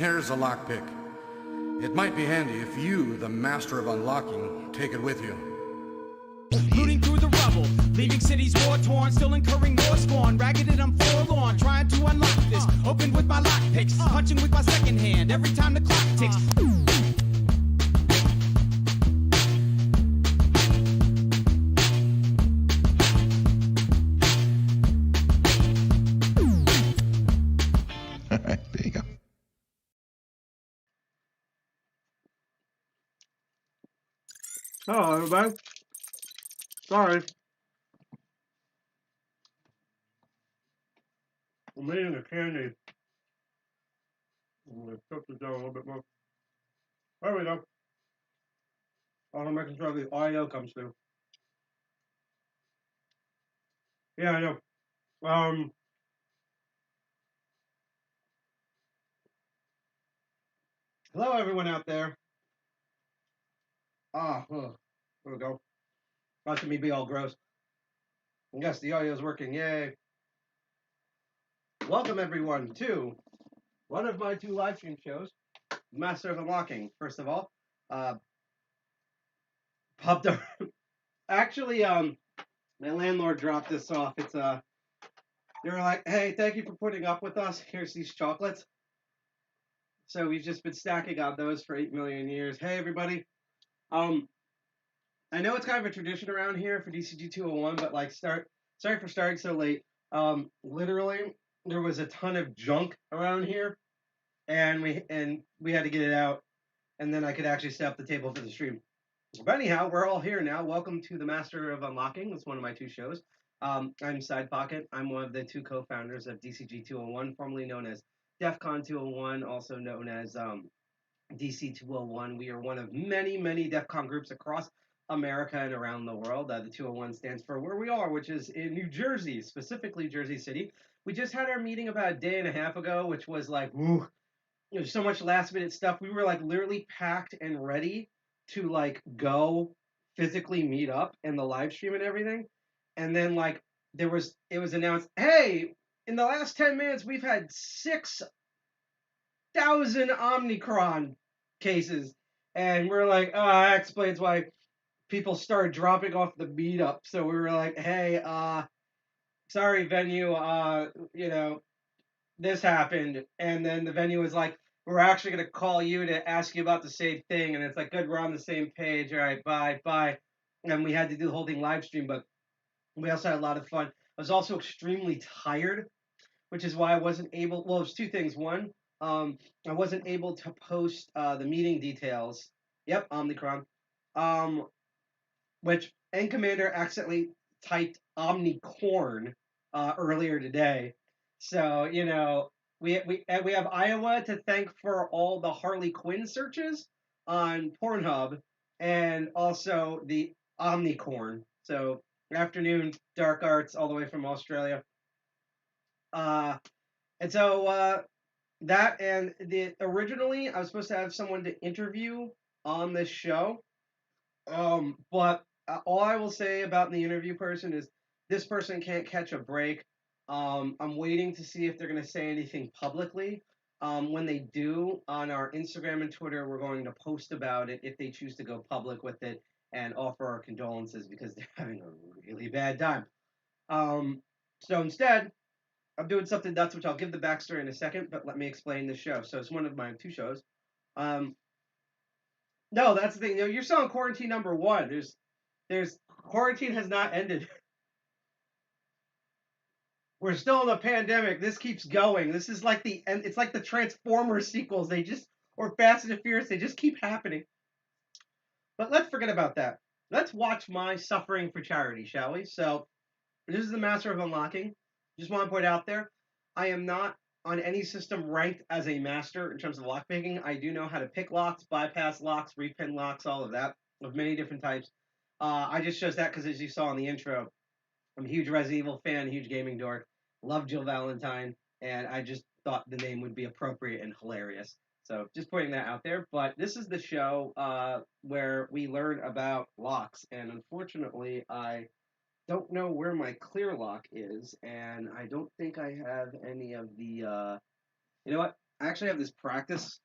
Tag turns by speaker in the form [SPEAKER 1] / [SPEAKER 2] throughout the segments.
[SPEAKER 1] Here's a lockpick. It might be handy if you, the master of unlocking, take it with you.
[SPEAKER 2] Rooting through the rubble, leaving cities war-torn, still incurring more scorn. Ragged and I'm forlorn, trying to unlock this. Open with my lockpicks, punching with my second hand every time the clock ticks.
[SPEAKER 3] All right, there you go.
[SPEAKER 4] Hello, everybody. Sorry. I'm eating a candy. I'm going to cook this down a little bit more. There we go. I'm making sure the audio comes through. Yeah, I know. Hello, everyone out there. There we go. Watching me be all gross. Yes, the audio is working. Yay. Welcome, everyone, to one of my 2 live stream shows, Master of Unlocking. First of all, popped up. Actually, my landlord dropped this off. It's they were like, "Hey, thank you for putting up with us. Here's these chocolates." So we've just been stacking on those for 8 million years. Hey, everybody. I know it's kind of a tradition around here for DCG 201, but like, sorry for starting so late. Literally, there was a ton of junk around here, and we had to get it out, and then I could actually set up the table for the stream. But anyhow, we're all here now. Welcome to the Master of Unlocking. It's one of my 2 shows. I'm Side Pocket. I'm one of the 2 co-founders of DCG 201, formerly known as DEF CON 201, also known as DC 201. We are one of many, many DEF CON groups across America and around the world. The 201 stands for where we are, which is in New Jersey, specifically Jersey City. We just had our meeting about a day and a half ago, which was like, woo, there's so much last minute stuff. We were like literally packed and ready to like go physically meet up and the live stream and everything. And then like it was announced, hey, in the last 10 minutes, we've had 6,000 Omicron cases. And we're like, that explains why people started dropping off the meetup. So we were like, hey, sorry, venue, this happened. And then the venue was like, we're actually going to call you to ask you about the same thing. And it's like, good, we're on the same page. All right, bye. And we had to do the whole thing live stream, but we also had a lot of fun. I was also extremely tired, which is why I wasn't able, well, there's 2 things. One, I wasn't able to post the meeting details. Yep, Omicron. Which N Commander accidentally typed Omnicorn earlier today. So, we have Iowa to thank for all the Harley Quinn searches on Pornhub and also the Omnicorn. So, afternoon, dark arts all the way from Australia. And so that and originally I was supposed to have someone to interview on this show. But all I will say about the interview person is this person can't catch a break. I'm waiting to see if they're going to say anything publicly. When they do, on our Instagram and Twitter, we're going to post about it if they choose to go public with it and offer our condolences because they're having a really bad time. So instead, I'm doing something nuts, which I'll give the backstory in a second, but let me explain the show. So it's one of my 2 shows. No, that's the thing. You're still on quarantine number 1. There's quarantine has not ended. We're still in a pandemic. This keeps going. This is like it's like the Transformers sequels. Or Fast and the Furious, they just keep happening. But let's forget about that. Let's watch my suffering for charity, shall we? So, this is the Master of Unlocking. Just want to point out there, I am not on any system ranked as a master in terms of lockpicking. I do know how to pick locks, bypass locks, repin locks, all of that, of many different types. I just chose that because, as you saw in the intro, I'm a huge Resident Evil fan, huge gaming dork, love Jill Valentine, and I just thought the name would be appropriate and hilarious. So just pointing that out there. But this is the show where we learn about locks, and unfortunately, I don't know where my clear lock is, and I don't think I have any of the, you know what? I actually have this practice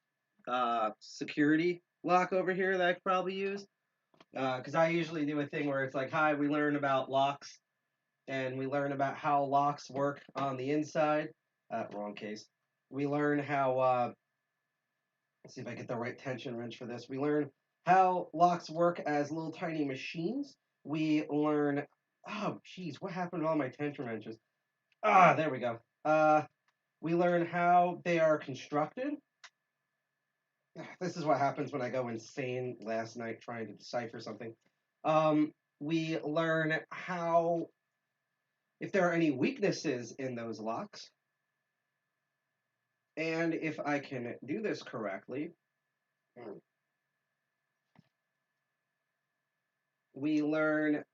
[SPEAKER 4] security lock over here that I could probably use. Because I usually do a thing where it's like, hi, we learn about locks, and we learn about how locks work on the inside. Wrong case. We learn how, let's see if I get the right tension wrench for this. We learn how locks work as little tiny machines. We learn, oh, geez, what happened to all my tension wrenches? Ah, there we go. We learn how they are constructed. This is what happens when I go insane last night trying to decipher something. We learn how, if there are any weaknesses in those locks, and if I can do this correctly, we learn, let's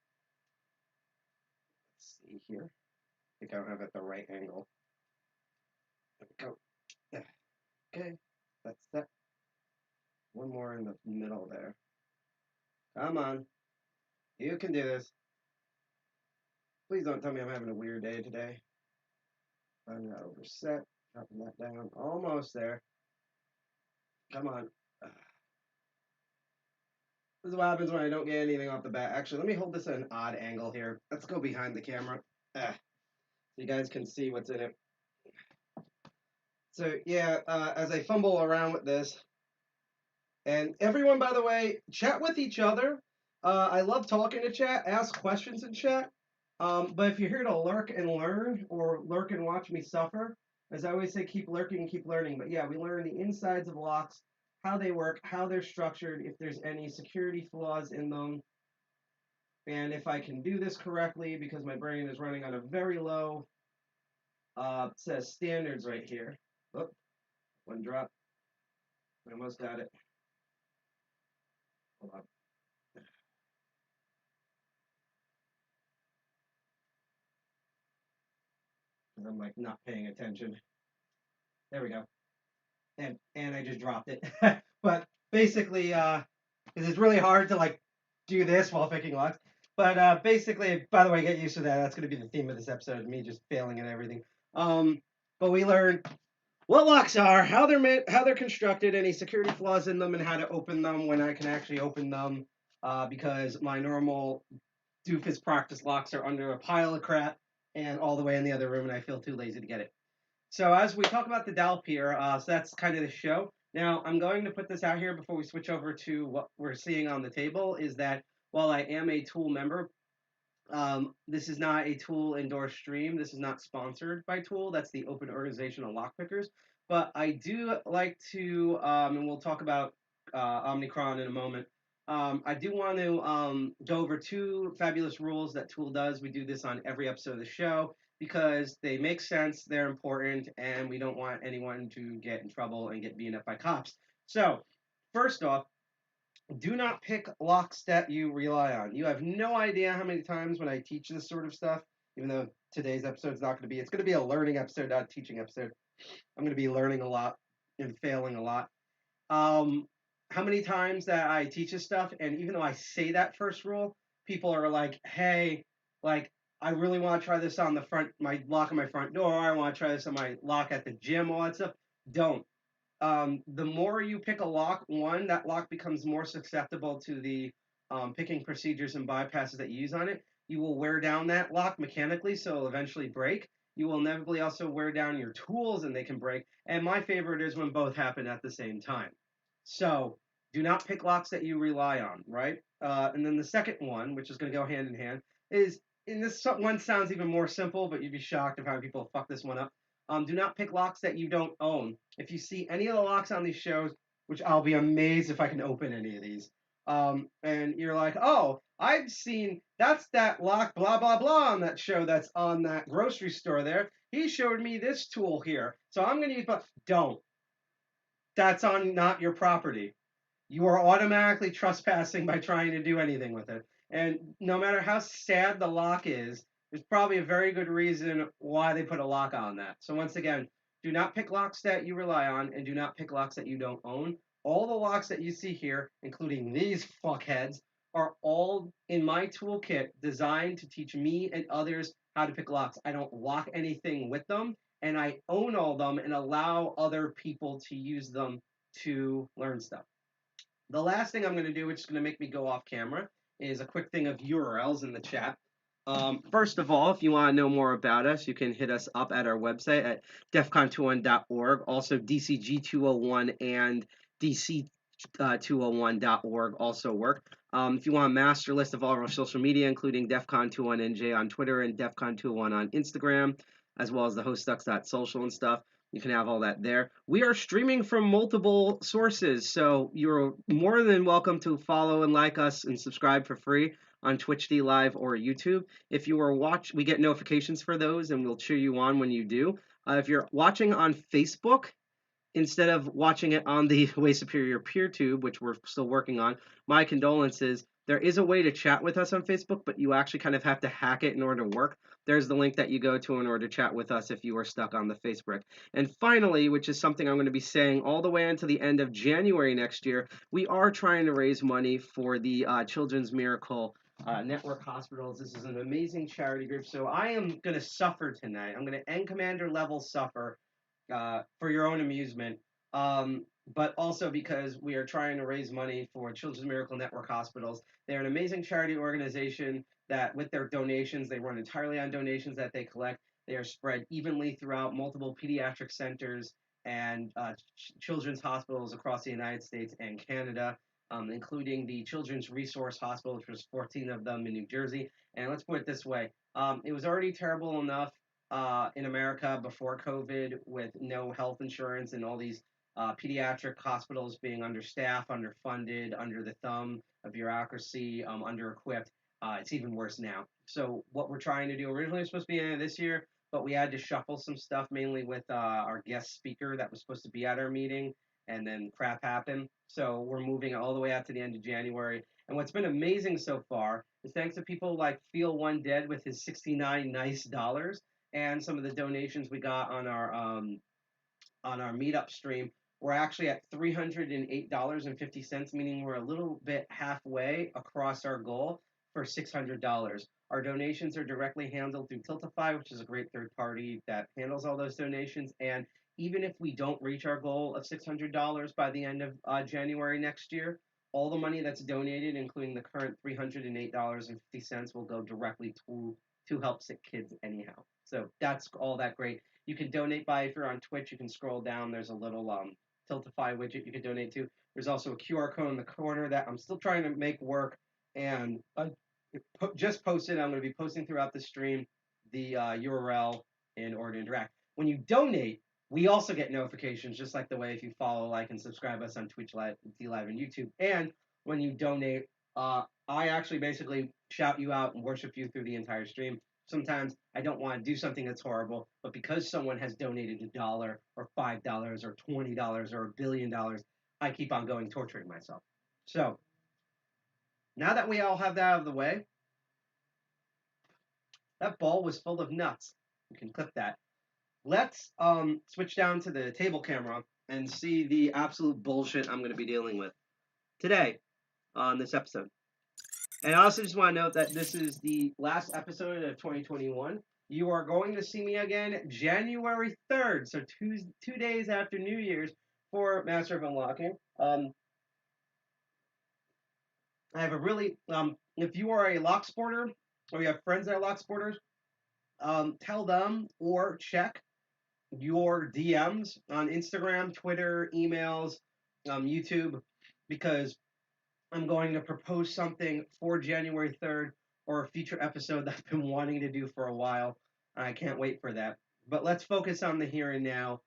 [SPEAKER 4] see here, I think I don't have it at the right angle. There we go. Okay, that's that. One more in the middle there. Come on. You can do this. Please don't tell me I'm having a weird day today. I'm not overset. Dropping that down. Almost there. Come on. This is what happens when I don't get anything off the bat. Actually, let me hold this at an odd angle here. Let's go behind the camera. So you guys can see what's in it. So yeah, as I fumble around with this, and everyone, by the way, chat with each other. I love talking to chat. Ask questions in chat. But if you're here to lurk and learn, or lurk and watch me suffer, as I always say, keep lurking and keep learning. But yeah, we learn the insides of locks, how they work, how they're structured, if there's any security flaws in them. And if I can do this correctly, because my brain is running on a very low, it says standards right here. Oh, one drop. I almost got it. Hold on. I'm like not paying attention. There we go. And I just dropped it. But basically, because it's really hard to like do this while picking locks. But basically, by the way, get used to that. That's going to be the theme of this episode, me just failing at everything. But we learned what locks are, how they're constructed, any security flaws in them, and how to open them when I can actually open them. Because my normal doofus practice locks are under a pile of crap and all the way in the other room, and I feel too lazy to get it. So as we talk about the DALP here, so that's kind of the show. Now, I'm going to put this out here before we switch over to what we're seeing on the table, is that while I am a Tool member, this is not a Tool endorsed stream. This is not sponsored by Tool. That's the Open Organization of Lockpickers. But I do like to, and we'll talk about Omnicron in a moment, I do want to go over two fabulous rules that Tool does. We do this on every episode of the show because they make sense, they're important, and we don't want anyone to get in trouble and get beaten up by cops. So, first off, do not pick locks that you rely on. You have no idea how many times when I teach this sort of stuff, even though today's episode is not going to be, it's going to be a learning episode, not a teaching episode. I'm going to be learning a lot and failing a lot. How many times that I teach this stuff, and even though I say that first rule, people are like, hey, like, I really want to try this on the front, my lock on my front door. I want to try this on my lock at the gym, all that stuff. Don't. The more you pick a lock, one, that lock becomes more susceptible to the picking procedures and bypasses that you use on it. You will wear down that lock mechanically, so it'll eventually break. You will inevitably also wear down your tools, and they can break. And my favorite is when both happen at the same time. So do not pick locks that you rely on, right? And then the second one, which is going to go hand in hand, is, and this one sounds even more simple, but you'd be shocked of how people fuck this one up. Do not pick locks that you don't own. If you see any of the locks on these shows, which I'll be amazed if I can open any of these, and you're like, oh, I've seen, that's that lock, blah, blah, blah, on that show that's on that grocery store there. He showed me this tool here, so I'm going to use, but don't. That's on not your property. You are automatically trespassing by trying to do anything with it. And no matter how sad the lock is, there's probably a very good reason why they put a lock on that. So once again, do not pick locks that you rely on, and do not pick locks that you don't own. All the locks that you see here, including these fuckheads, are all in my toolkit designed to teach me and others how to pick locks. I don't lock anything with them, and I own all of them and allow other people to use them to learn stuff. The last thing I'm going to do, which is going to make me go off camera, is a quick thing of URLs in the chat. First of all, if you want to know more about us, you can hit us up at our website at defcon21.org. Also, DCG201 and DC201.org also work. If you want a master list of all of our social media, including DEFCON21NJ on Twitter and DEFCON201 on Instagram, as well as the hostducks.social and stuff, you can have all that there. We are streaming from multiple sources, so you're more than welcome to follow and like us and subscribe for free on Twitch D Live or YouTube. If you are we get notifications for those, and we'll cheer you on when you do. If you're watching on Facebook, instead of watching it on the Way Superior PeerTube, which we're still working on, my condolences. There is a way to chat with us on Facebook, but you actually kind of have to hack it in order to work. There's the link that you go to in order to chat with us if you are stuck on the Facebook. And finally, which is something I'm going to be saying all the way until the end of January next year, we are trying to raise money for the Children's Miracle Network Hospitals. This is an amazing charity group, so I am going to suffer tonight. I'm going to end commander level suffer for your own amusement, but also because we are trying to raise money for Children's Miracle Network Hospitals. They're an amazing charity organization that, with their donations, they run entirely on donations that they collect. They are spread evenly throughout multiple pediatric centers and children's hospitals across the United States and Canada, including the Children's Resource Hospital, which was 14 of them in New Jersey. And let's put it this way, it was already terrible enough in America before COVID with no health insurance and all these pediatric hospitals being understaffed, underfunded, under the thumb of bureaucracy, under-equipped. It's even worse now. So what we're trying to do, originally it was supposed to be in this year, but we had to shuffle some stuff, mainly with our guest speaker that was supposed to be at our meeting, and then crap happened. So we're moving all the way out to the end of January. And what's been amazing so far is thanks to people like Feel One Dead with his 69 nice dollars, and some of the donations we got on our meetup stream, we're actually at $308.50, meaning we're a little bit halfway across our goal for $600. Our donations are directly handled through Tiltify, which is a great third party that handles all those donations. And even if we don't reach our goal of $600 by the end of January next year, all the money that's donated, including the current $308.50, will go directly to help sick kids anyhow. So that's all that great. You can donate by, if you're on Twitch, you can scroll down. There's a little Tiltify widget you can donate to. There's also a QR code in the corner that I'm still trying to make work. And just posted, I'm going to be posting throughout the stream the URL in order to interact. When you donate, we also get notifications, just like the way if you follow, like, and subscribe us on Twitch Live, D Live, and YouTube. And when you donate, I actually basically shout you out and worship you through the entire stream. Sometimes I don't want to do something that's horrible, but because someone has donated $1 or $5 or $20 or $1 billion, I keep on going, torturing myself. So now that we all have that out of the way, that ball was full of nuts. You can clip that. Let's switch down to the table camera and see the absolute bullshit I'm going to be dealing with today on this episode. And I also just want to note that this is the last episode of 2021. You are going to see me again January 3rd, so 2 days after New Year's, for Master of Unlocking. I have a really, if you are a lock sporter, or you have friends that are lock sporters, tell them or check your DMs on Instagram, Twitter, emails, YouTube, because I'm going to propose something for January 3rd, or a future episode that I've been wanting to do for a while. I can't wait for that. But let's focus on the here and now,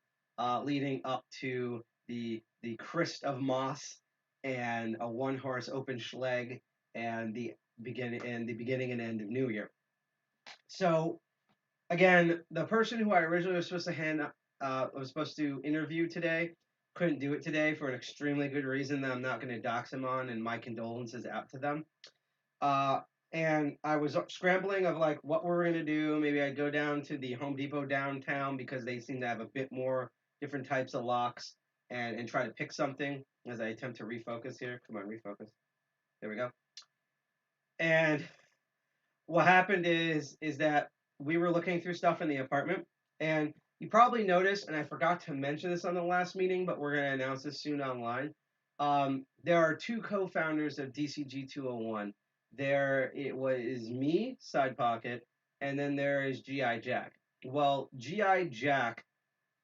[SPEAKER 4] leading up to the Christ of Moss and a one-horse open Schlage and the beginning and end of New Year. So again, the person who I originally was supposed to interview today couldn't do it today for an extremely good reason that I'm not going to dox him on, and my condolences out to them. And I was scrambling of like what we're going to do. Maybe I'd go down to the Home Depot downtown because they seem to have a bit more different types of locks, and try to pick something as I attempt to refocus here. Come on, refocus. There we go. And what happened is that we were looking through stuff in the apartment, and You probably noticed, and I forgot to mention this on the last meeting, but we're going to announce this soon online. There are two co-founders of DCG 201. There it was me, Side Pocket, and then there is GI Jack. Well, GI Jack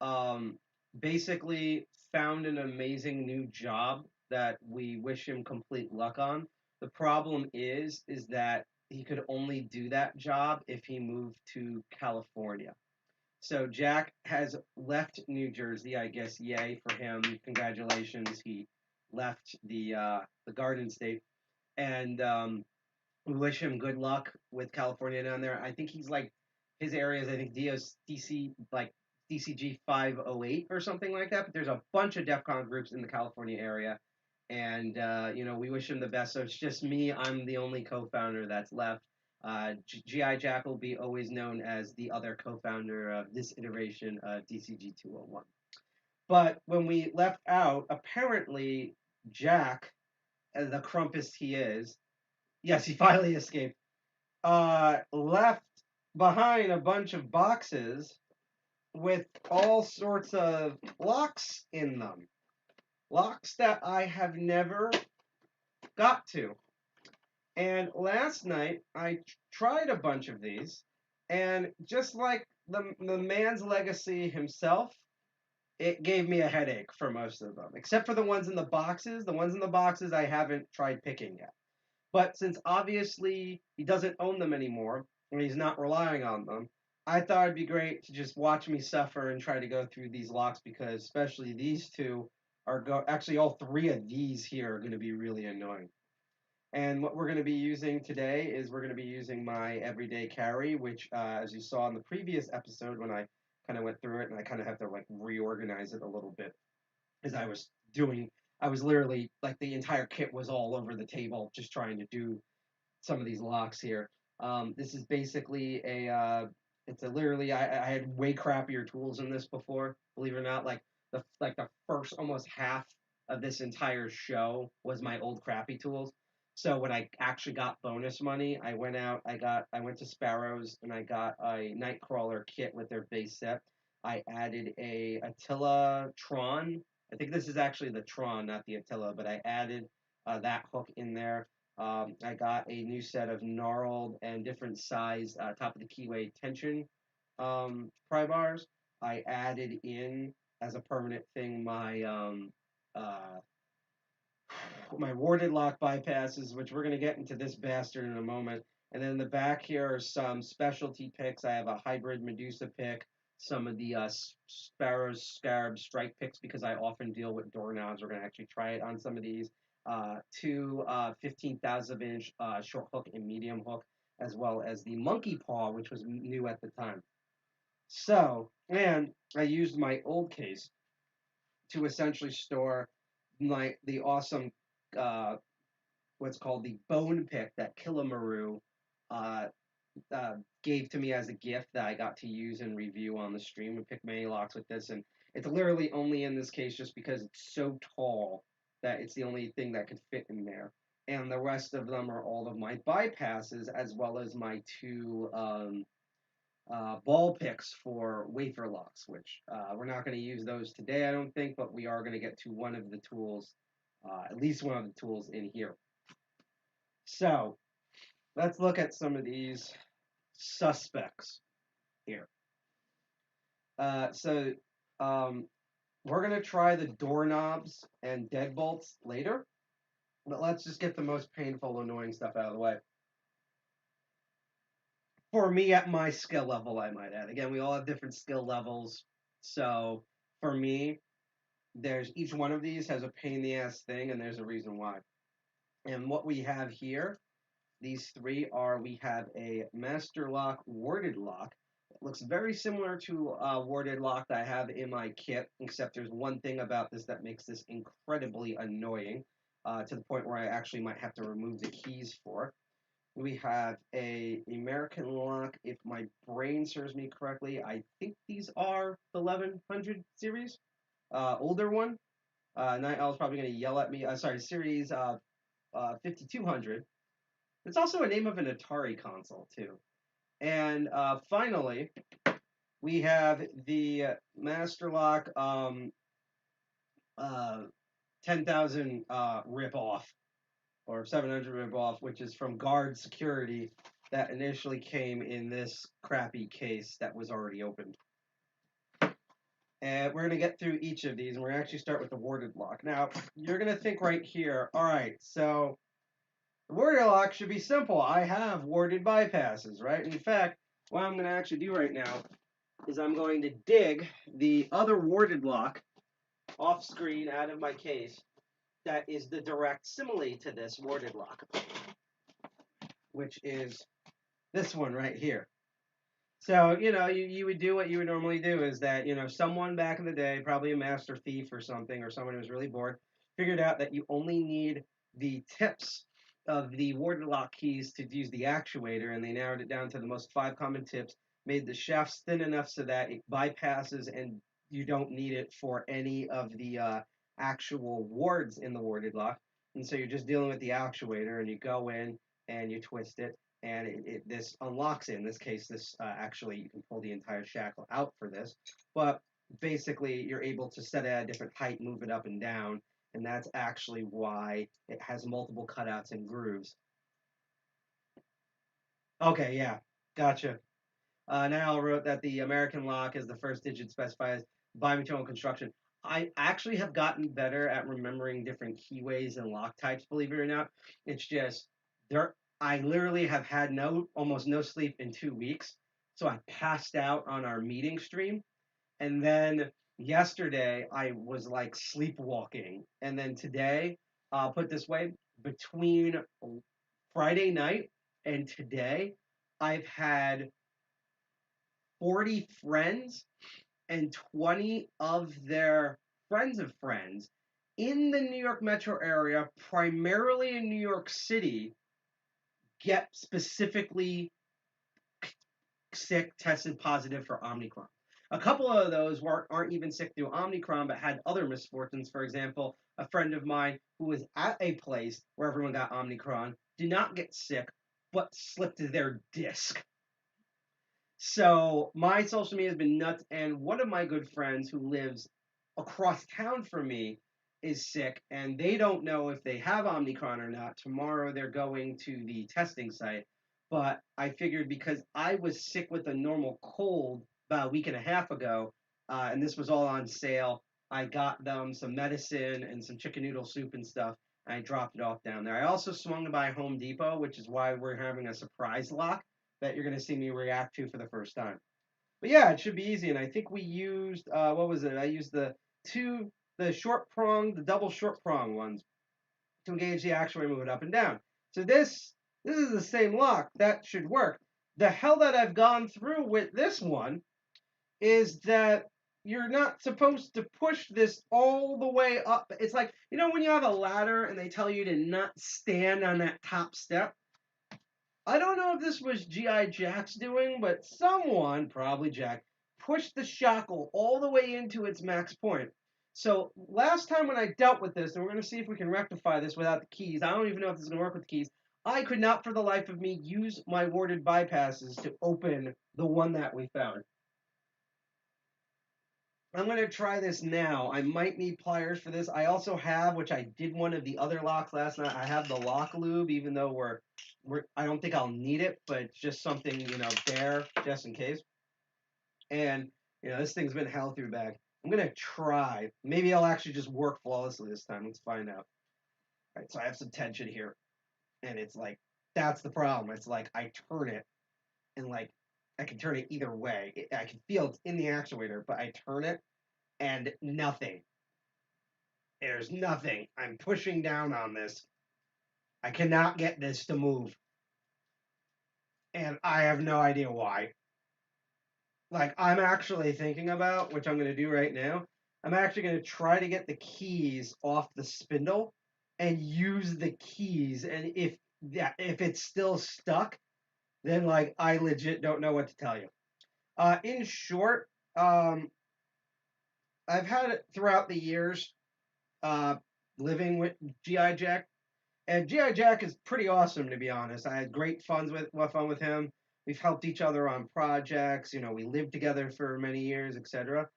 [SPEAKER 4] um, basically found an amazing new job that we wish him complete luck on. The problem is that he could only do that job if he moved to California. So Jack has left New Jersey. I guess yay for him. Congratulations. He left the Garden State, and we wish him good luck with California down there. I think he's like his area is I think DC like DCG 508 or something like that. But there's a bunch of DEF CON groups in the California area, and we wish him the best. So it's just me. I'm the only co-founder that's left. GI Jack will be always known as the other co-founder of this iteration of DCG 201. But when we left out, apparently Jack, as the crumpest he is, yes, he finally escaped, left behind a bunch of boxes with all sorts of locks in them. Locks that I have never got to. And last night, I tried a bunch of these, and just like the man's legacy himself, it gave me a headache for most of them, except for the ones in the boxes. The ones in the boxes I haven't tried picking yet. But since obviously he doesn't own them anymore, and he's not relying on them, I thought it'd be great to just watch me suffer and try to go through these locks, because especially these two actually all three of these here are going to be really annoying. And what we're going to be using today is we're going to be using my everyday carry, which, as you saw in the previous episode when I kind of went through it, and I kind of have to like reorganize it a little bit, as I was literally like the entire kit was all over the table just trying to do some of these locks here. This is basically literally I had way crappier tools in this before, believe it or not. Like the first almost half of this entire show was my old crappy tools. So when I actually got bonus money, I went to Sparrows and I got a Nightcrawler kit with their base set. I added a Attila Tron. I think this is actually the Tron, not the Attila, but I added that hook in there. I got a new set of gnarled and different sized top of the keyway tension pry bars. I added in as a permanent thing my warded lock bypasses, which we're going to get into this bastard in a moment. And then in the back here are some specialty picks. I have a hybrid Medusa pick, some of the Sparrows Scarab strike picks, because I often deal with doorknobs. We're going to actually try it on some of these. Two 15,000 inch short hook and medium hook, as well as the monkey paw, which was new at the time. So, and I used my old case to essentially store the awesome what's called the bone pick that Kilamaru gave to me as a gift that I got to use and review on the stream. We picked many locks with this, and it's literally only in this case just because it's so tall that it's the only thing that could fit in there. And the rest of them are all of my bypasses, as well as my two ball picks for wafer locks, which we're not going to use those today, I don't think, but we are going to get to one of the tools, at least one of the tools in here. So let's look at some of these suspects here. We're going to try the doorknobs and deadbolts later, but let's just get the most painful, annoying stuff out of the way. For me, at my skill level, I might add. Again, we all have different skill levels. So for me, each one of these has a pain in the ass thing, and there's a reason why. And what we have here, these three we have a Master Lock warded lock. It looks very similar to a warded lock that I have in my kit, except there's one thing about this that makes this incredibly annoying, to the point where I actually might have to remove the keys for it. We have a American lock, if my brain serves me correctly. I think these are the 1100 series, older one. Night Owl's probably going to yell at me. Series 5200. It's also a name of an Atari console, too. And finally, we have the Master Lock 10,000 rip off, or 700 rip off, which is from Guard Security, that initially came in this crappy case that was already opened. And we're going to get through each of these, and we're going to actually start with the warded lock. Now, you're going to think right here, all right, so the warded lock should be simple. I have warded bypasses, right? In fact, what I'm going to actually do right now is I'm going to dig the other warded lock off screen out of my case that is the direct simile to this warded lock, which is this one right here. So, you would do what you would normally do is that, someone back in the day, probably a master thief or something, or someone who was really bored, figured out that you only need the tips of the warded lock keys to use the actuator, and they narrowed it down to the most 5 common tips, made the shafts thin enough so that it bypasses and you don't need it for any of the actual wards in the warded lock. And so you're just dealing with the actuator, and you go in and you twist it, and this unlocks it. In this case, this actually, you can pull the entire shackle out for this, but basically you're able to set it at a different height, move it up and down, and that's actually why it has multiple cutouts and grooves. Okay, yeah, gotcha. Now wrote that the American lock is the first digit specifies bimetallic construction. I actually have gotten better at remembering different keyways and lock types, believe it or not. It's just I literally have had almost no sleep in 2 weeks. So I passed out on our meeting stream. And then yesterday I was like sleepwalking. And then today, put this way, between Friday night and today, I've had 40 friends and 20 of their friends of friends in the New York metro area, primarily in New York City, get specifically sick, tested positive for Omicron. A couple of those aren't even sick through Omicron, but had other misfortunes. For example, a friend of mine who was at a place where everyone got Omicron did not get sick, but slipped their disc. So my social media has been nuts, and one of my good friends who lives across town from me is sick, and they don't know if they have Omicron or not. Tomorrow they're going to the testing site, but I figured because I was sick with a normal cold about a week and a half ago, and this was all on sale, I got them some medicine and some chicken noodle soup and stuff, and I dropped it off down there. I also swung by Home Depot, which is why we're having a surprise lock that you're going to see me react to for the first time. But yeah, it should be easy. And I think we used, what was it? I used the short prong, the double short prong ones to engage the actuator and move it up and down. So this is the same lock. That should work. The hell that I've gone through with this one is that you're not supposed to push this all the way up. It's like, when you have a ladder and they tell you to not stand on that top step? I don't know if this was G.I. Jack's doing, but someone, probably Jack, pushed the shackle all the way into its max point. So last time when I dealt with this, and we're going to see if we can rectify this without the keys, I don't even know if this is going to work with the keys, I could not for the life of me use my warded bypasses to open the one that we found. I'm going to try this now. I might need pliers for this. I also have, which I did one of the other locks last night, I have the lock lube, even though I don't think I'll need it, but it's just something, there, just in case. And, this thing's been hell through bag. I'm going to try. Maybe I'll actually just work flawlessly this time. Let's find out. All right, so I have some tension here. And it's like, that's the problem. It's like, I turn it, and like, I can turn it either way. I can feel it's in the actuator, but I turn it, and nothing. There's nothing. I'm pushing down on this. I cannot get this to move. And I have no idea why. Like, I'm actually thinking about, which I'm going to do right now, I'm actually going to try to get the keys off the spindle and use the keys. And if it's still stuck, then, like, I legit don't know what to tell you. In short, I've had it throughout the years living with G.I. Jack. And G.I. Jack is pretty awesome, to be honest. I had great fun with him. we've helped each other on projects. You know, we lived together for many years, etc.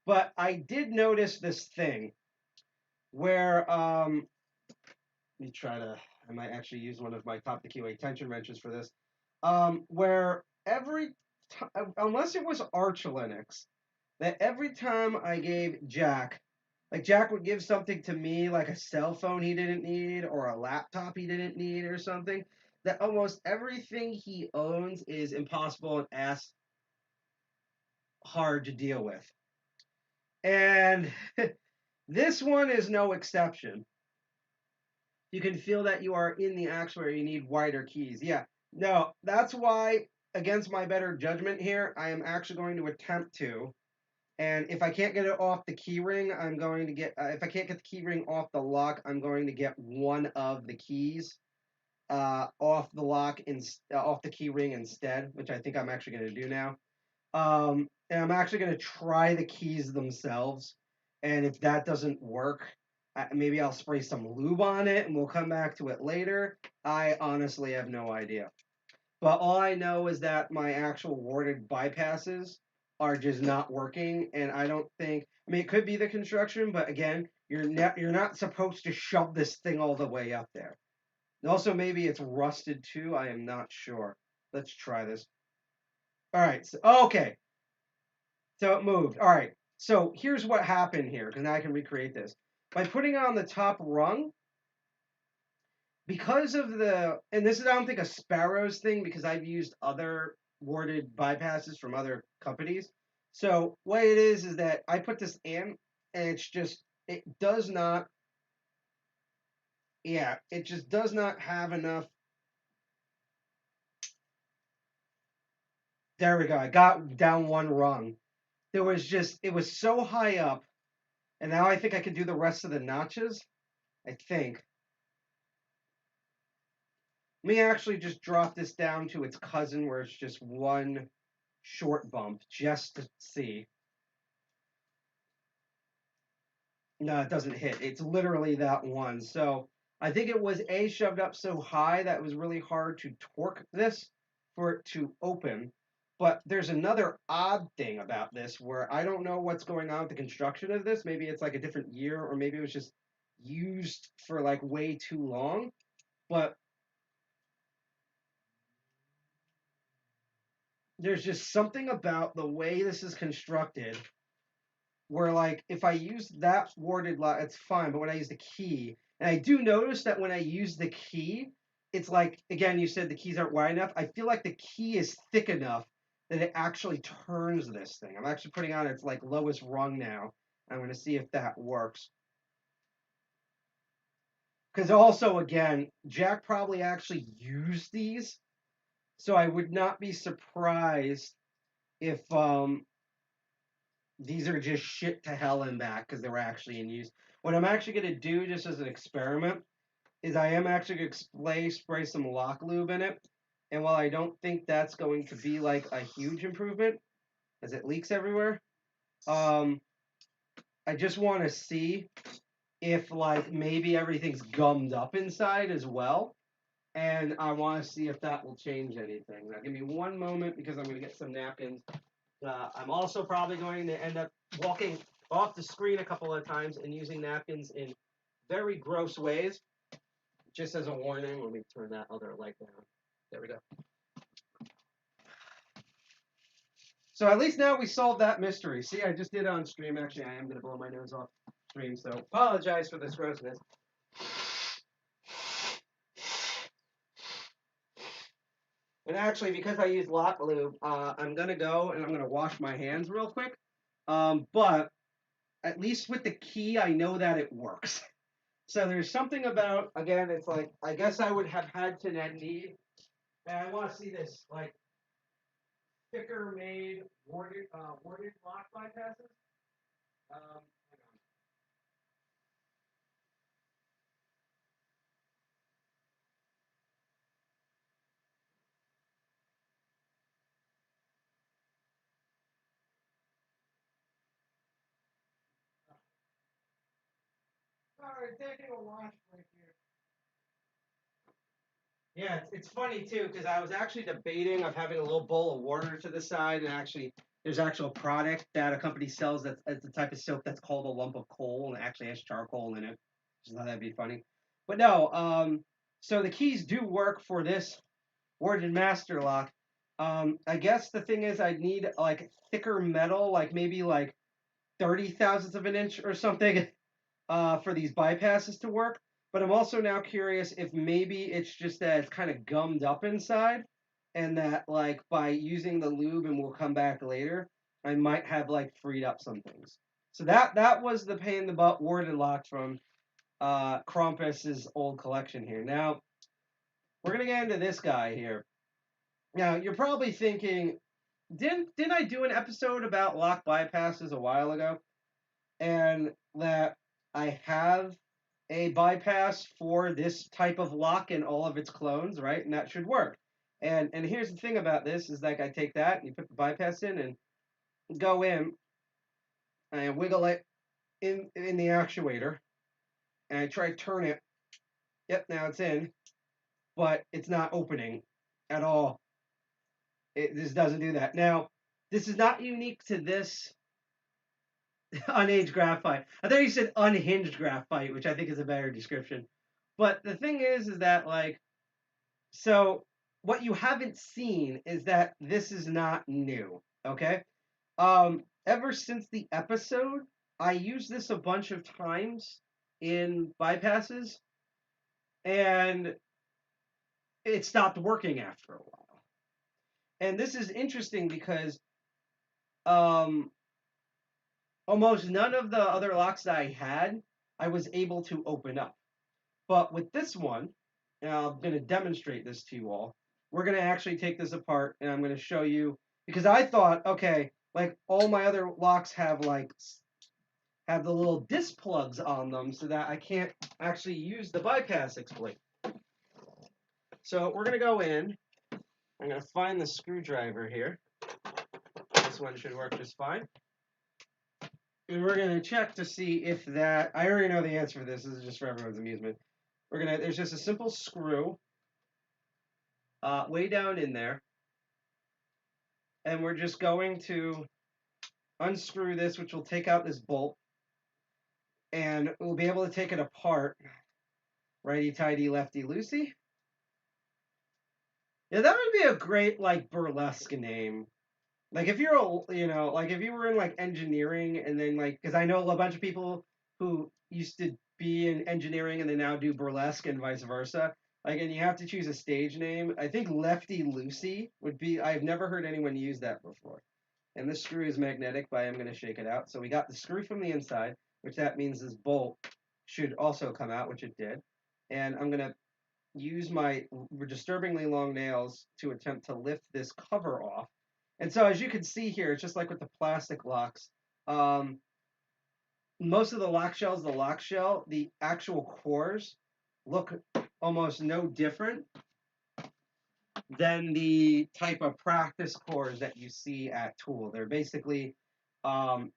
[SPEAKER 4] But I did notice this thing where let me try to. I might actually use one of my top the keyway tension wrenches for this. Where every time, unless it was Arch Linux, that every time I gave Jack, like Jack would give something to me, like a cell phone he didn't need or a laptop he didn't need or something, that almost everything he owns is impossible and ass hard to deal with. And this one is no exception. You can feel that you are in the axe where you need wider keys. Yeah, no, that's why, against my better judgment here, I am actually going to attempt to. And if I can't get it off the key ring, I'm going to get, if I can't get the key ring off the lock, I'm going to get one of the keys off the lock, off the key ring instead, which I think I'm actually going to do now. And I'm actually going to try the keys themselves. And if that doesn't work, maybe I'll spray some lube on it and we'll come back to it later. I honestly have no idea. But all I know is that my actual warded bypasses are just not working. And I don't think, I mean, it could be the construction, but again, you're not supposed to shove this thing all the way up there. And also, maybe it's rusted too. I am not sure. Let's try this. All right. So, okay. So it moved. All right. So here's what happened here, because now I can recreate this. By putting it on the top rung, because of the, and this is, I don't think, a Sparrow's thing, because I've used other warded bypasses from other companies. So what it is that I put this in, and it's just, it does not, yeah, it just does not have enough. There we go. I got down one rung. There was just, it was so high up, and now I think I could do the rest of the notches. I think. Let me actually just drop this down to its cousin where it's just one short bump just to see. No, it doesn't hit. It's literally that one. So I think it was shoved up so high that it was really hard to torque this for it to open. But there's another odd thing about this where I don't know what's going on with the construction of this. Maybe it's like a different year, or maybe it was just used for like way too long. But there's just something about the way this is constructed where, like, if I use that warded lock, it's fine, but when I use the key, and I do notice that when I use the key, it's like, again, you said the keys aren't wide enough. I feel like the key is thick enough that it actually turns this thing. I'm actually putting on its, like, lowest rung now. I'm going to see if that works. Because also, again, Jack probably actually used these, so I would not be surprised if these are just shit to hell and back because they were actually in use. What I'm actually going to do, just as an experiment, is I am actually going to spray some lock lube in it. And while I don't think that's going to be like a huge improvement, as it leaks everywhere, I just want to see if, like, maybe everything's gummed up inside as well. And I want to see if that will change anything. Now, give me one moment because I'm going to get some napkins. I'm also probably going to end up walking off the screen a couple of times and using napkins in very gross ways. Just as a warning, let me turn that other light down. There we go. So at least now we solved that mystery. See, I just did it on stream. Actually, I am going to blow my nose off stream, so apologize for this grossness. And actually, because I use lock lube, I'm going to go and I'm going to wash my hands real quick. But at least with the key, I know that it works. So there's something about, again, it's like, I guess I would have had to need, and I want to see this, like, thicker made warded lock bypasses. Hang on. Sorry, taking a wash break here. Yeah, it's funny too because I was actually debating of having a little bowl of water to the side, and actually there's actual product that a company sells that's the type of soap that's called a lump of coal and it actually has charcoal in it. Just thought that'd be funny. But no, so the keys do work for this Warden Master Lock. I guess the thing is I'd need like thicker metal, like maybe like 30 thousandths of an inch or something, for these bypasses to work. But I'm also now curious if maybe it's just that it's kind of gummed up inside, and that like by using the lube, and we'll come back later, I might have like freed up some things. So that was the pain in the butt Warden Lock from Krampus's old collection here. Now we're gonna get into this guy here. Now you're probably thinking, didn't I do an episode about lock bypasses a while ago? And that I have a bypass for this type of lock and all of its clones, right? And that should work. And here's the thing about this is like I take that and you put the bypass in and go in and wiggle it in the actuator and I try to turn it. Yep, now it's in, but it's not opening at all. It just doesn't do that. Now, this is not unique to this unaged graphite. I thought you said unhinged graphite, which I think is a better description. But the thing is that like, so what you haven't seen is that this is not new. Okay. Ever since the episode, I used this a bunch of times in bypasses, and it stopped working after a while. And this is interesting because um, almost none of the other locks that I had, I was able to open up. But with this one, and I'm going to demonstrate this to you all, we're going to actually take this apart and I'm going to show you, because I thought, okay, like all my other locks have the little disc plugs on them so that I can't actually use the bypass exploit. So we're going to go in. I'm going to find the screwdriver here. This one should work just fine. And we're going to check to see if that, I already know the answer for this. This is just for everyone's amusement. There's just a simple screw way down in there. And we're just going to unscrew this, which will take out this bolt. And we'll be able to take it apart. Righty-tighty, lefty-loosey. Yeah, that would be a great, like, burlesque name. Like, if you're, like, if you were in, like, engineering, and then, like, because I know a bunch of people who used to be in engineering and they now do burlesque and vice versa. Like, and you have to choose a stage name. I think Lefty Lucy would be, I've never heard anyone use that before. And this screw is magnetic, but I am going to shake it out. So we got the screw from the inside, which that means this bolt should also come out, which it did. And I'm going to use my disturbingly long nails to attempt to lift this cover off. And so as you can see here, it's just like with the plastic locks. Most of the lock shells, the actual cores look almost no different than the type of practice cores that you see at Tool. They're basically, a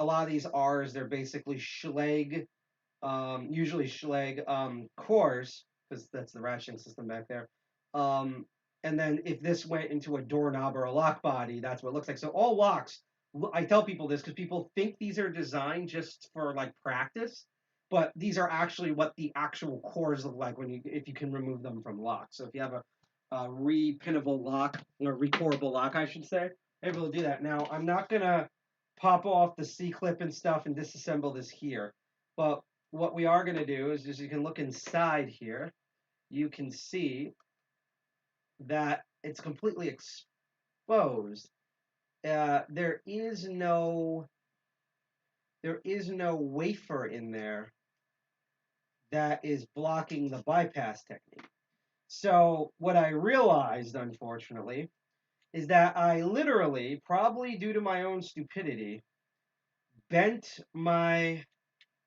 [SPEAKER 4] lot of these are is they're basically Schlage, usually Schlage cores, because that's the ratcheting system back there. And then if this went into a doorknob or a lock body, that's what it looks like. So all locks, I tell people this because people think these are designed just for like practice, but these are actually what the actual cores look like if you can remove them from locks. So if you have a repinnable lock, or recorable lock, I should say, able to do that. Now, I'm not gonna pop off the C-clip and stuff and disassemble this here, but what we are gonna do is you can look inside here. You can see that it's completely exposed. There is no wafer in there that is blocking the bypass technique. So what I realized, unfortunately, is that I literally, probably due to my own stupidity, bent my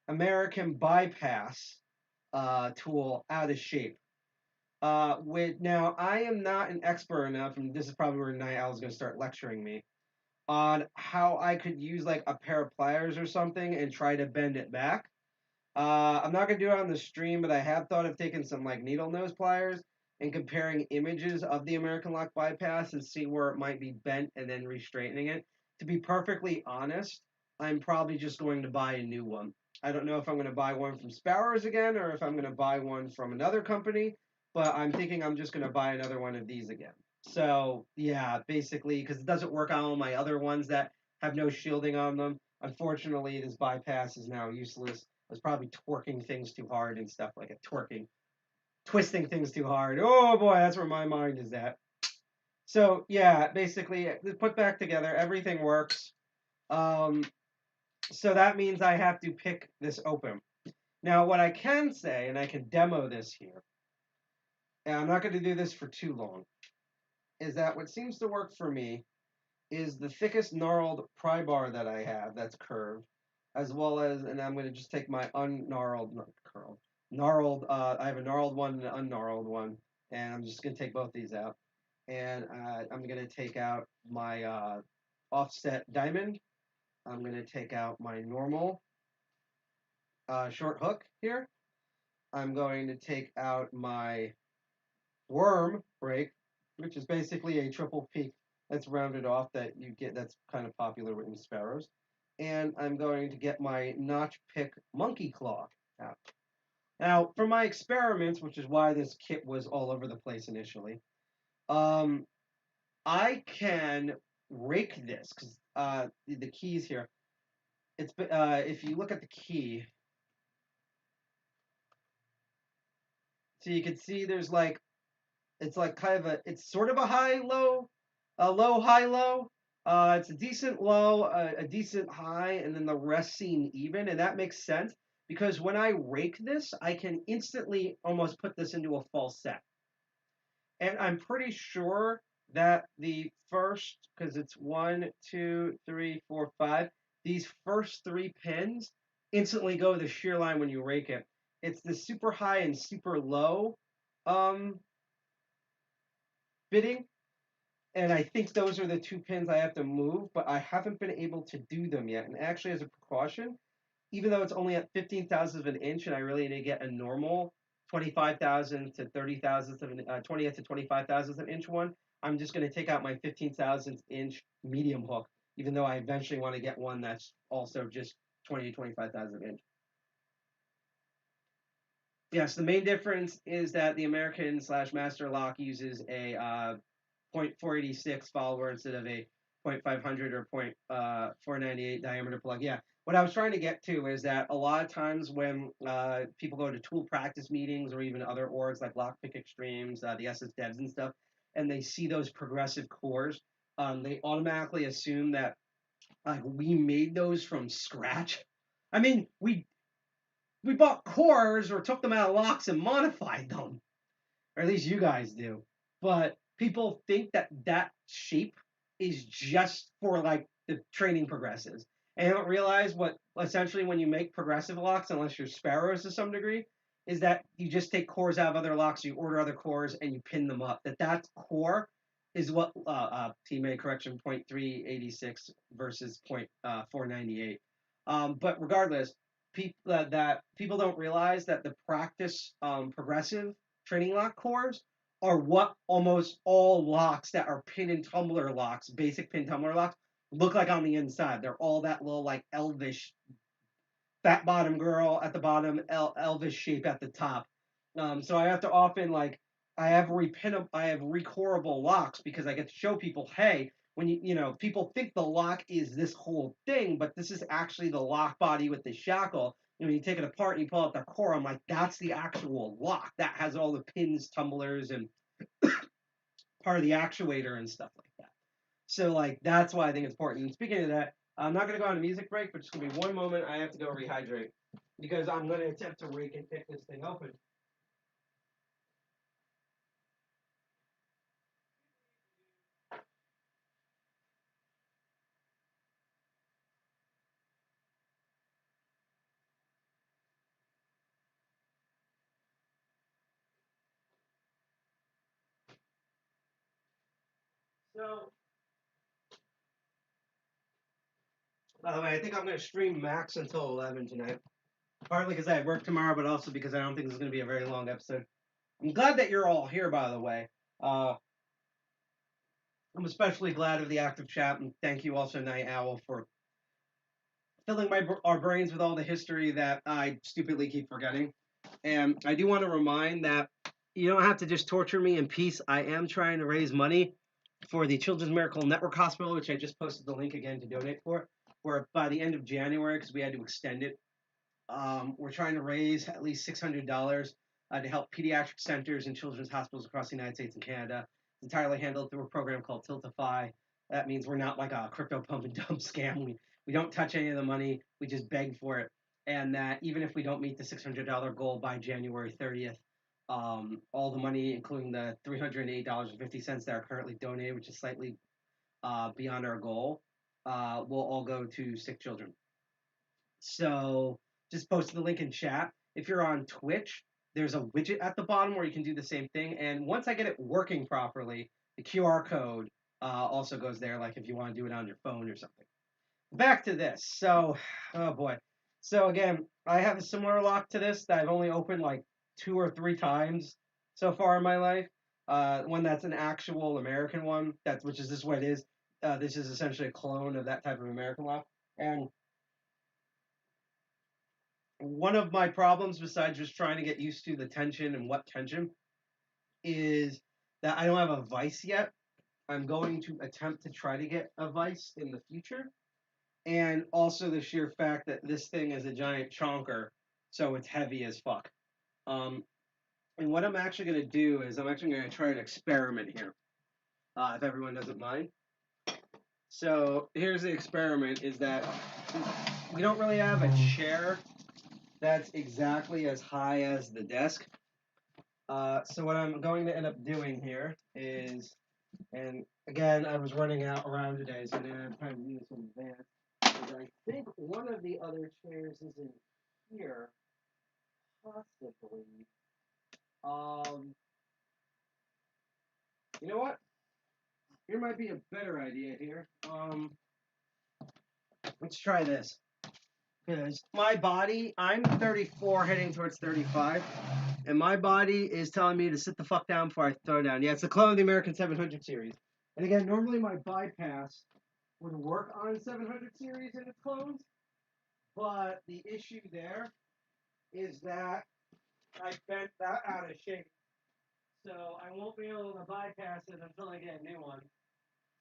[SPEAKER 4] American bypass tool out of shape. Now, I am not an expert enough, and this is probably where Night Owl is going to start lecturing me, on how I could use like a pair of pliers or something and try to bend it back. I'm not going to do it on the stream, but I have thought of taking some like needle nose pliers and comparing images of the American lock bypass and see where it might be bent and then restraightening it. To be perfectly honest, I'm probably just going to buy a new one. I don't know if I'm going to buy one from Sparrows again or if I'm going to buy one from another company, but I'm thinking I'm just going to buy another one of these again. So, yeah, basically, because it doesn't work on all my other ones that have no shielding on them. Unfortunately, this bypass is now useless. I was probably twerking things too hard and stuff like it. Twerking. Twisting things too hard. Oh boy, that's where my mind is at. So, yeah, basically, put back together, everything works. So that means I have to pick this open. Now, what I can say, and I can demo this here, and I'm not going to do this for too long, is that what seems to work for me is the thickest gnarled pry bar that I have that's curved, as well as, and I'm going to just take my unnarled, not curled, gnarled, I have a gnarled one and an ungnarled one, and I'm just going to take both these out. And I'm going to take out my offset diamond. I'm going to take out my normal short hook here. I'm going to take out my worm rake, which is basically a triple peak that's rounded off that you get, that's kind of popular in Sparrows. And I'm going to get my notch pick monkey claw out. Now, for my experiments, which is why this kit was all over the place initially, I can rake this because the keys here. It's if you look at the key, so you can see there's like it's like kind of it's sort of a high low, a low high low. It's a decent low, a decent high, and then the rest seem even, and that makes sense because when I rake this, I can instantly almost put this into a falset. And I'm pretty sure that the first, because it's 1, 2, 3, 4, 5, these first 3 pins instantly go to the shear line when you rake it. It's the super high and super low bitting. And I think those are the 2 pins I have to move, but I haven't been able to do them yet. And actually, as a precaution, even though it's only at 15,000th of an inch and I really need to get a normal 25,000 to 30,000th of an 20th to 25,000th of an inch one, I'm just going to take out my 15,000th inch medium hook, even though I eventually want to get one that's also just 20 to 25,000th inch. Yes, the main difference is that the American / Master Lock uses a 0.486 follower instead of a 0.500 or 0.498 diameter plug. Yeah, what I was trying to get to is that a lot of times when people go to tool practice meetings or even other orgs like Lockpick Extremes, the SS Devs and stuff, and they see those progressive cores, they automatically assume that like we made those from scratch. I mean, we bought cores or took them out of locks and modified them, or at least you guys do. But people think that that shape is just for like the training progressives. And they don't realize what essentially when you make progressive locks, unless you're Sparrows to some degree, is that you just take cores out of other locks, you order other cores, and you pin them up. That core is what teammate correction 0.386 versus 0.498. But regardless, that people don't realize that the practice progressive training lock cores are what almost all locks that are pin and tumbler locks, basic pin tumbler locks, look like on the inside. They're all that little like elvish fat bottom girl at the bottom, elvish shape at the top. So I have to often like I have recorable locks because I get to show people, hey, when people think the lock is this whole thing, but this is actually the lock body with the shackle. And when you take it apart and you pull out the core, I'm like, that's the actual lock. That has all the pins, tumblers, and part of the actuator and stuff like that. So like that's why I think it's important. And speaking of that, I'm not gonna go on a music break, but just give me one moment. I have to go rehydrate because I'm gonna attempt to rake and pick this thing open. So, by the way, I think I'm going to stream max until 11 tonight. Partly because I have work tomorrow, but also because I don't think this is going to be a very long episode. I'm glad that you're all here, by the way. I'm especially glad of the active chat, and thank you also, Night Owl, for filling our brains with all the history that I stupidly keep forgetting. And I do want to remind that you don't have to just torture me in peace. I am trying to raise money for the Children's Miracle Network Hospital, which I just posted the link again to donate for. Where by the end of January, because we had to extend it, we're trying to raise at least $600 to help pediatric centers and children's hospitals across the United States and Canada. It's entirely handled through a program called Tiltify. That means we're not like a crypto pump and dump scam. We don't touch any of the money. We just beg for it. And that even if we don't meet the $600 goal by January 30th, all the money, including the $308.50 that are currently donated, which is slightly beyond our goal, will all go to sick children. So just posted the link in chat. If you're on Twitch, there's a widget at the bottom where you can do the same thing. And once I get it working properly, the QR code also goes there, like if you want to do it on your phone or something. Back to this. So, oh boy. So again, I have a similar lock to this that I've only opened like 2 or 3 times so far in my life. One that's an actual American one, which is this what it is. This is essentially a clone of that type of American lock. And one of my problems, besides just trying to get used to the tension and what tension, is that I don't have a vise yet. I'm going to attempt to try to get a vise in the future. And also the sheer fact that this thing is a giant chonker, so it's heavy as fuck. And what I'm actually going to do is I'm actually going to try an experiment here, if everyone doesn't mind. So here's the experiment, is that we don't really have a chair that's exactly as high as the desk. So what I'm going to end up doing here is, and again, I was running around today, so now I'm trying to do this in advance. I think one of the other chairs is in here, possibly. You know what? Here might be a better idea here. Let's try this. Because my body, I'm 34 heading towards 35, and my body is telling me to sit the fuck down before I throw down. Yeah, it's the clone of the American 700 series. And again, normally my bypass would work on 700 series and its clones, but the issue there is that I bent that out of shape. So I won't be able to bypass it until I get a new one.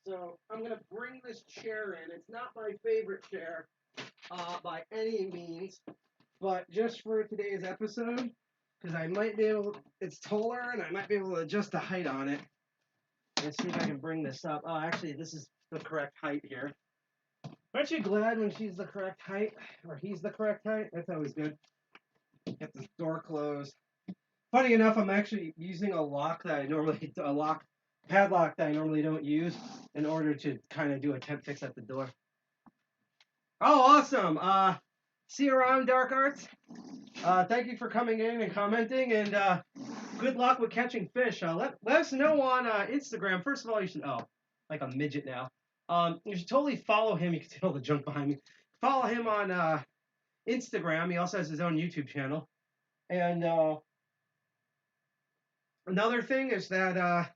[SPEAKER 4] So I'm going to bring this chair in. It's not my favorite chair by any means, but just for today's episode, because I might be able, it's taller and I might be able to adjust the height on it. Let's see if I can bring this up. Oh, actually, this is the correct height here. Aren't you glad when she's the correct height, or he's the correct height? That's always good. Get this door closed. Funny enough, I'm actually using a lock that I normally, padlock that I normally don't use in order to kind of do a temp fix at the door. Oh, awesome. See you around, Dark Arts. Thank you for coming in and commenting, and good luck with catching fish. Let us know on Instagram. First of all, you should, like a midget now. You should totally follow him. You can see all the junk behind me. Follow him on Instagram. He also has his own YouTube channel. And another thing is that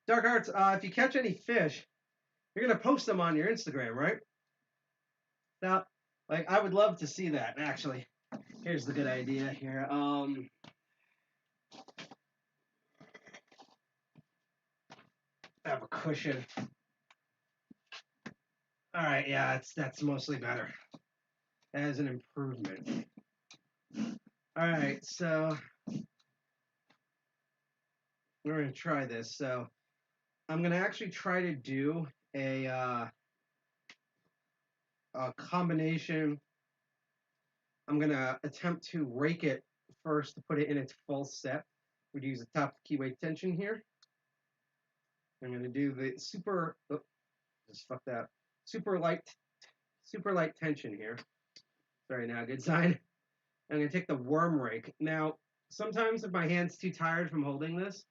[SPEAKER 4] Dark Arts, if you catch any fish, you're gonna post them on your Instagram, right? Now, like, I would love to see that. Actually, here's the good idea here. I have a cushion. All right, yeah, that's mostly better. That is an improvement. All right, so we're gonna try this. So I'm gonna actually try to do a combination. I'm gonna attempt to rake it first to put it in its full set. We'd use the top keyway tension here. I'm gonna do the super. Oh, just fuck that. Super light tension here. Sorry, now good sign. I'm gonna take the worm rake. Now, sometimes if my hand's too tired from holding this,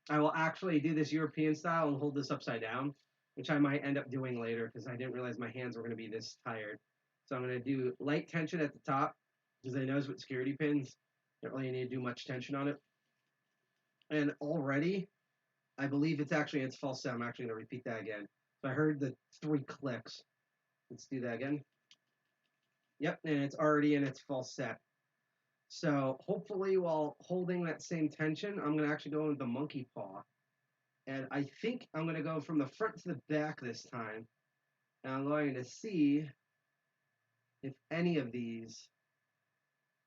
[SPEAKER 4] I will actually do this European style and hold this upside down, which I might end up doing later because I didn't realize my hands were gonna be this tired. So I'm gonna do light tension at the top because I know with security pins, don't really need to do much tension on it. And already, I believe it's actually its false set. I'm actually going to repeat that again. So I heard the 3 clicks. Let's do that again. Yep, and it's already in its false set. So hopefully while holding that same tension, I'm going to actually go with the monkey paw. And I think I'm going to go from the front to the back this time. And I'm going to see if any of these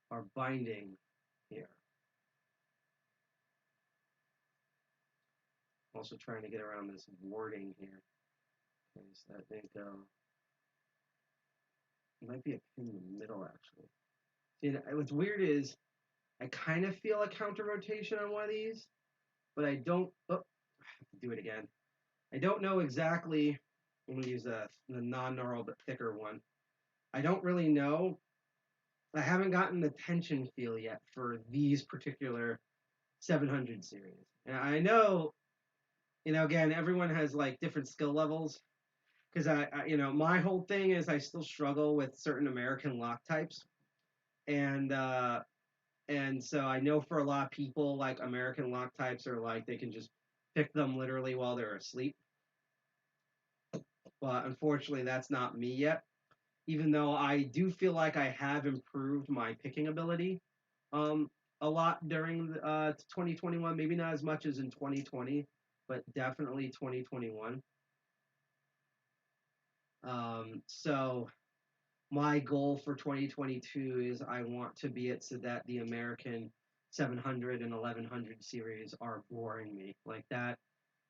[SPEAKER 4] are binding here. Also trying to get around this warding here. Okay, so I think it might be a pin in the middle, actually. See, what's weird is I kind of feel a counter rotation on one of these, but I don't. Oh, I have to do it again. I don't know exactly. I'm going to use the non-knurled but thicker one. I don't really know. I haven't gotten the tension feel yet for these particular 700 series. And I know, again, everyone has like different skill levels. Because my whole thing is I still struggle with certain American lock types, and so I know for a lot of people, like American lock types are like they can just pick them literally while they're asleep. But unfortunately, that's not me yet. Even though I do feel like I have improved my picking ability, a lot during 2021. Maybe not as much as in 2020, but definitely 2021. So my goal for 2022 is I want to be it so that the American 700 and 1100 series are boring me like that.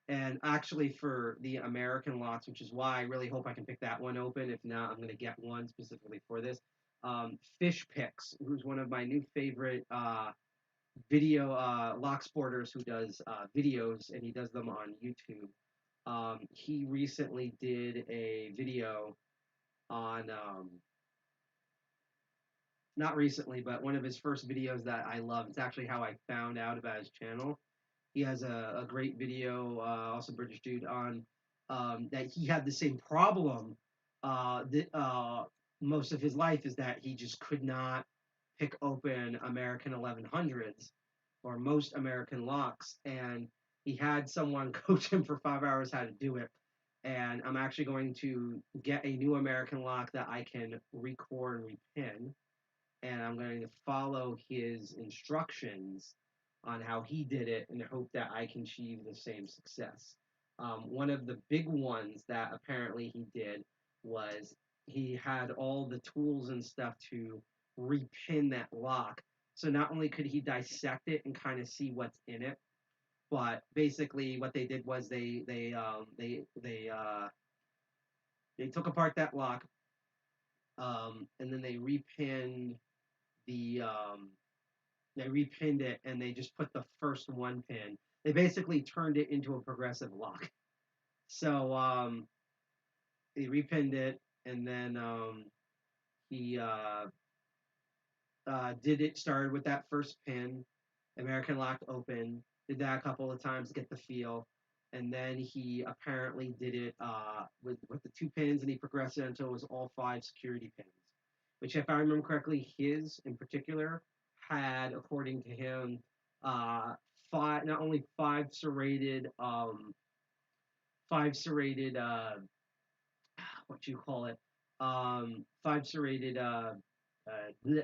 [SPEAKER 4] And actually for the American lots, which is why I really hope I can pick that one open. If not, I'm going to get one specifically for this. Fish Picks, who's one of my new favorite video lock sporters who does videos, and he does them on YouTube. He recently did a video on not recently, but one of his first videos that I love. It's actually how I found out about his channel. He has a great video, also British dude, on that he had the same problem most of his life is that he just could not pick open American 1100s or most American locks. And he had someone coach him for 5 hours how to do it. And I'm actually going to get a new American lock that I can recore and repin, and I'm going to follow his instructions on how he did it and hope that I can achieve the same success. One of the big ones that apparently he did was he had all the tools and stuff to repin that lock. So not only could he dissect it and kind of see what's in it, but basically what they did was they took apart that lock, and then they repinned it, and they just put the first one pin. They basically turned it into a progressive lock. So they repinned it, and then he started with that first pin, American lock open, did that a couple of times to get the feel, and then he apparently did it with the 2 pins, and he progressed it until it was all 5 security pins, which, if I remember correctly, his in particular had, according to him, 5, not only 5 serrated, 5 serrated, what you call it, 5 serrated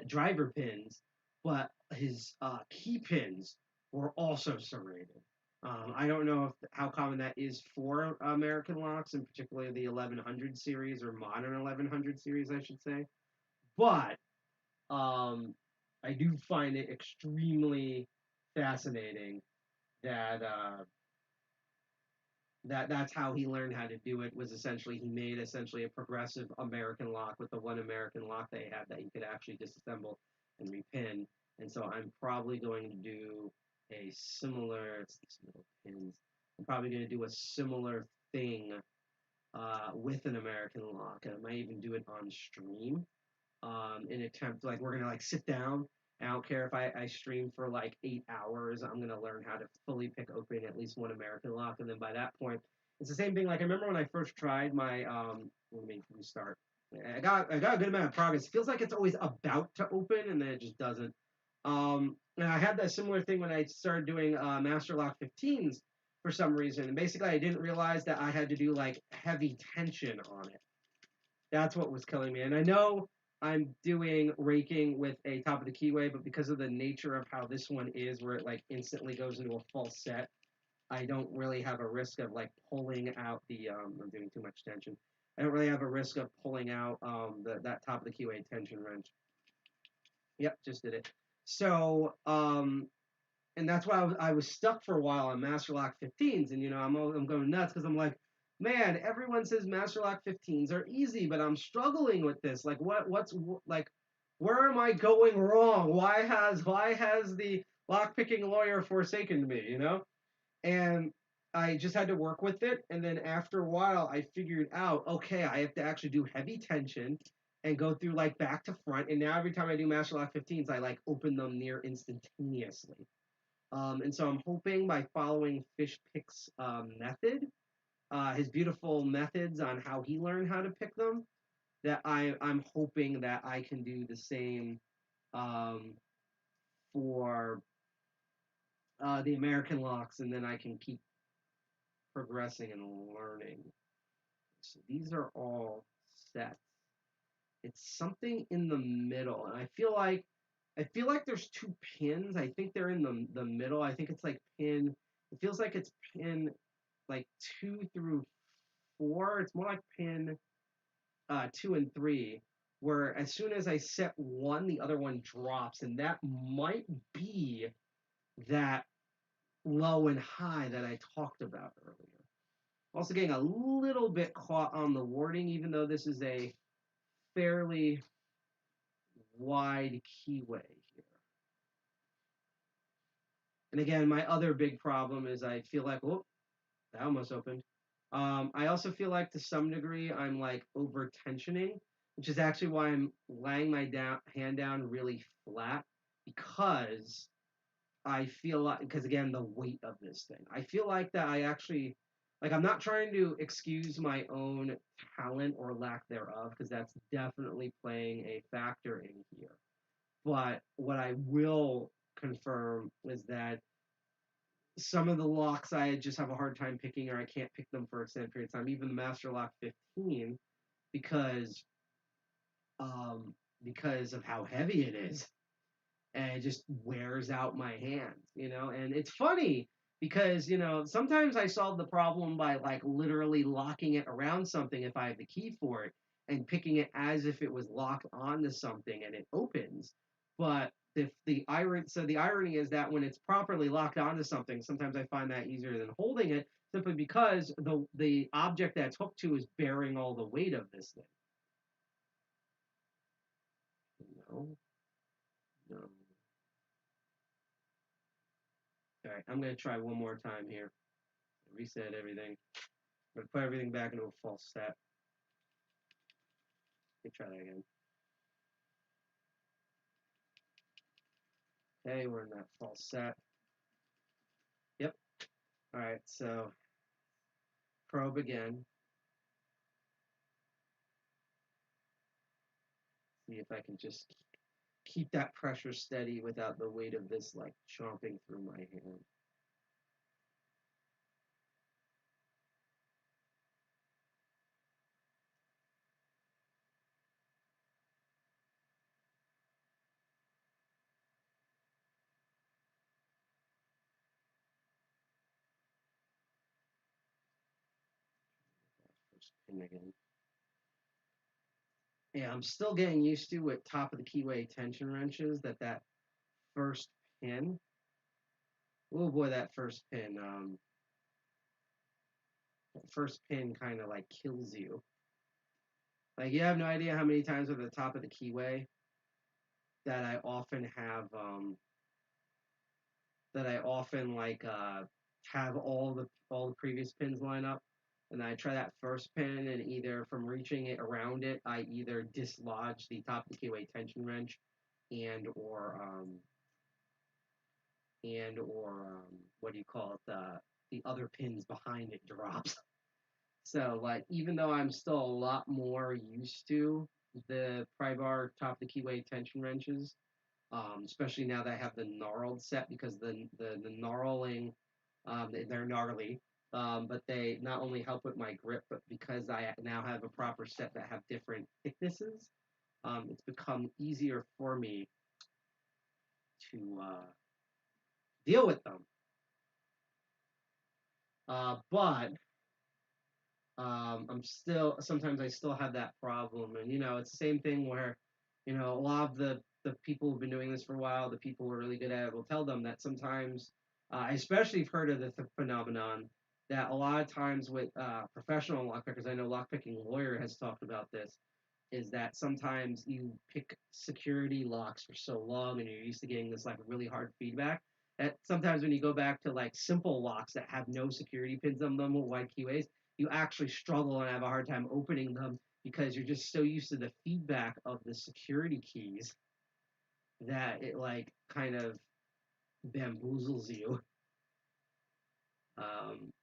[SPEAKER 4] driver pins, but his key pins were also serrated. I don't know how common that is for American locks, and particularly the 1100 series or modern 1100 series, I should say. But I do find it extremely fascinating that that's how he learned how to do it. Was essentially he made a progressive American lock with the one American lock they had that you could actually disassemble and repin. And so I'm probably going to do a similar pins. I'm probably going to do a similar thing with an American lock, and I might even do it on stream. In attempt, like, we're gonna like sit down. I don't care if I stream for like 8 hours. I'm gonna learn how to fully pick open at least one American lock, and then by that point, it's the same thing. Like, I remember when I first tried my let me restart. I got a good amount of progress. It feels like it's always about to open, and then it just doesn't. And I had that similar thing when I started doing Master Lock 15s for some reason. And basically, I didn't realize that I had to do like heavy tension on it. That's what was killing me. And I know I'm doing raking with a top of the keyway, but because of the nature of how this one is, where it like instantly goes into a false set, I don't really have a risk of like pulling out the. I'm doing too much tension. I don't really have a risk of pulling out that top of the keyway tension wrench. Yep, just did it. So and that's why I was stuck for a while on Master Lock 15s, and I'm going nuts because I'm like, man, everyone says Master Lock 15s are easy, but I'm struggling with this. Like, like, where am I going wrong? Why has the lockpicking lawyer forsaken me? And I just had to work with it, and then after a while, I figured out, okay, I have to actually do heavy tension and go through like back to front, and now every time I do Master Lock 15s, I like open them near instantaneously. And so I'm hoping by following Fish Pick's method, his beautiful methods on how he learned how to pick them, that I'm hoping that I can do the same um, for the American locks, and then I can keep progressing and learning. So these are all sets. It's something in the middle, and I feel like there's two pins. I think they're in the middle. I think it's like pin. It feels like it's pin like 2 through 4. It's more like pin 2 and 3, where as soon as I set one, the other one drops, and that might be that low and high that I talked about earlier. Also getting a little bit caught on the wording, even though this is a fairly wide keyway here. And again, my other big problem is I feel like, oh, that almost opened. I also feel like to some degree I'm like over tensioning, which is actually why I'm laying my hand down really flat, because I feel like, because again, the weight of this thing. I feel like that I actually, like, I'm not trying to excuse my own talent or lack thereof, because that's definitely playing a factor in here. But what I will confirm is that some of the locks I just have a hard time picking, or I can't pick them for an extended period of time. Even the Master Lock 15, because um, because of how heavy it is, and it just wears out my hands. And it's funny because sometimes I solve the problem by like literally locking it around something if I have the key for it, and picking it as if it was locked onto something and it opens. But if the irony is that when it's properly locked onto something, sometimes I find that easier than holding it, simply because the object that's hooked to is bearing all the weight of this thing. No, no. All right, I'm gonna try one more time here. Reset everything. I'm gonna put everything back into a false set. Let me try that again. Okay, we're in that false set. Yep. All right, so probe again. See if I can just keep that pressure steady without the weight of this like chomping through my hand. First pin again. Yeah, I'm still getting used to with top of the keyway tension wrenches that first pin. Oh boy, that first pin. That first pin kind of like kills you. Like you have no idea how many times at the top of the keyway that I often have have all the previous pins line up, and I try that first pin, and either from reaching it around it, I either dislodge the top of the keyway tension wrench, and or what do you call it, the other pins behind it drops. So like even though I'm still a lot more used to the pry bar top of the keyway tension wrenches, especially now that I have the gnarled set, because the gnarling, they're gnarly, but they not only help with my grip, but because I now have a proper set that have different thicknesses, it's become easier for me to deal with them. But I'm still sometimes I still have that problem, and it's the same thing where a lot of the people who've been doing this for a while, the people who are really good at it, will tell them that sometimes, I especially have heard of the phenomenon that a lot of times with professional lockpickers, I know Lockpicking Lawyer has talked about this, is that sometimes you pick security locks for so long and you're used to getting this like really hard feedback that sometimes when you go back to like simple locks that have no security pins on them with white keyways, you actually struggle and have a hard time opening them because you're just so used to the feedback of the security keys that it like kind of bamboozles you. Um,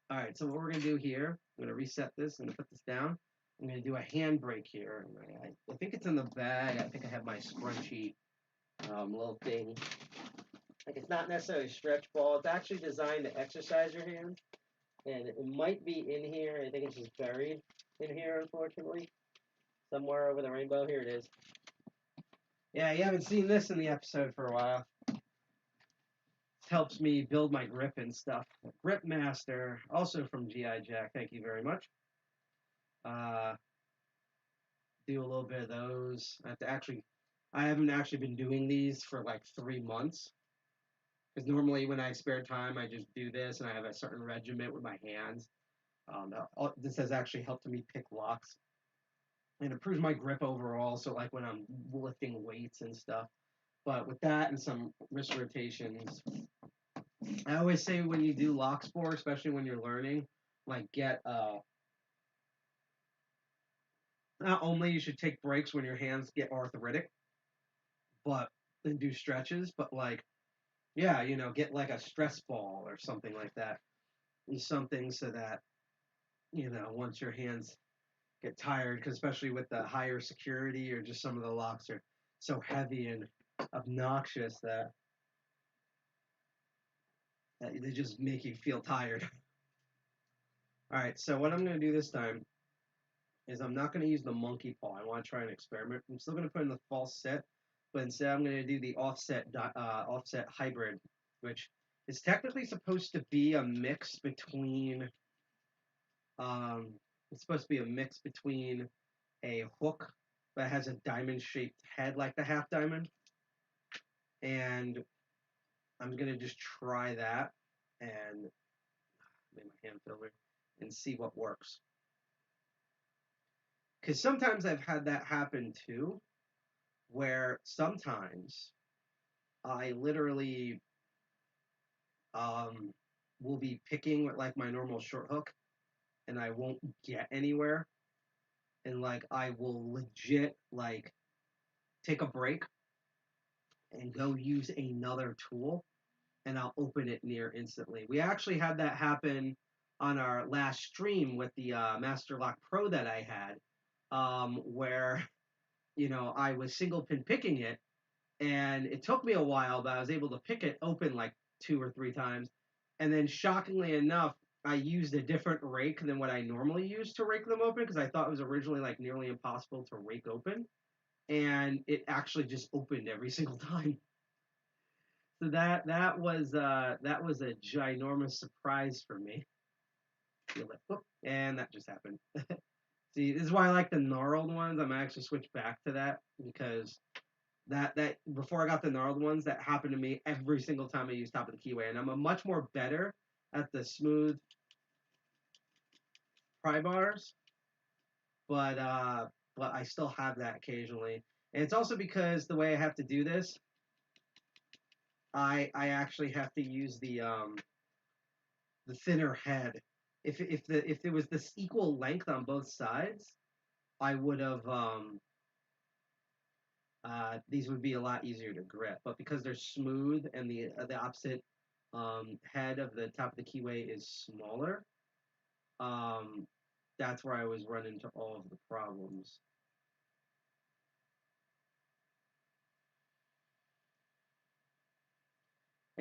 [SPEAKER 4] all right, so what we're gonna do here, I'm gonna reset this. I'm gonna put this down. I'm gonna do a handbrake here. I think it's in the bag. I think I have my scrunchy little thing. Like it's not necessarily a stretch ball. It's actually designed to exercise your hands, and it might be in here. I think it's just buried in here, unfortunately, somewhere over the rainbow. Here it is. Yeah, you haven't seen this in the episode for a while. This helps me build my grip and stuff. Grip Master, also from GI Jack. Thank you very much. Do a little bit of those. I haven't actually been doing these for like 3 months. Because normally when I have spare time, I just do this and I have a certain regiment with my hands. This has actually helped me pick locks and improves my grip overall. So like when I'm lifting weights and stuff. But with that and some wrist rotations, I always say when you do lock sport, especially when you're learning, like get not only you should take breaks when your hands get arthritic, but then do stretches, but like yeah, get like a stress ball or something like that. Something so that, once your hands get tired, because especially with the higher security or just some of the locks are so heavy and obnoxious that they just make you feel tired. All right, so what I'm going to do this time is I'm not going to use the monkey paw. I want to try an experiment. I'm still going to put in the false set, but instead I'm going to do the offset hybrid, which is technically supposed to be a mix between it's supposed to be a mix between a hook that has a diamond-shaped head like the half diamond, and I'm gonna just try that and make my hand filter and see what works. Because sometimes I've had that happen too, where sometimes I literally will be picking with like my normal short hook, and I won't get anywhere, and like I will legit like take a break and go use another tool, and I'll open it near instantly. We actually had that happen on our last stream with the Master Lock Pro that I had, where I was single pin picking it, and it took me a while, but I was able to pick it open like 2 or 3 times, and then shockingly enough, I used a different rake than what I normally use to rake them open because I thought it was originally like nearly impossible to rake open, and it actually just opened every single time. So that was a ginormous surprise for me. And that just happened. See, this is why I like the gnarled ones. I'm gonna actually switch back to that because that before I got the gnarled ones, that happened to me every single time I use top of the keyway, and I'm a much more better at the smooth pry bars, but I still have that occasionally, and it's also because the way I have to do this, I actually have to use the thinner head. If there was this equal length on both sides, I would have these would be a lot easier to grip. But because they're smooth and the opposite head of the top of the keyway is smaller, that's where I always run into all of the problems.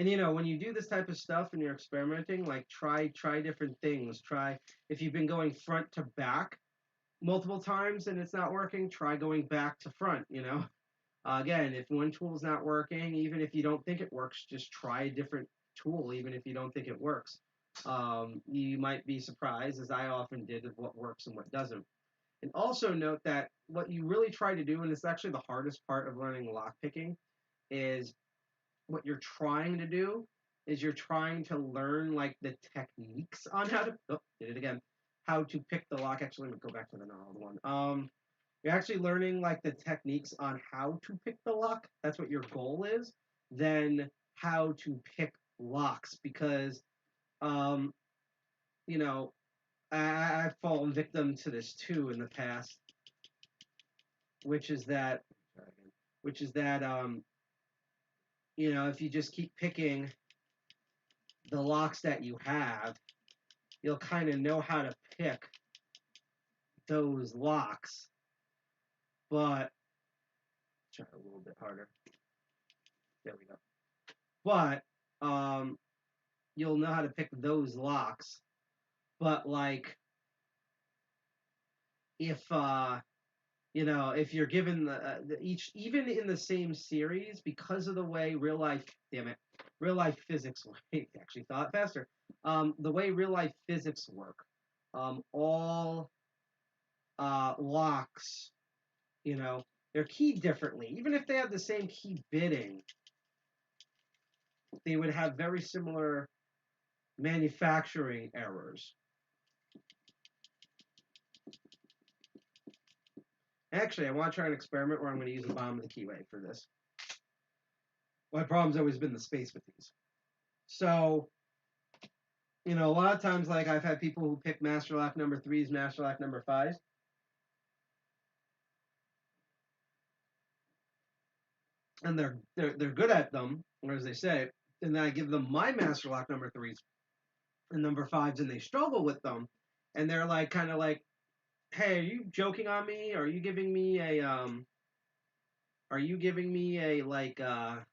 [SPEAKER 4] And you know, when you do this type of stuff and you're experimenting, like try different things. Try if you've been going front to back multiple times and it's not working, try going back to front, you know. Again, if one tool is not working, even if you don't think it works, just try a different tool, even if you don't think it works. You might be surprised, as I often did, of what works and what doesn't. And also note that what you really try to do, and it's actually the hardest part of learning lockpicking, is what you're trying to do is you're trying to learn like the techniques on how to did it again, how to pick the lock. Actually, let me go back to the gnarled one. You're actually learning like the techniques on how to pick the lock. That's what your goal is. Then how to pick locks because you know, I've fallen victim to this too in the past, which is that you know, if you just keep picking the locks that you have, you'll kind of know how to pick those locks. But try a little bit harder. There we go. But you'll know how to pick those locks. But like if you know, if you're given the each, even in the same series, because of the way real life physics actually thought faster. The way real life physics work, all locks, you know, they're keyed differently. Even if they have the same key bitting, they would have very similar manufacturing errors. Actually, I want to try an experiment where I'm going to use the bottom of the keyway for this. My problem's always been the space with these. So, you know, a lot of times, like I've had people who pick master lock number 3s, master lock number 5s. And they're good at them, or as they say, and then I give them my master lock number 3s and number 5s, and they struggle with them, and they're like, kind of like, hey, are you joking on me? Are you giving me a like are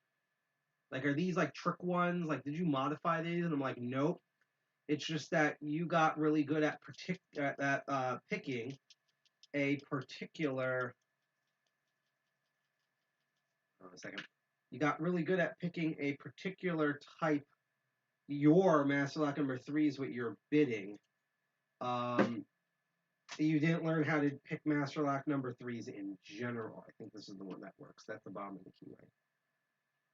[SPEAKER 4] these like trick ones? Like, did you modify these? And I'm like, nope. It's just that you got really good at picking a particular. Hold on a second. You got really good at picking a particular type. Your master lock number 3s what you're bidding. You didn't learn how to pick master lock number 3s in general. I think this is the one that works. That's the bottom of the keyway.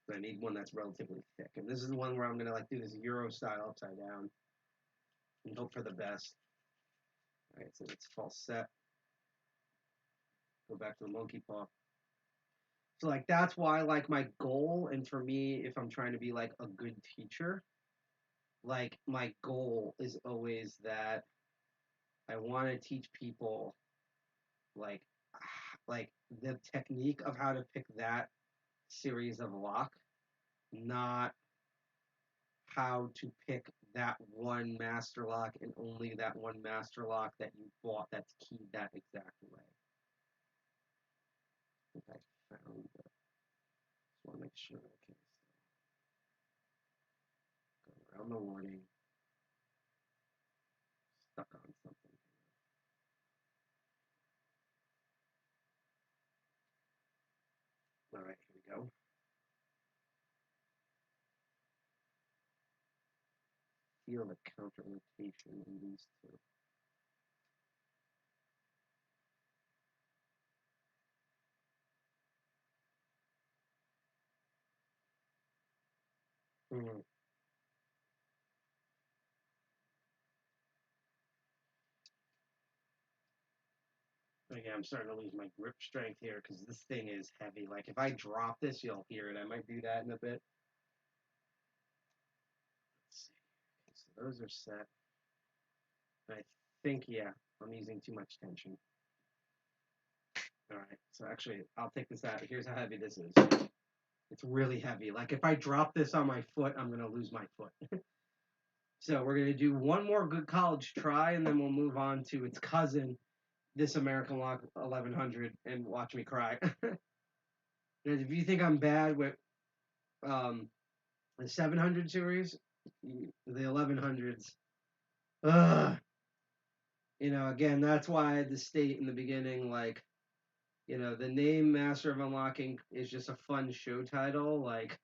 [SPEAKER 4] So I need one that's relatively thick. And this is the one where I'm going to like do this Euro style upside down and hope for the best. All right, so it's false set. Go back to the monkey paw. So like that's why like my goal, and for me, if I'm trying to be like a good teacher, like my goal is always that I want to teach people like the technique of how to pick that series of lock, not how to pick that one master lock and only that one master lock that you bought that's keyed that exact way. I think I found it. Just want to make sure. Okay, so go around the warning. Stuck on something. All right, here we go. Feel the counter rotation in these two. Again, I'm starting to lose my grip strength here because this thing is heavy. Like if I drop this, you'll hear it. I might do that in a bit. Let's see. Okay, so those are set. I think, yeah, I'm using too much tension. All right, so actually, I'll take this out. Here's how heavy this is. It's really heavy. Like if I drop this on my foot, I'm gonna lose my foot. So we're gonna do one more good college try, and then we'll move on to its cousin, this American Lock 1100, and watch me cry. And if you think I'm bad with The 700 series, the 1100s. Ugh. You know, again, that's why the state in the beginning, like, you know, the name Master of Unlocking is just a fun show title. Like,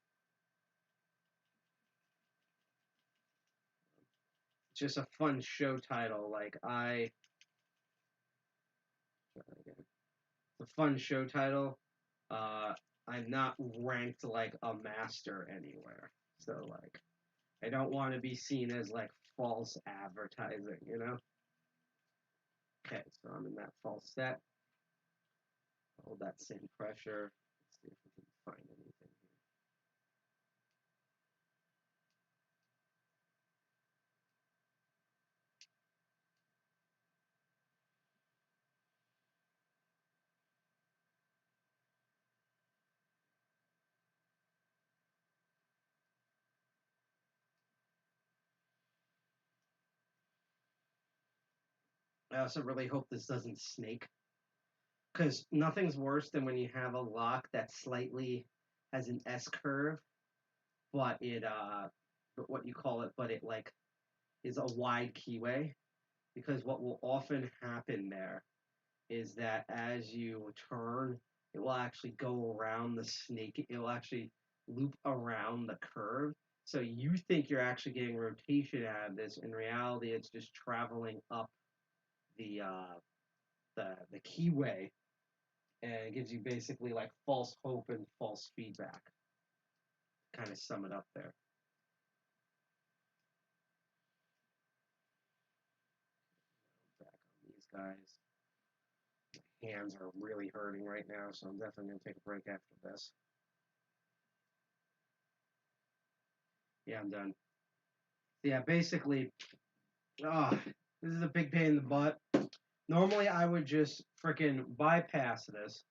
[SPEAKER 4] it's just a fun show title. Like, it's a fun show title. I'm not ranked like a master anywhere. So, like, I don't want to be seen as, like, false advertising, you know? Okay, so I'm in that false set. Hold that same pressure. Let's see if we can find anything here. I also really hope this doesn't snake. Because nothing's worse than when you have a lock that slightly has an S curve, but what you call it, but it, like, is a wide keyway. Because what will often happen there is that as you turn, it will actually go around the snake. It will actually loop around the curve. So you think you're actually getting rotation out of this. In reality, it's just traveling up the the keyway, and it gives you basically like false hope and false feedback. Kind of sum it up there. Back on these guys. My hands are really hurting right now, so I'm definitely going to take a break after this. Yeah, I'm done. Yeah, basically, this is a big pain in the butt. Normally, I would just freaking bypass this,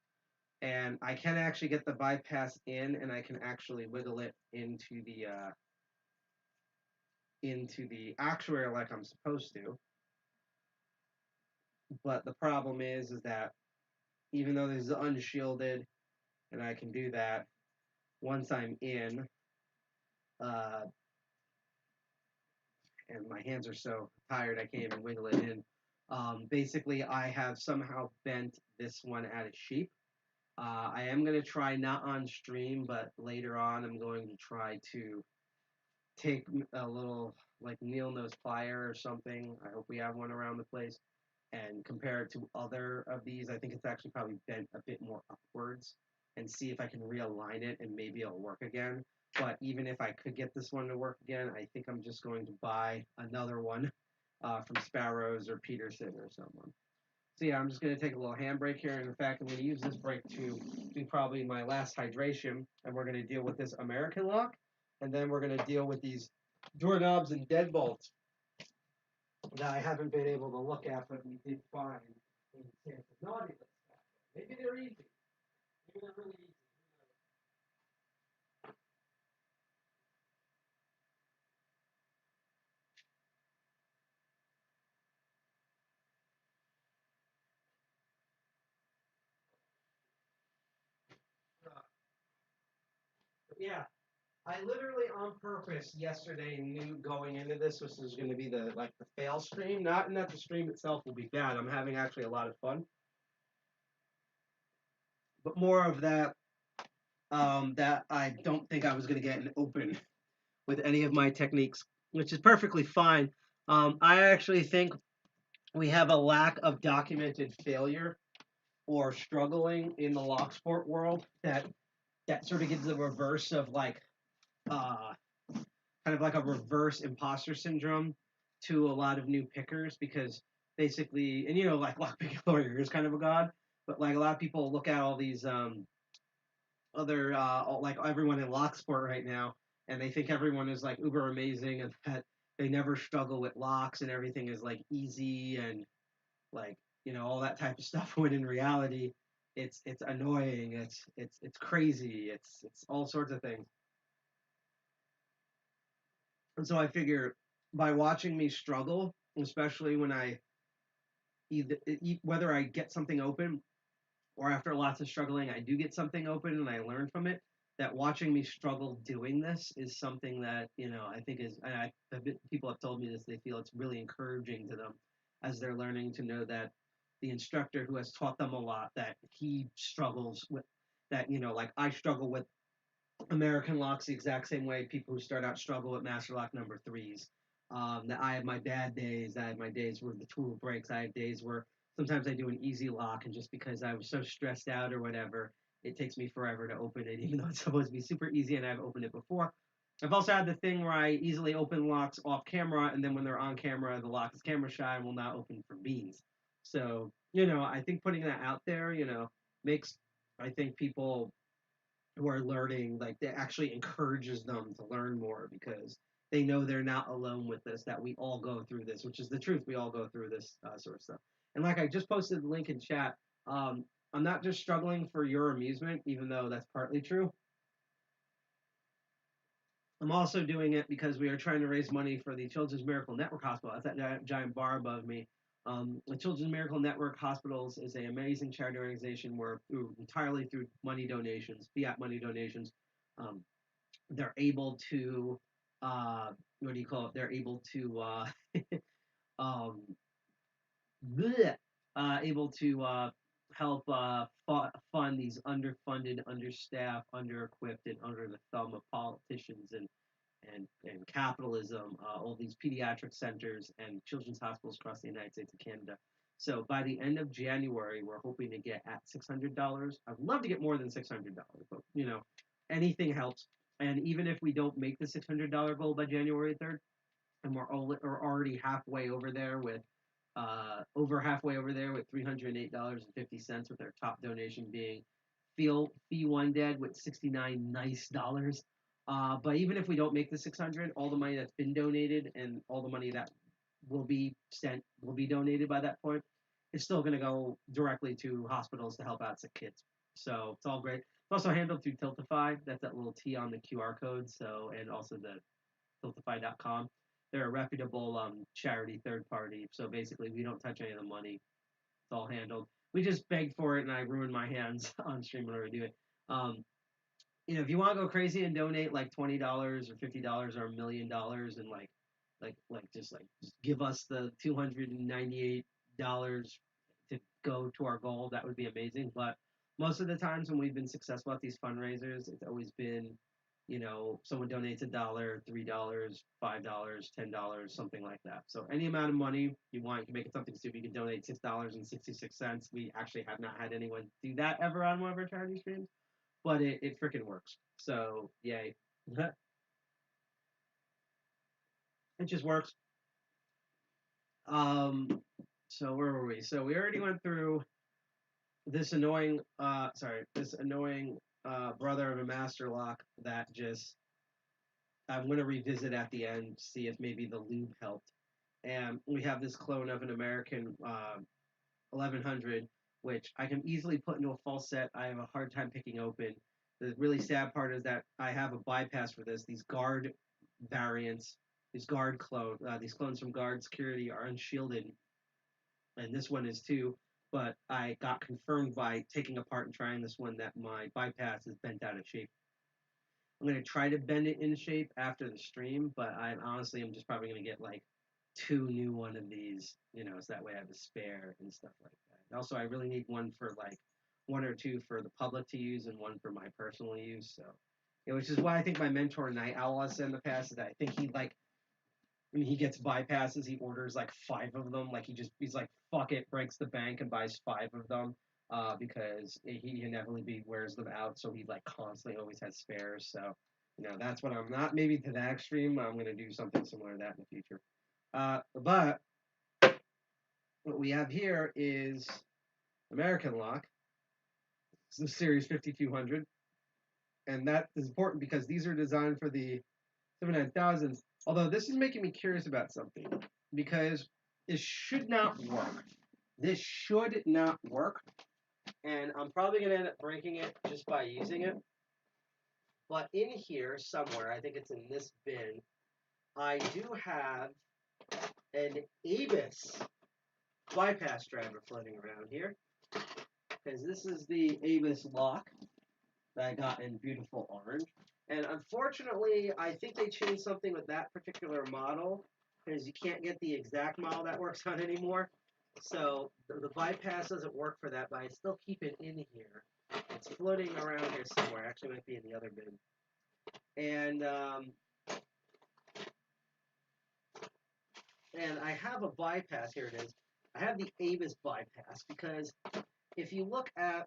[SPEAKER 4] and I can actually get the bypass in, and I can actually wiggle it into the actuator like I'm supposed to. But the problem is that even though this is unshielded, and I can do that, once I'm in, and my hands are so tired I can't even wiggle it in. Basically, I have somehow bent this one out of shape. I am going to try not on stream, but later on I'm going to try to take a little, like, needle nose plier or something. I hope we have one around the place. And compare it to other of these. I think it's actually probably bent a bit more upwards, and see if I can realign it and maybe it'll work again. But even if I could get this one to work again, I think I'm just going to buy another one from Sparrows or Peterson or someone. So yeah, I'm just going to take a little handbrake here, and in fact, I'm going to use this brake to do probably my last hydration, and we're going to deal with this American lock, and then we're going to deal with these doorknobs and deadbolts that I haven't been able to look at, but we did find in Santa's naughty list. Maybe they're easy. Maybe they're really easy. But yeah, I literally on purpose yesterday knew going into this was going to be the fail stream. Not that the stream itself will be bad. I'm having actually a lot of fun, but more of that that I don't think I was going to get an open with any of my techniques, which is perfectly fine. I actually think we have a lack of documented failure or struggling in the lock sport world that sort of gives the reverse of kind of like a reverse imposter syndrome to a lot of new pickers, because basically, and like lockpicking lawyer is kind of a god, but like a lot of people look at all these other like everyone in lock sport right now, and they think everyone is like uber amazing and that they never struggle with locks and everything is like easy and like all that type of stuff, when in reality it's annoying, it's crazy, it's all sorts of things. And so I figure by watching me struggle, especially when I whether I get something open or after lots of struggling I do get something open and I learn from it, that watching me struggle doing this is something that, I think is, and people have told me this, they feel it's really encouraging to them as they're learning to know that the instructor who has taught them a lot, that he struggles with that, like I struggle with American locks the exact same way people who start out struggle with master lock number threes. That I have my bad days. I have my days where the tool breaks. I have days where sometimes I do an easy lock, and just because I was so stressed out or whatever, it takes me forever to open it, even though it's supposed to be super easy and I've opened it before. I've also had the thing where I easily open locks off camera, and then when they're on camera, the lock is camera shy and will not open for beans. So, I think putting that out there, makes, I think, people who are learning, like, that actually encourages them to learn more because they know they're not alone with this, that we all go through this, which is the truth. We all go through this sort of stuff. And like I just posted the link in chat, I'm not just struggling for your amusement, even though that's partly true. I'm also doing it because we are trying to raise money for the Children's Miracle Network Hospital. That's that giant bar above me. The Children's Miracle Network Hospitals is an amazing charity organization where entirely through money donations, fiat money donations, um, they're able to, what do you call it? They're able to, um, bleh, able to help fund these underfunded, understaffed, under-equipped, and under the thumb of politicians and capitalism, all these pediatric centers and children's hospitals across the United States and Canada. So by the end of January, we're hoping to get at $600. I'd love to get more than $600, but anything helps. And even if we don't make the $600 goal by January 3rd, and we're already halfway over there with over halfway over there with $308.50, with our top donation being Fee One Dead with $69 nice dollars. But even if we don't make the 600, all the money that's been donated and all the money that will be donated by that point is still going to go directly to hospitals to help out sick kids. So it's all great. It's also handled through Tiltify. That's that little T on the QR code. So, and also the Tiltify.com. They're a reputable charity third party. So basically, we don't touch any of the money. It's all handled. We just begged for it, and I ruined my hands on stream whenever I do it. If you want to go crazy and donate like $20 or $50 or $1 million, and just give us the $298 to go to our goal, that would be amazing. But most of the times when we've been successful at these fundraisers, it's always been, someone donates $1, $3, $5, $10, something like that. So any amount of money you want, you can make it something stupid. You can donate $6.66. We actually have not had anyone do that ever on one of our charity streams, but it freaking works. So yay. It just works. So where were we? So we already went through this annoying brother of a master lock that just I'm going to revisit at the end, see if maybe the lube helped. And we have this clone of an American 1100, which I can easily put into a false set. I have a hard time picking open. The really sad part is that I have a bypass for this. These guard variants, these clones from guard security are unshielded, and this one is too. But I got confirmed by taking apart and trying this one that my bypass is bent out of shape. I'm going to try to bend it in shape after the stream, but I'm just probably going to get like 2 new one of these, so that way I have a spare and stuff like that. Also, I really need one for like 1 or 2 for the public to use and 1 for my personal use. So, which is why I think my mentor Night Owl has said in the past that I think when he gets bypasses, he orders like 5 of them. Like he's like, fuck it, breaks the bank and buys 5 of them. Because he inevitably wears them out, so he like constantly always has spares. So, that's what I'm not maybe to that extreme. I'm gonna do something similar to that in the future. But what we have here is American Lock. It's the Series 5200, and that is important because these are designed for the 79,000s. Although this is making me curious about something because this should not work. This should not work. And I'm probably going to end up breaking it just by using it. But in here somewhere, I think it's in this bin, I do have an Avis bypass driver floating around here. Because this is the Avis lock. that I got in beautiful orange. And unfortunately, I think they changed something with that particular model because you can't get the exact model that works on anymore. So the bypass doesn't work for that, but I still keep it in here. It's floating around here somewhere. Actually, it might be in the other bin. And I have a bypass. Here it is. I have the Avis Bypass because if you look at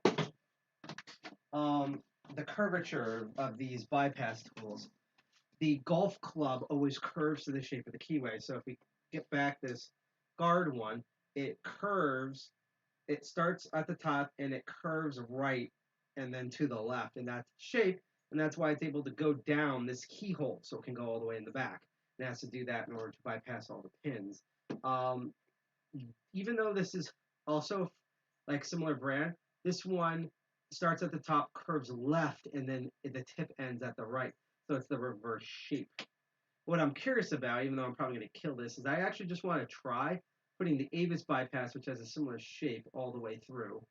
[SPEAKER 4] the curvature of these bypass tools, the golf club always curves to the shape of the keyway. So if we get back this guard one, it curves. It starts at the top and it curves right and then to the left, and that's shape, and that's why it's able to go down this keyhole, so it can go all the way in the back. It has to do that in order to bypass all the pins. Um, Even though this is also like similar brand, this one starts at the top, curves left, and then the tip ends at the right. So it's the reverse shape. What I'm curious about, even though I'm probably going to kill this, is I actually just want to try putting the Avis Bypass, which has a similar shape, all the way through,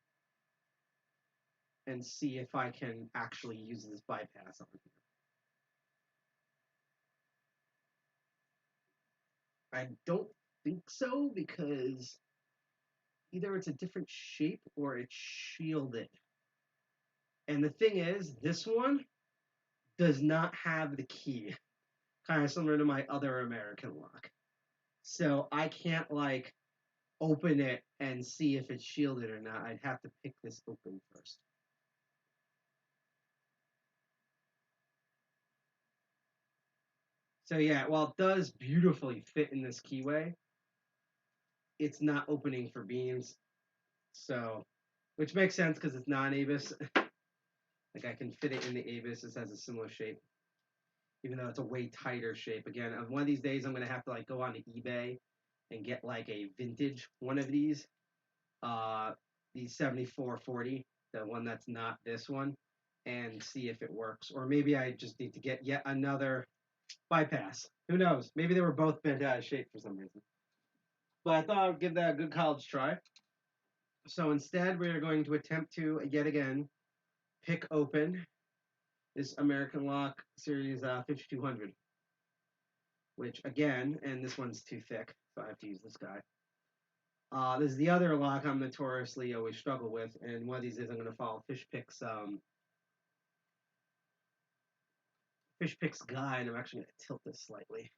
[SPEAKER 4] and see if I can actually use this bypass on here. I don't think so, because either it's a different shape or it's shielded. And the thing is, this one does not have the key, kind of similar to my other American lock. So I can't like open it and see if it's shielded or not. I'd have to pick this open first. So yeah, while it does beautifully fit in this keyway, it's not opening for beams. So, which makes sense because it's non-Avis. Like I can fit it in the Avis. This has a similar shape, even though it's a way tighter shape. Again, one of these days I'm gonna have to like go on to eBay and get like a vintage one of these 7440, the one that's not this one, and see if it works. Or maybe I just need to get yet another bypass. Who knows? Maybe they were both bent out of shape for some reason. But I thought I would give that a good college try. So instead, we are going to attempt to, yet again, pick open this American Lock Series 5200. Which, again, and this one's too thick, so I have to use this guy. This is the other lock I'm notoriously always struggle with, and one of these days I'm going to follow Fishpick's guide. I'm actually going to tilt this slightly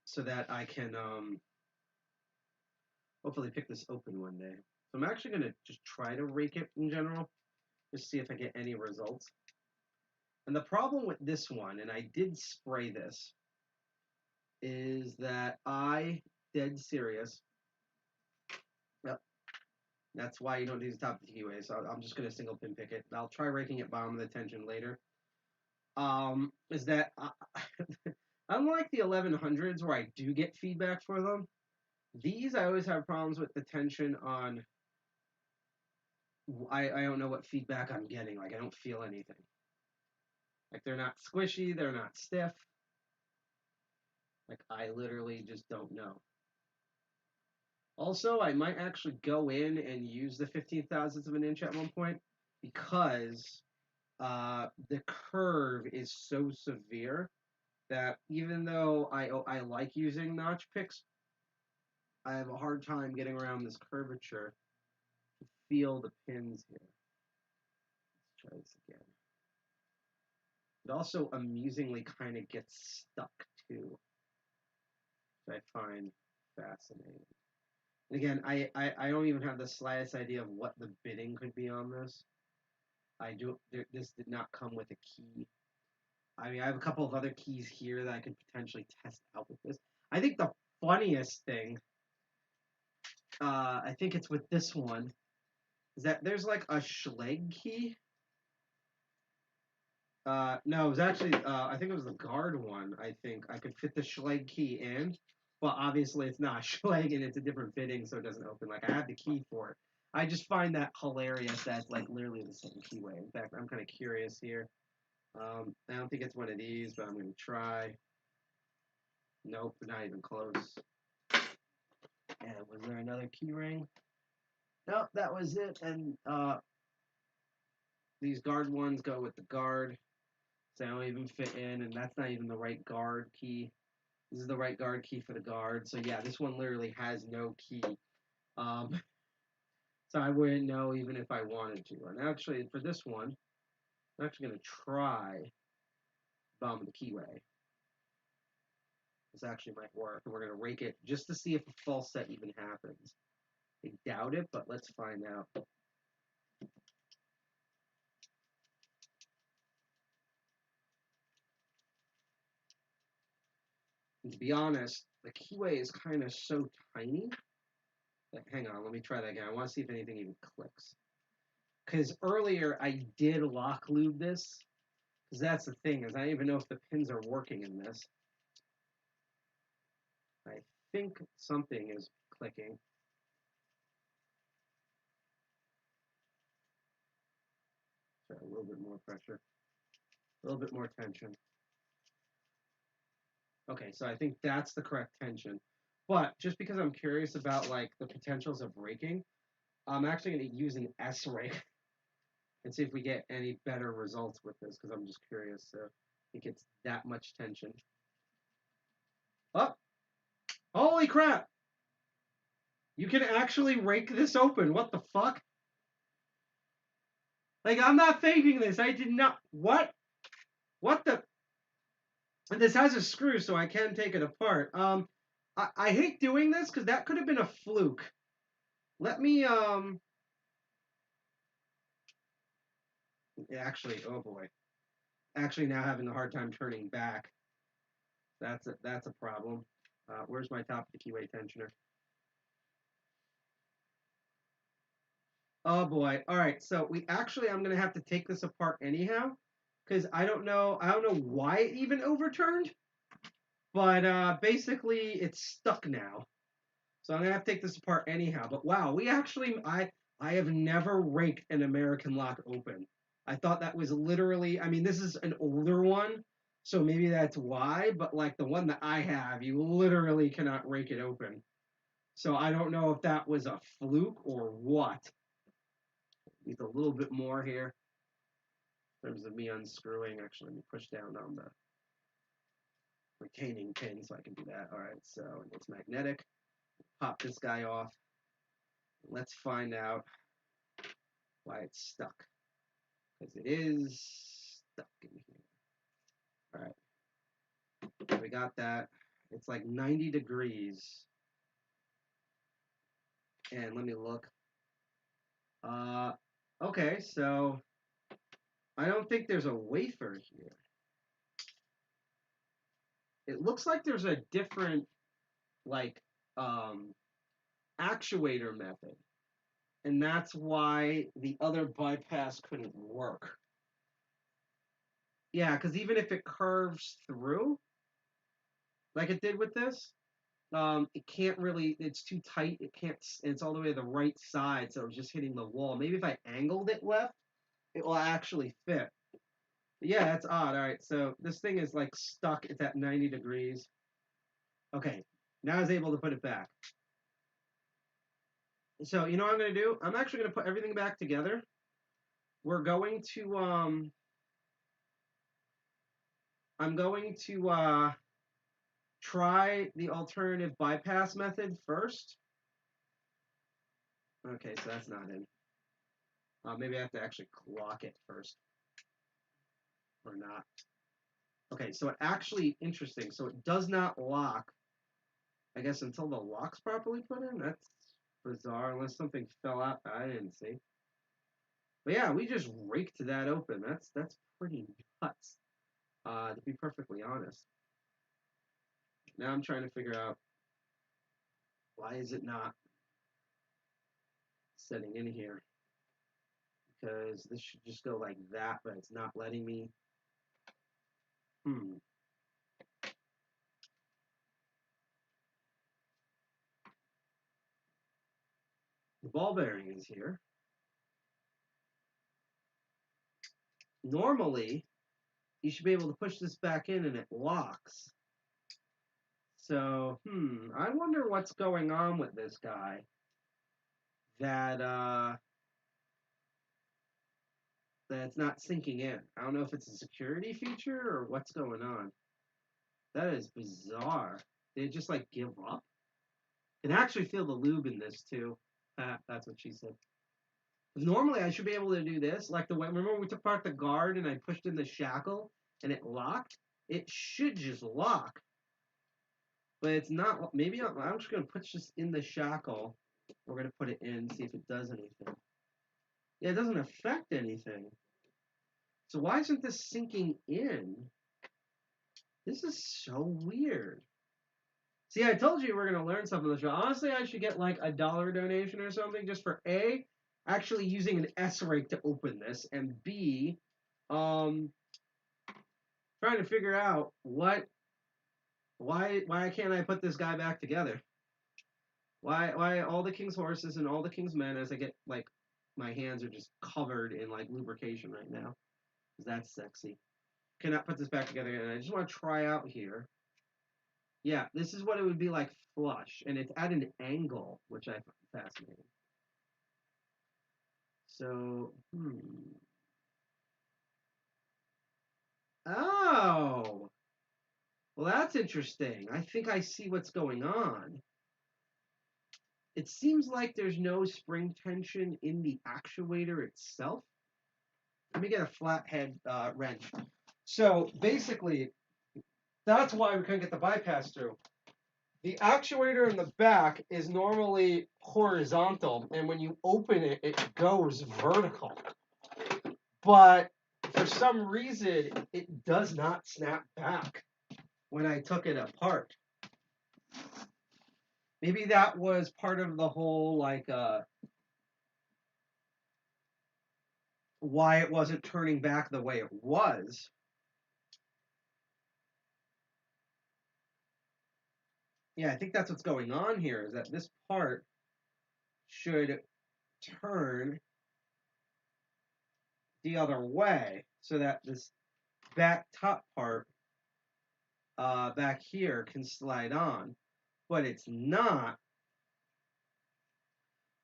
[SPEAKER 4] so that I can hopefully pick this open one day. So I'm actually going to just try to rake it in general, just see if I get any results. And the problem with this one, and I did spray this, is that dead serious. Yep. That's why you don't use the top of the keyway. So I'm just going to single pin pick it. I'll try raking it bottom of the tension later. Is that unlike the 1100s where I do get feedback for them, these I always have problems with the tension on. I don't know what feedback I'm getting. Like I don't feel anything. Like they're not squishy, they're not stiff. Like I literally just don't know. Also, I might actually go in and use the 15 thousandths of an inch at one point because the curve is so severe that even though I like using notch picks, I have a hard time getting around this curvature to feel the pins here. Let's try this again. It also amusingly kind of gets stuck too, which I find fascinating. And again, I don't even have the slightest idea of what the bidding could be on this. This did not come with a key. I mean, I have a couple of other keys here that I could potentially test out with this. I think the funniest thing, I think it's with this one, is that there's like a Schlage key. No, it was actually, I think it was the guard one, I think. I could fit the Schlage key in, but obviously it's not Schlage and it's a different fitting, so it doesn't open. Like, I have the key for it. I just find that hilarious that it's like literally the same keyway. In fact, I'm kind of curious here. I don't think it's one of these, but I'm going to try. Nope, not even close. And was there another key ring? Nope, that was it. And these guard ones go with the guard. So they don't even fit in, and that's not even the right guard key. This is the right guard key for the guard. So yeah, this one literally has no key. So I wouldn't know even if I wanted to. And actually, for this one, I'm actually going to try bomb the keyway. This actually might work. And we're going to rake it just to see if a false set even happens. I doubt it, but let's find out. And to be honest, the keyway is kind of so tiny. Hang on, let me try that again. I want to see if anything even clicks. Because earlier I did lock lube this. Because that's the thing, is I don't even know if the pins are working in this. I think something is clicking. Try a little bit more pressure. A little bit more tension. Okay, so I think that's the correct tension. But just because I'm curious about like the potentials of raking, I'm actually going to use an S rake and see if we get any better results with this, because I'm just curious. So it gets that much tension. Oh! Holy crap! You can actually rake this open. What the fuck? Like, I'm not faking this. I did not. What? What the? And this has a screw, so I can take it apart. I hate doing this because that could have been a fluke. Let me actually, oh boy. Actually now having a hard time turning back. That's a problem. Where's my top of the keyway tensioner? Oh boy. All right. So I'm gonna have to take this apart anyhow, because I don't know why it even overturned, but basically it's stuck now. So I'm gonna have to take this apart anyhow. But wow, I have never raked an American lock open. I thought that was literally, I mean, this is an older one, so maybe that's why, but like the one that I have, you literally cannot rake it open. So I don't know if that was a fluke or what. Need a little bit more here in terms of me unscrewing. Actually, let me push down on the retaining pin so I can do that. All right, so it's magnetic. Pop this guy off. Let's find out why it's stuck. Because it is stuck in here. All right. We got that. It's like 90 degrees. And let me look. Okay, so I don't think there's a wafer here. It looks like there's a different, like, actuator method. And that's why the other bypass couldn't work. Yeah, because even if it curves through, like it did with this, it can't really, it's too tight. It can't, it's all the way to the right side, so it's just hitting the wall. Maybe if I angled it left, it will actually fit. But yeah, that's odd. All right, so this thing is like stuck. It's at 90 degrees. Okay, now I was able to put it back. So you know what I'm going to do? I'm actually going to put everything back together. We're going to, I'm going to try the alternative bypass method first. Okay, so that's not in. Maybe I have to actually lock it first. Or not. Okay, so it actually, interesting. So it does not lock, I guess, until the lock's properly put in. That's bizarre, unless something fell out that I didn't see. But yeah, we just raked that open. That's pretty nuts, to be perfectly honest. Now I'm trying to figure out, why is it not setting in here? Because this should just go like that, but it's not letting me. The ball bearing is here. Normally, you should be able to push this back in and it locks. So, I wonder what's going on with this guy. That that it's not sinking in. I don't know if it's a security feature or what's going on. That is bizarre. Did it just like give up? I can actually feel the lube in this too. That's what she said. Normally I should be able to do this. Like the way, remember we took apart the guard and I pushed in the shackle and it locked? It should just lock. But it's not. Maybe I'm just going to put this in the shackle. We're going to put it in, see if it does anything. Yeah, it doesn't affect anything. So why isn't this sinking in? This is so weird. See, I told you we're going to learn something on the show. Honestly, I should get like $1 donation or something just for A, actually using an S-rake to open this, and B, trying to figure out why can't I put this guy back together? Why all the king's horses and all the king's men, as I get like my hands are just covered in like lubrication right now. That's sexy. Cannot put this back together, and I just want to try out here. Yeah, this is what it would be like flush, and it's at an angle, which I find fascinating. So, Oh! Well, that's interesting. I think I see what's going on. It seems like there's no spring tension in the actuator itself. Let me get a flathead wrench. So, basically, that's why we couldn't get the bypass through. The actuator in the back is normally horizontal, and when you open it, it goes vertical. But for some reason, it does not snap back when I took it apart. Maybe that was part of the whole, like, why it wasn't turning back the way it was. Yeah, I think that's what's going on here, is that this part should turn the other way so that this back top part back here can slide on, but it's not.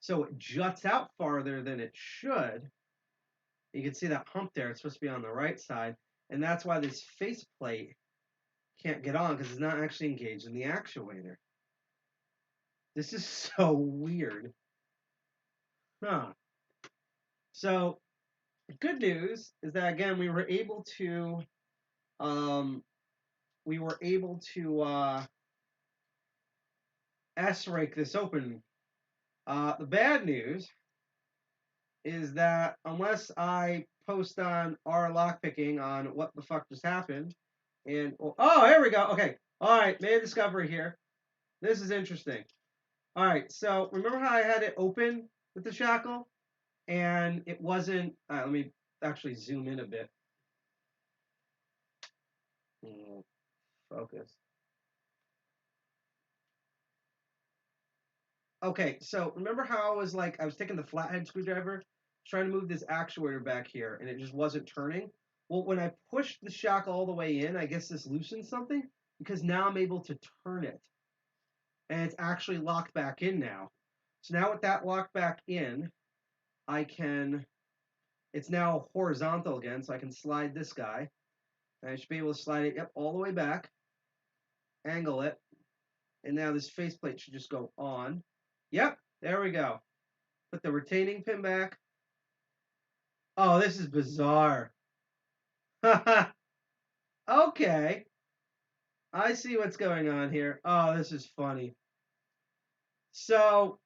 [SPEAKER 4] So it juts out farther than it should. You can see that hump there. It's supposed to be on the right side, and that's why this faceplate can't get on, because it's not actually engaged in the actuator. This is so weird. Huh. So, good news is that, again, we were able to S-rake this open. The bad news is that unless I post on our lockpicking on what the fuck just happened, and oh, here we go. Okay, all right, made a discovery here. This is interesting. All right, so remember how I had it open with the shackle, and it wasn't. All right, let me actually zoom in a bit. Focus. Okay, so remember how I was taking the flathead screwdriver, trying to move this actuator back here, and it just wasn't turning? Well, when I pushed the shackle all the way in, I guess this loosened something, because now I'm able to turn it. And it's actually locked back in now. So now with that locked back in, it's now horizontal again, so I can slide this guy. And I should be able to slide it, all the way back, angle it, and now this faceplate should just go on. Yep, there we go. Put the retaining pin back. Oh, this is bizarre. Okay. I see what's going on here. Oh, this is funny. So,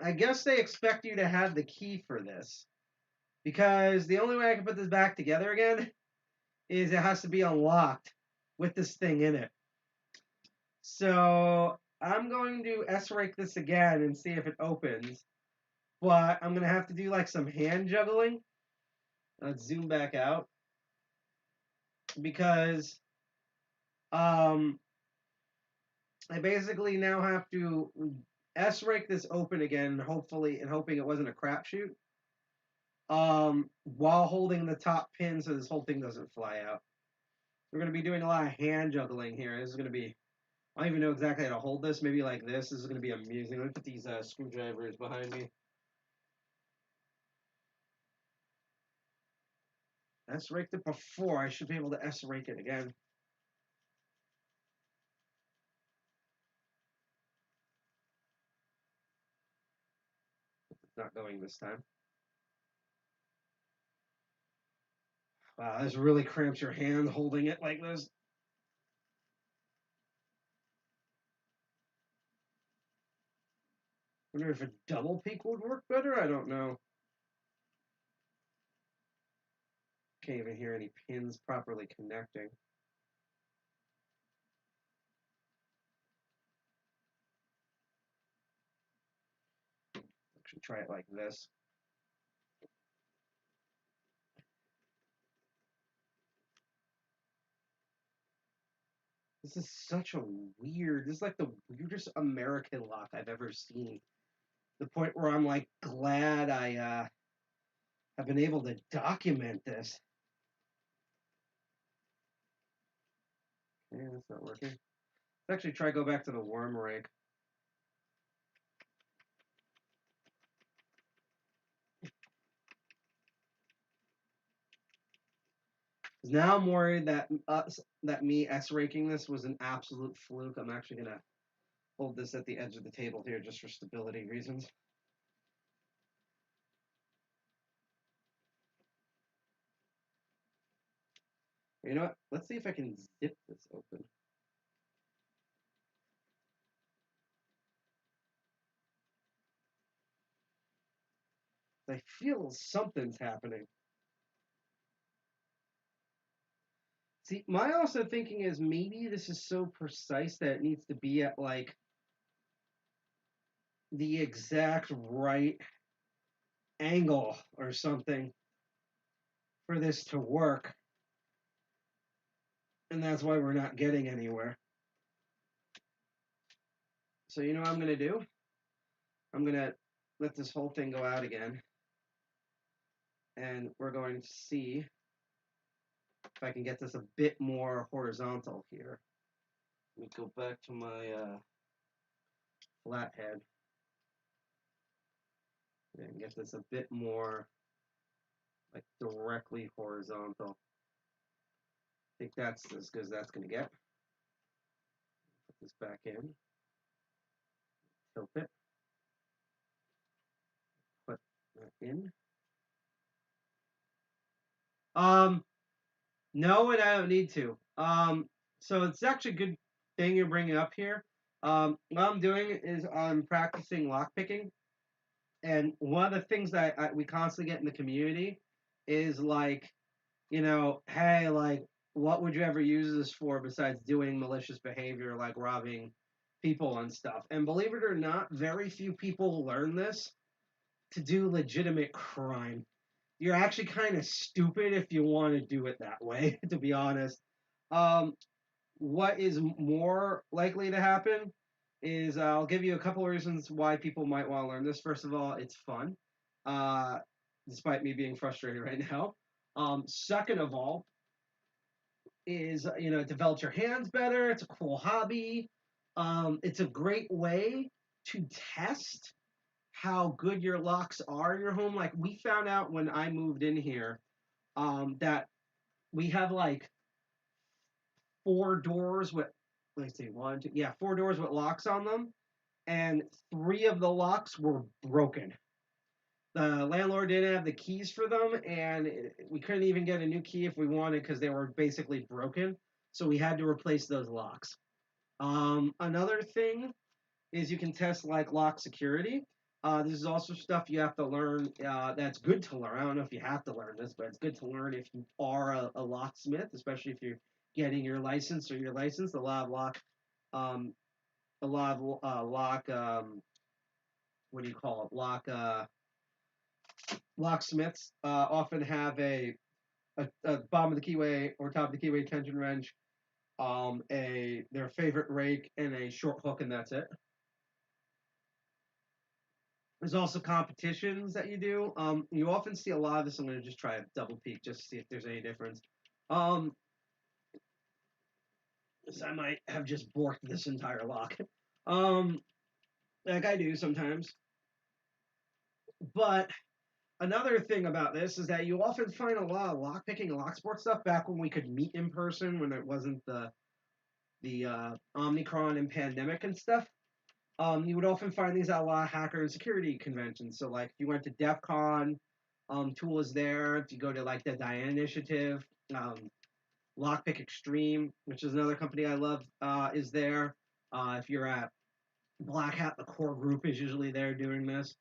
[SPEAKER 4] I guess they expect you to have the key for this. Because the only way I can put this back together again is it has to be unlocked with this thing in it. So, I'm going to S-rake this again and see if it opens. But I'm going to have to do like some hand juggling. Let's zoom back out. Because I basically now have to S-rake this open again, hoping it wasn't a crapshoot. While holding the top pin so this whole thing doesn't fly out. We're going to be doing a lot of hand juggling here. This is going to be, I don't even know exactly how to hold this. Maybe like this. This is going to be amusing. Let me put these screwdrivers behind me. S-raked it before. I should be able to S-rake it again. It's not going this time. Wow, this really cramps your hand holding it like this. Wonder if a double peak would work better? I don't know. Can't even hear any pins properly connecting. Actually, try it like this. This is such a weird, this is like the weirdest American lock I've ever seen. The point where I'm like glad I have been able to document this. Yeah, that's not working. Let's actually try go back to the worm rake. Now I'm worried that me S-raking this was an absolute fluke. I'm actually gonna hold this at the edge of the table here just for stability reasons. You know what? Let's see if I can zip this open. I feel something's happening. See, my also thinking is maybe this is so precise that it needs to be at like the exact right angle or something for this to work. And that's why we're not getting anywhere. So you know what I'm going to do? I'm going to let this whole thing go out again. And we're going to see if I can get this a bit more horizontal here. Let me go back to my flathead. And get this a bit more like directly horizontal. I think that's as good as that's going to get. Put this back in. Tilt it. Put that in. No, and I don't need to. So it's actually a good thing you're bringing up here. What I'm doing is I'm practicing lockpicking. And one of the things that we constantly get in the community is like, you know, hey, like, what would you ever use this for besides doing malicious behavior like robbing people and stuff? And believe it or not, very few people learn this to do legitimate crime. You're actually kind of stupid if you want to do it that way, to be honest. What is more likely to happen is I'll give you a couple of reasons why people might want to learn this. First of all, it's fun, despite me being frustrated right now. Second of all, is it develops your hands better. It's a cool hobby. It's a great way to test how good your locks are in your home. Like we found out when I moved in here, that we have like 4 doors with, let's see, 4 doors with locks on them, and 3 of the locks were broken. The landlord didn't have the keys for them, and we couldn't even get a new key if we wanted because they were basically broken. So we had to replace those locks. Another thing is you can test like lock security. This is also stuff you have to learn. That's good to learn. I don't know if you have to learn this, but it's good to learn if you are a locksmith, especially if you're getting your license or your license. A lot of lock, what do you call it? Locksmiths often have a bottom of the keyway or top of the keyway tension wrench, their favorite rake, and a short hook, and that's it. There's also competitions that you do. You often see a lot of this. I'm going to just try a double peek just to see if there's any difference. So I might have just borked this entire lock. Like I do sometimes. But another thing about this is that you often find a lot of lockpicking and locksport stuff back when we could meet in person, when it wasn't the Omicron and pandemic and stuff. You would often find these at a lot of hacker and security conventions. So like if you went to DEF CON, Tool is there. If you go to like the Diane Initiative, Lockpick Extreme, which is another company I love, is there. If you're at Black Hat, the core group is usually there doing this.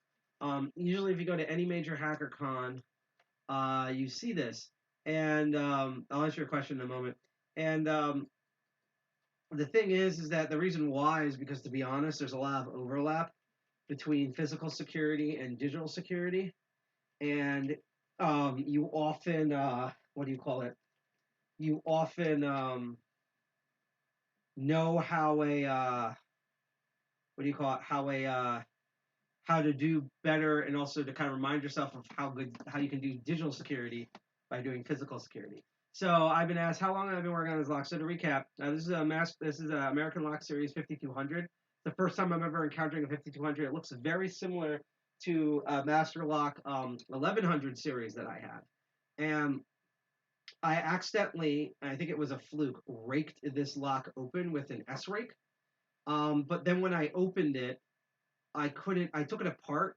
[SPEAKER 4] Usually if you go to any major hacker con, you see this. And I'll answer your question in a moment. And the thing is that the reason why is because, to be honest, there's a lot of overlap between physical security and digital security. And you often, what do you call it? You often know how a, what do you call it? How to do better, and also to kind of remind yourself of how you can do digital security by doing physical security. So I've been asked how long I've been working on this lock. So to recap, this is a American Lock Series 5200. The first time I'm ever encountering a 5200. It looks very similar to a Master Lock 1100 series that I had, and I accidentally, I think it was a fluke, raked this lock open with an S rake. But then when I opened it, I took it apart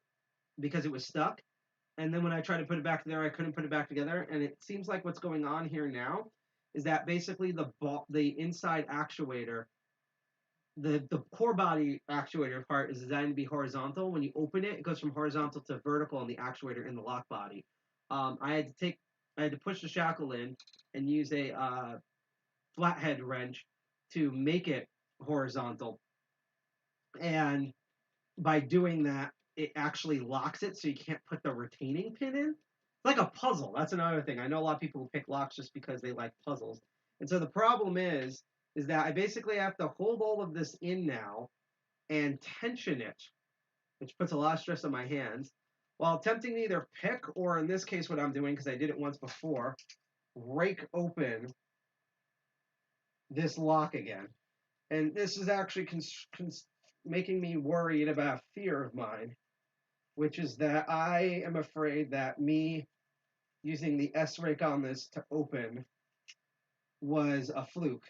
[SPEAKER 4] because it was stuck. And then when I tried to put it back there, I couldn't put it back together. And it seems like what's going on here now is that basically the inside actuator, the core body actuator part is designed to be horizontal. When you open it, it goes from horizontal to vertical in the actuator in the lock body. I had to push the shackle in and use a flathead wrench to make it horizontal. And by doing that, it actually locks it so you can't put the retaining pin in. It's like a puzzle. That's another thing. I know a lot of people who pick locks just because they like puzzles. And so the problem is that I basically have to hold all of this in now and tension it, which puts a lot of stress on my hands, while attempting to either pick, or in this case what I'm doing, because I did it once before, rake open this lock again. And this is actually making me worried about a fear of mine, which is that I am afraid that me using the S-rake on this to open was a fluke,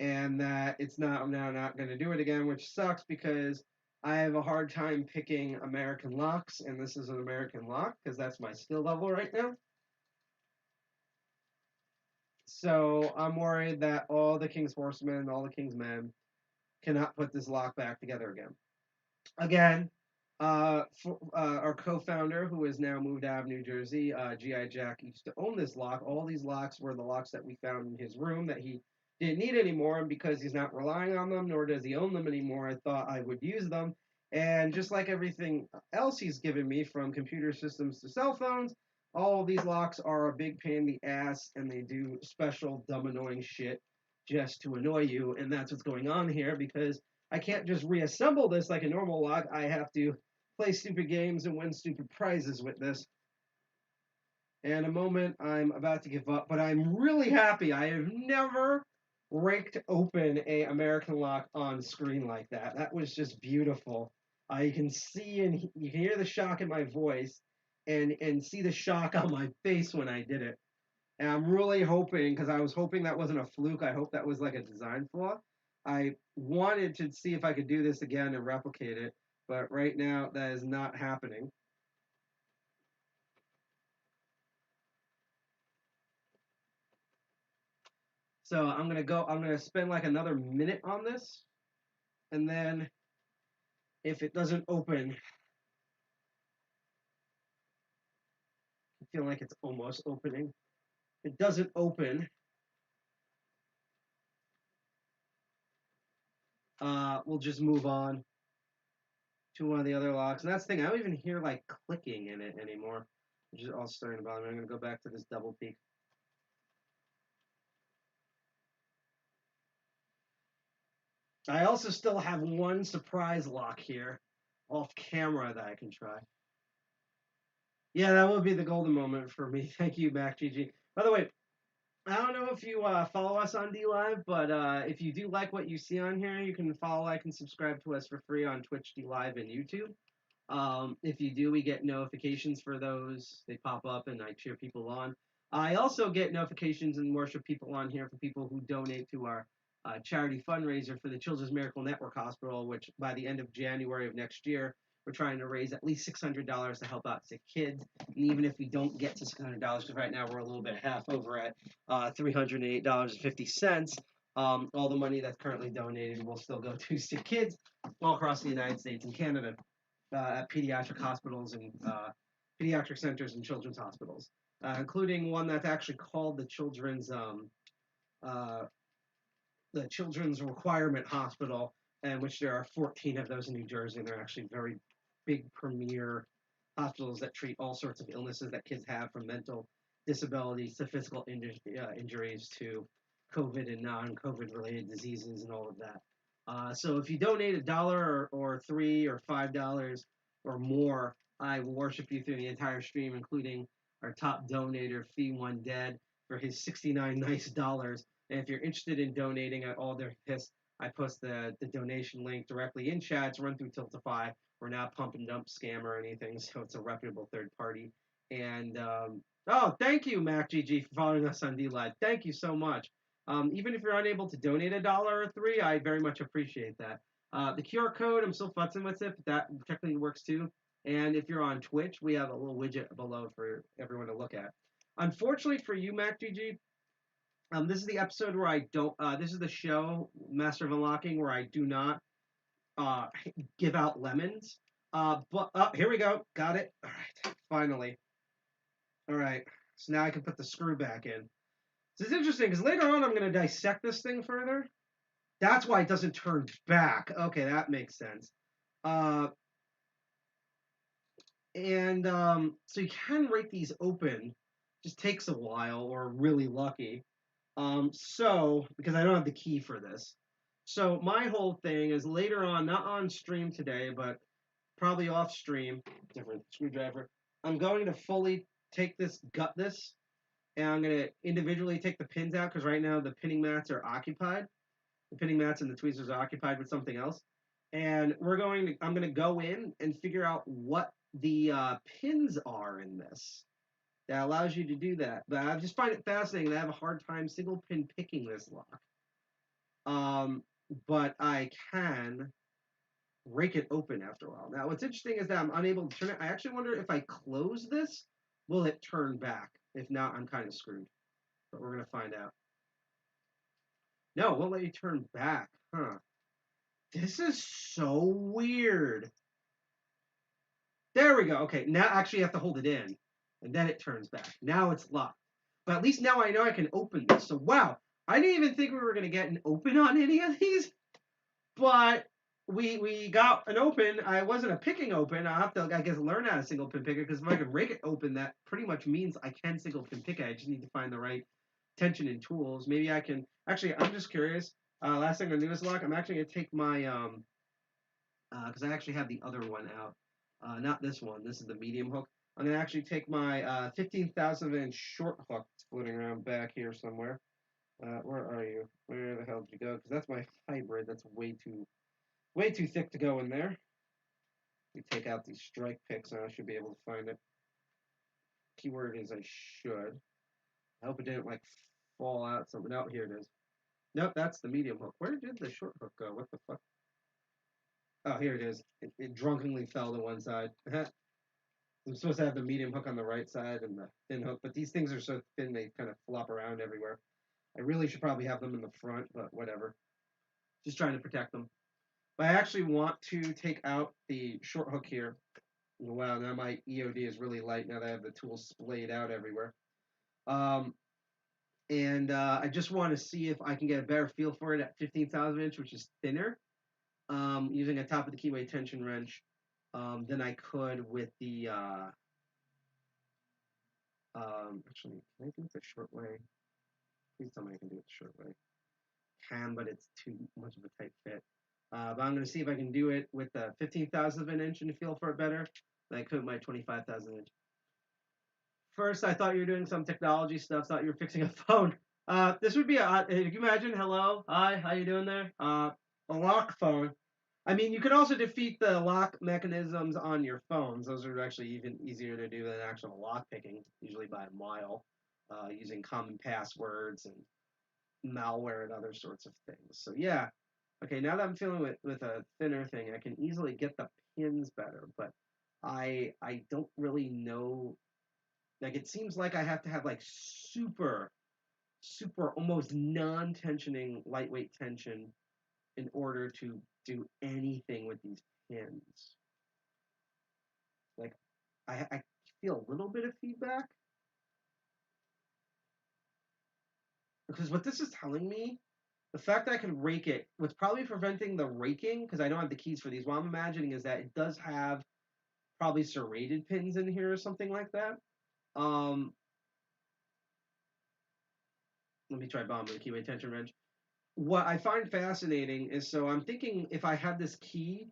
[SPEAKER 4] and that I'm now not going to do it again, which sucks because I have a hard time picking American locks, and this is an American lock because that's my skill level right now. So I'm worried that all the King's Horsemen and all the King's Men cannot put this lock back together again. Again, our co-founder, who has now moved out of New Jersey, G.I. Jack, used to own this lock. All these locks were the locks that we found in his room that he didn't need anymore, and because he's not relying on them, nor does he own them anymore, I thought I would use them. And just like everything else he's given me, from computer systems to cell phones, all of these locks are a big pain in the ass, and they do special, dumb, annoying shit just to annoy you, and that's what's going on here, because I can't just reassemble this like a normal lock. I have to play stupid games and win stupid prizes with this. And a moment I'm about to give up, but I'm really happy. I have never raked open a American lock on screen like that. That was just beautiful. You can see and you can hear the shock in my voice, and see the shock on my face when I did it. And I'm really hoping, because I was hoping that wasn't a fluke. I hope that was like a design flaw. I wanted to see if I could do this again and replicate it, but right now that is not happening. So I'm gonna spend like another minute on this, and then if it doesn't open, I feel like it's almost opening. If it doesn't open, we'll just move on to one of the other locks. And that's the thing, I don't even hear like clicking in it anymore, which is all starting to bother me. I'm gonna go back to this double peak. I also still have one surprise lock here off camera that I can try. Yeah, that would be the golden moment for me. Thank you, MacGG. By the way, I don't know if you follow us on DLive, but if you do like what you see on here, you can follow, like, and subscribe to us for free on Twitch, DLive, and YouTube. If you do, we get notifications for those. They pop up and I cheer people on. I also get notifications and worship people on here for people who donate to our charity fundraiser for the Children's Miracle Network Hospital, which by the end of January of next year, we're trying to raise at least $600 to help out sick kids. And even if we don't get to $600, because right now we're a little bit half over at $308.50, all the money that's currently donated will still go to sick kids all across the United States and Canada at pediatric hospitals and pediatric centers and children's hospitals, including one that's actually called the Children's Requirement Hospital, in which there are 14 of those in New Jersey, and they're actually very big premier hospitals that treat all sorts of illnesses that kids have, from mental disabilities to physical injuries to COVID and non-COVID related diseases and all of that. So if you donate $1 or $3 or $5 or more, I will worship you through the entire stream, including our top donator, Fee One Dead, for his 69 nice dollars. And if you're interested in donating at all their piss, I post the donation link directly in chat. It's run through Tiltify. We're not pump and dump scam or anything, so it's a reputable third party. And oh, thank you, MacGG, for following us on DLive. Thank you so much. Even if you're unable to donate $1 or $3, I very much appreciate that. The QR code, I'm still futzing with it, but that technically works too. And if you're on Twitch, we have a little widget below for everyone to look at. Unfortunately for you, MacGG, this is the episode where I don't. This is the show, Master of Unlocking, where I do not give out lemons. But here we go. Got it. All right. Finally. All right. So now I can put the screw back in. So it's interesting because later on I'm going to dissect this thing further. That's why it doesn't turn back. Okay, that makes sense. So you can rake these open. Just takes a while, or really lucky. Because I don't have the key for this. So my whole thing is later on, not on stream today, but probably off stream, different screwdriver, I'm going to fully gut this, and I'm going to individually take the pins out, because right now the pinning mats are occupied. The pinning mats and the tweezers are occupied with something else. And I'm going to go in and figure out what the pins are in this that allows you to do that. But I just find it fascinating, and I have a hard time single pin picking this lock. But I can rake it open after a while. Now, what's interesting is that I'm unable to turn it. I actually wonder if I close this, will it turn back? If not, I'm kind of screwed. But we're going to find out. No, it won't let you turn back. Huh. This is so weird. There we go. Okay, now actually you have to hold it in. And then it turns back. Now it's locked. But at least now I know I can open this. So, wow. I didn't even think we were going to get an open on any of these. But we got an open. I wasn't a picking open. I'll have to, I guess, learn how to single pin pick it. Because if I can rake it open, that pretty much means I can single pin pick it. I just need to find the right tension and tools. Maybe I can. Actually, I'm just curious. Last thing I'm going to do this lock. I'm actually going to take my, because I actually have the other one out. Not this one. This is the medium hook. I'm going to actually take my 15,000 inch short hook floating around back here somewhere. Where are you? Where the hell did you go? Because that's my hybrid. That's way too thick to go in there. We take out these strike picks, and I should be able to find it. Keyword is I should. I hope it didn't like fall out something. No, here it is. Nope, that's the medium hook. Where did the short hook go? What the fuck? Oh, here it is. It drunkenly fell to one side. I'm supposed to have the medium hook on the right side and the thin hook, but these things are so thin they kind of flop around everywhere. I really should probably have them in the front, but whatever. Just trying to protect them. But I actually want to take out the short hook here. Wow, now my EOD is really light now that I have the tools splayed out everywhere. I just want to see if I can get a better feel for it at 15,000 inch, which is thinner, using a top of the keyway tension wrench. Than I could with the, actually, can I do it the short way? Please tell me I can do it the short way. Can, but it's too much of a tight fit. But I'm going to see if I can do it with the 15,000 inch and feel for it better than I could with my 25,000 inch. First, I thought you were doing some technology stuff, thought you were fixing a phone. This would be can you imagine, hello, hi, how you doing there? A lock phone. I mean, you could also defeat the lock mechanisms on your phones. Those are actually even easier to do than actual lock picking, usually by a mile, using common passwords and malware and other sorts of things. So yeah, okay. Now that I'm feeling with a thinner thing, I can easily get the pins better. But I don't really know. Like it seems like I have to have like super almost non-tensioning lightweight tension in order to do anything with these pins. Like I feel a little bit of feedback because what this is telling me, the fact that I can rake it, what's probably preventing the raking, because I don't have the keys for these, what I'm imagining is that it does have probably serrated pins in here or something like that. Let me try bomb with a keyway tension wrench. What I find fascinating is, so I'm thinking if I had this key,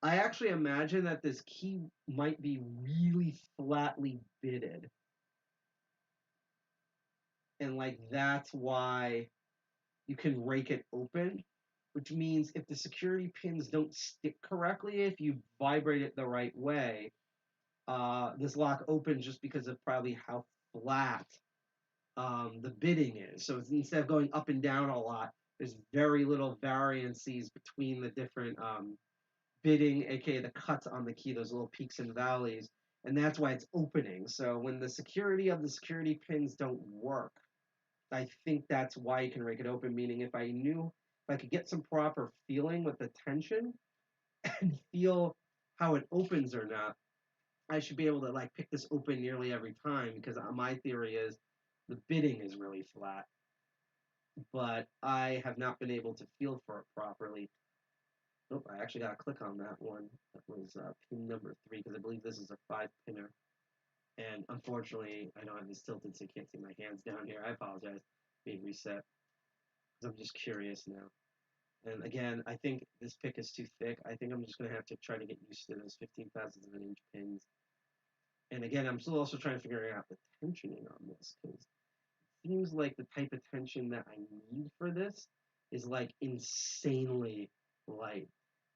[SPEAKER 4] I actually imagine that this key might be really flatly bitted. And like that's why you can rake it open, which means if the security pins don't stick correctly, if you vibrate it the right way, this lock opens just because of probably how flat the bidding is. So it's, instead of going up and down a lot, there's very little variances between the different bidding, aka the cuts on the key, those little peaks and valleys, and that's why it's opening. So when the security of the security pins don't work, I think that's why you can rake it open. Meaning, if I could get some proper feeling with the tension and feel how it opens or not, I should be able to like pick this open nearly every time because my theory is the bidding is really flat, but I have not been able to feel for it properly. Nope, I actually got to click on that one. That was pin number 3 because I believe this is a 5-pinner. And unfortunately, I don't have this tilted so you can't see my hands down here. I apologize. Being reset. I'm just curious now. And again, I think this pick is too thick. I think I'm just going to have to try to get used to those 15 thousandths of an inch pins. And again, I'm still also trying to figure out the tensioning on this because it seems like the type of tension that I need for this is like insanely light.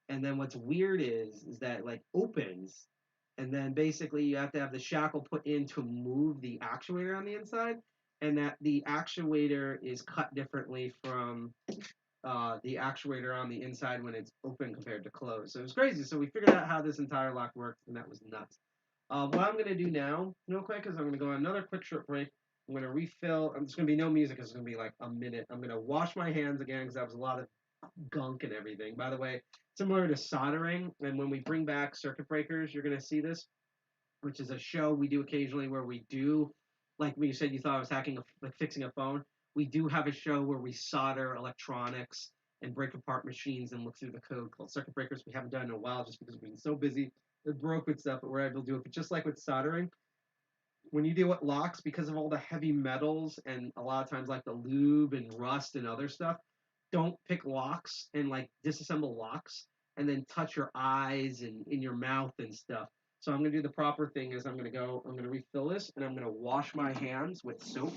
[SPEAKER 4] And then what's weird is that it like opens, and then basically you have to have the shackle put in to move the actuator on the inside, and that the actuator is cut differently from the actuator on the inside when it's open compared to closed. So it was crazy. So we figured out how this entire lock works, and that was nuts. What I'm going to do now, real quick, is I'm going to go on another quick short break. I'm going to refill. There's going to be no music. It's going to be like a minute. I'm going to wash my hands again because that was a lot of gunk and everything. By the way, similar to soldering, and when we bring back circuit breakers, you're going to see this, which is a show we do occasionally where we do, like when you said you thought I was hacking, like fixing a phone, we do have a show where we solder electronics and break apart machines and look through the code called circuit breakers. We haven't done it in a while just because we've been so busy with broke with stuff, but we're able to do it. But just like with soldering, when you deal with locks, because of all the heavy metals and a lot of times like the lube and rust and other stuff, don't pick locks and like disassemble locks and then touch your eyes and in your mouth and stuff. So I'm gonna do the proper thing is I'm gonna refill this and I'm gonna wash my hands with soap.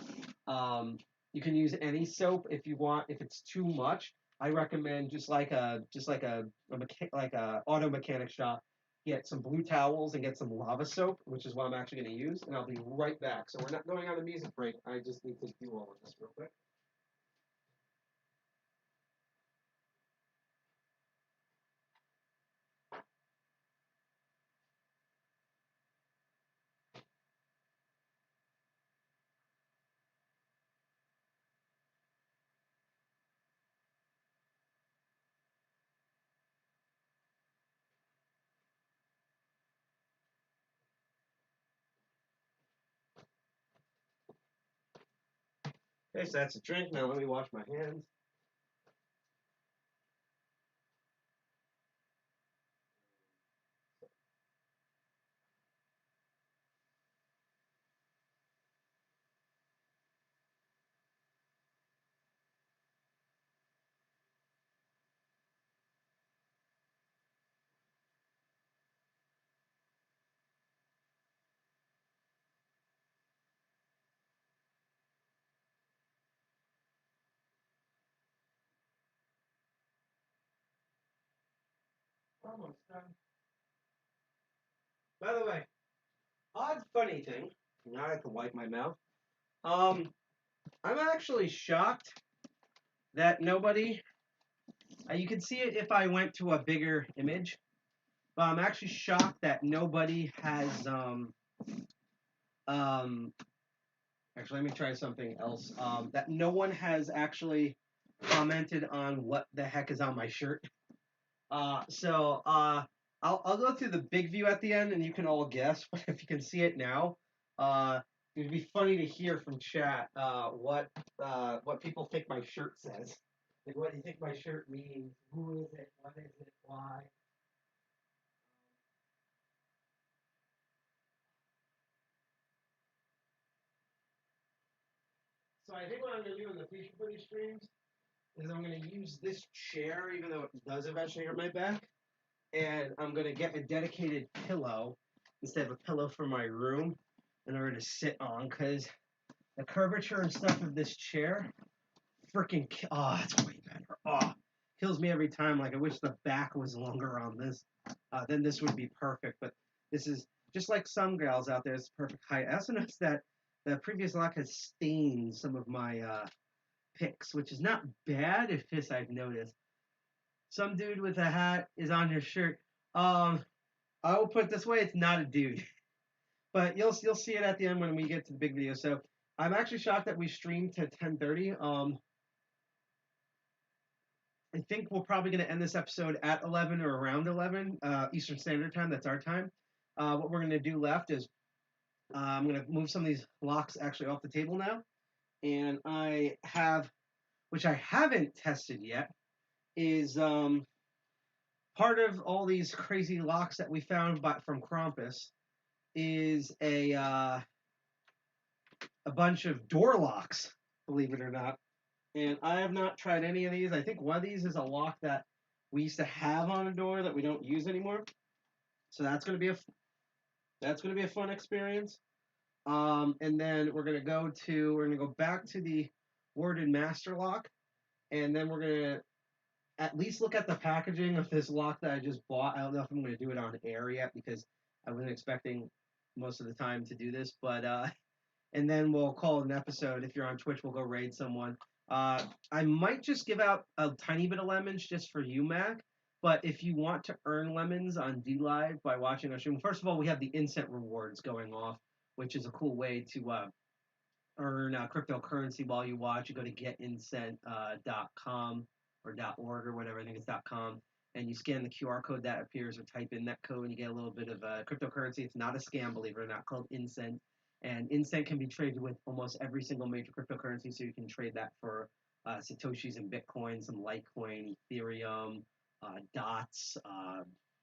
[SPEAKER 4] You can use any soap if you want. If it's too much, I recommend like a auto mechanic shop. Get some blue towels and get some lava soap, which is what I'm actually going to use, and I'll be right back. So we're not going on a music break. I just need to do all of this real quick. Okay, so that's a drink. Now let me wash my hands. almost done. By the way, odd funny thing. Now I have to wipe my mouth. I'm actually shocked that nobody. You can see it if I went to a bigger image. But I'm actually shocked that nobody has actually, let me try something else. That no one has actually commented on what the heck is on my shirt. I'll go through the big view at the end, and you can all guess. But if you can see it now, it'd be funny to hear from chat what people think my shirt says. Like, what do you think my shirt means? Who is it? What is it? Why? So I think what I'm going to do in the future footage streams is I'm going to use this chair, even though it does eventually hurt my back, and I'm going to get a dedicated pillow instead of a pillow for my room in order to sit on, because the curvature and stuff of this chair freaking, it's way better. Kills me every time. Like, I wish the back was longer on this. Then this would be perfect, but this is, just like some gals out there, it's perfect height. I also noticed that the previous lock has stained some of my pics, which is not bad if this I've noticed. Some dude with a hat is on your shirt. I will put it this way, it's not a dude. But you'll see it at the end when we get to the big video. So I'm actually shocked that we streamed to 10:30. I think we're probably going to end this episode at 11 or around 11 Eastern Standard Time. That's our time. What we're going to do left is I'm going to move some of these locks actually off the table now. And I have, which I haven't tested yet, is part of all these crazy locks that we found from Krampus is a bunch of door locks, believe it or not. And I have not tried any of these. I think one of these is a lock that we used to have on a door that we don't use anymore. So that's going to be a fun experience. And then we're going to go back to the worded master lock, and then we're going to at least look at the packaging of this lock that I just bought. I don't know if I'm going to do it on air yet because I wasn't expecting most of the time to do this, but and then we'll call it an episode. If you're on Twitch, we'll go raid someone. I might just give out a tiny bit of lemons just for you, Mac. But if you want to earn lemons on DLive by watching our stream, first of all, we have the Incent rewards going off, which is a cool way to earn cryptocurrency while you watch. You go to getincent.com or .org or whatever. I think it's .com. And you scan the QR code that appears or type in that code and you get a little bit of cryptocurrency. It's not a scam, believe it or not, called Incent. And Incent can be traded with almost every single major cryptocurrency, so you can trade that for Satoshis and Bitcoin, some Litecoin, Ethereum, DOTS,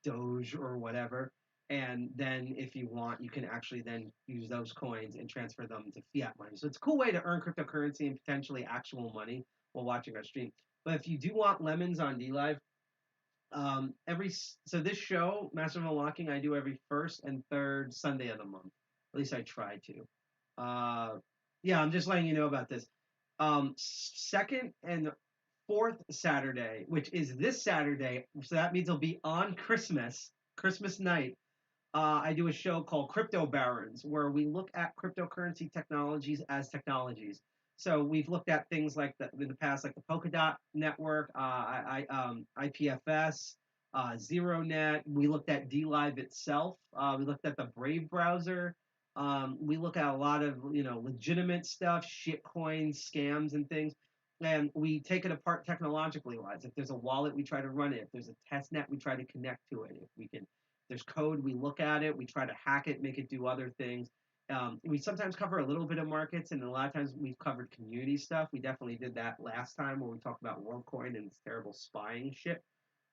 [SPEAKER 4] Doge, or whatever. And then if you want, you can actually then use those coins and transfer them to fiat money. So it's a cool way to earn cryptocurrency and potentially actual money while watching our stream. But if you do want lemons on DLive, so this show, Master of Unlocking, I do every first and third Sunday of the month. At least I try to. Yeah, I'm just letting you know about this. Second and fourth Saturday, which is this Saturday, so that means it'll be on Christmas night. I do a show called Crypto Barons, where we look at cryptocurrency technologies as technologies. So we've looked at things like in the past, like the Polkadot network, IPFS, ZeroNet. We looked at DLive itself. We looked at the Brave browser. We look at a lot of legitimate stuff, shitcoins, scams, and things. And we take it apart technologically wise. If there's a wallet, we try to run it. If there's a test net, we try to connect to it. If there's code, we look at it. We try to hack it, make it do other things. We sometimes cover a little bit of markets, and a lot of times we've covered community stuff. We definitely did that last time when we talked about WorldCoin and its terrible spying shit.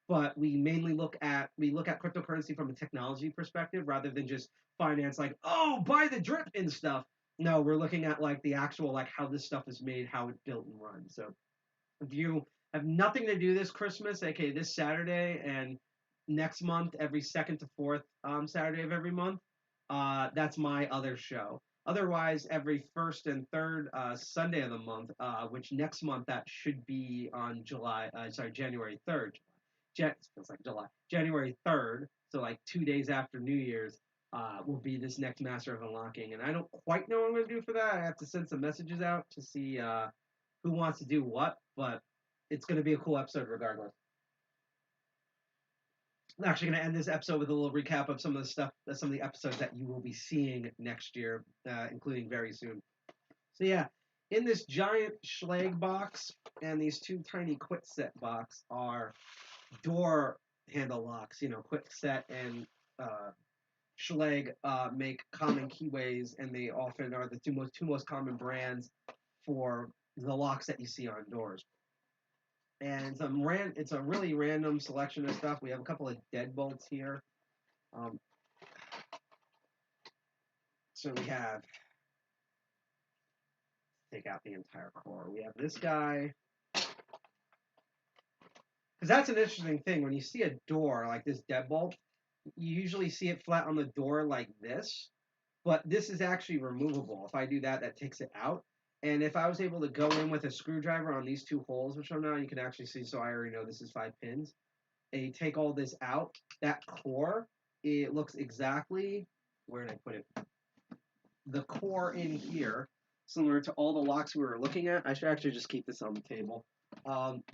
[SPEAKER 4] But we mainly look at cryptocurrency from a technology perspective rather than just finance, like, oh, buy the drip and stuff. No, we're looking at like the actual, like, how this stuff is made, how it's built and run. So if you have nothing to do this Christmas, aka this Saturday and next month, every second to fourth Saturday of every month, that's my other show. Otherwise, every first and third Sunday of the month, which next month that should be on January 3rd. feels like July, January 3rd, so like 2 days after New Year's, will be this next Master of Unlocking. And I don't quite know what I'm going to do for that. I have to send some messages out to see who wants to do what, but it's going to be a cool episode regardless. I'm actually going to end this episode with a little recap of some of the episodes that you will be seeing next year, including very soon. So yeah, in this giant Schlage box and these two tiny Quickset box are door handle locks. Quickset and Schlage make common keyways, and they often are the two most common brands for the locks that you see on doors. And it's a really random selection of stuff. We have a couple of deadbolts here. So we have, take out the entire core. We have this guy. Because that's an interesting thing. When you see a door like this deadbolt, you usually see it flat on the door like this. But this is actually removable. If I do that, that takes it out. And if I was able to go in with a screwdriver on these two holes, which I'm not, you can actually see, so I already know this is 5 pins. And you take all this out, that core, it looks exactly, where did I put it? The core in here, similar to all the locks we were looking at. I should actually just keep this on the table.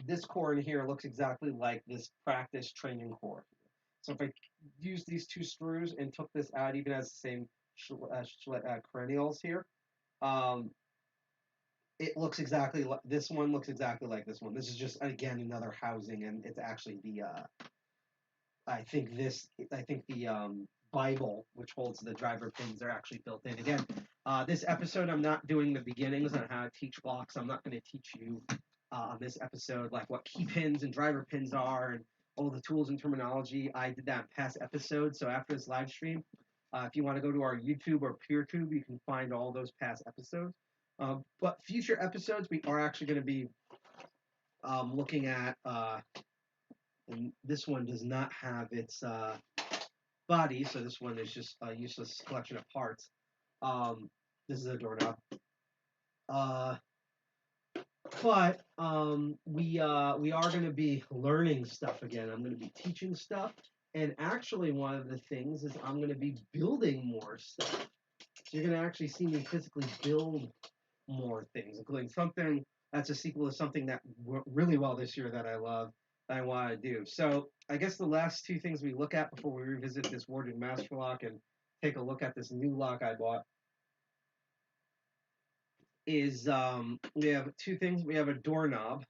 [SPEAKER 4] This core in here looks exactly like this practice training core. So if I use these two screws and took this out, even as the same perennials here, it looks exactly like this one. Looks exactly like this one. This is just again another housing, and it's actually the I think the Bible, which holds the driver pins, are actually built in. Again, this episode I'm not doing the beginnings on how to teach locks. I'm not going to teach you on this episode like what key pins and driver pins are and all the tools and terminology. I did that in past episodes. So after this live stream, if you want to go to our YouTube or PeerTube, you can find all those past episodes. But future episodes, we are actually going to be looking at, and this one does not have its body, so this one is just a useless collection of parts. This is a doorknob. But we are going to be learning stuff again. I'm going to be teaching stuff, and actually one of the things is I'm going to be building more stuff. So you're going to actually see me physically build more things, including something that's a sequel to something that worked really well this year that I love, that I want to do. So I guess the last two things we look at before we revisit this Warded Master Lock and take a look at this new lock I bought is we have two things. We have a doorknob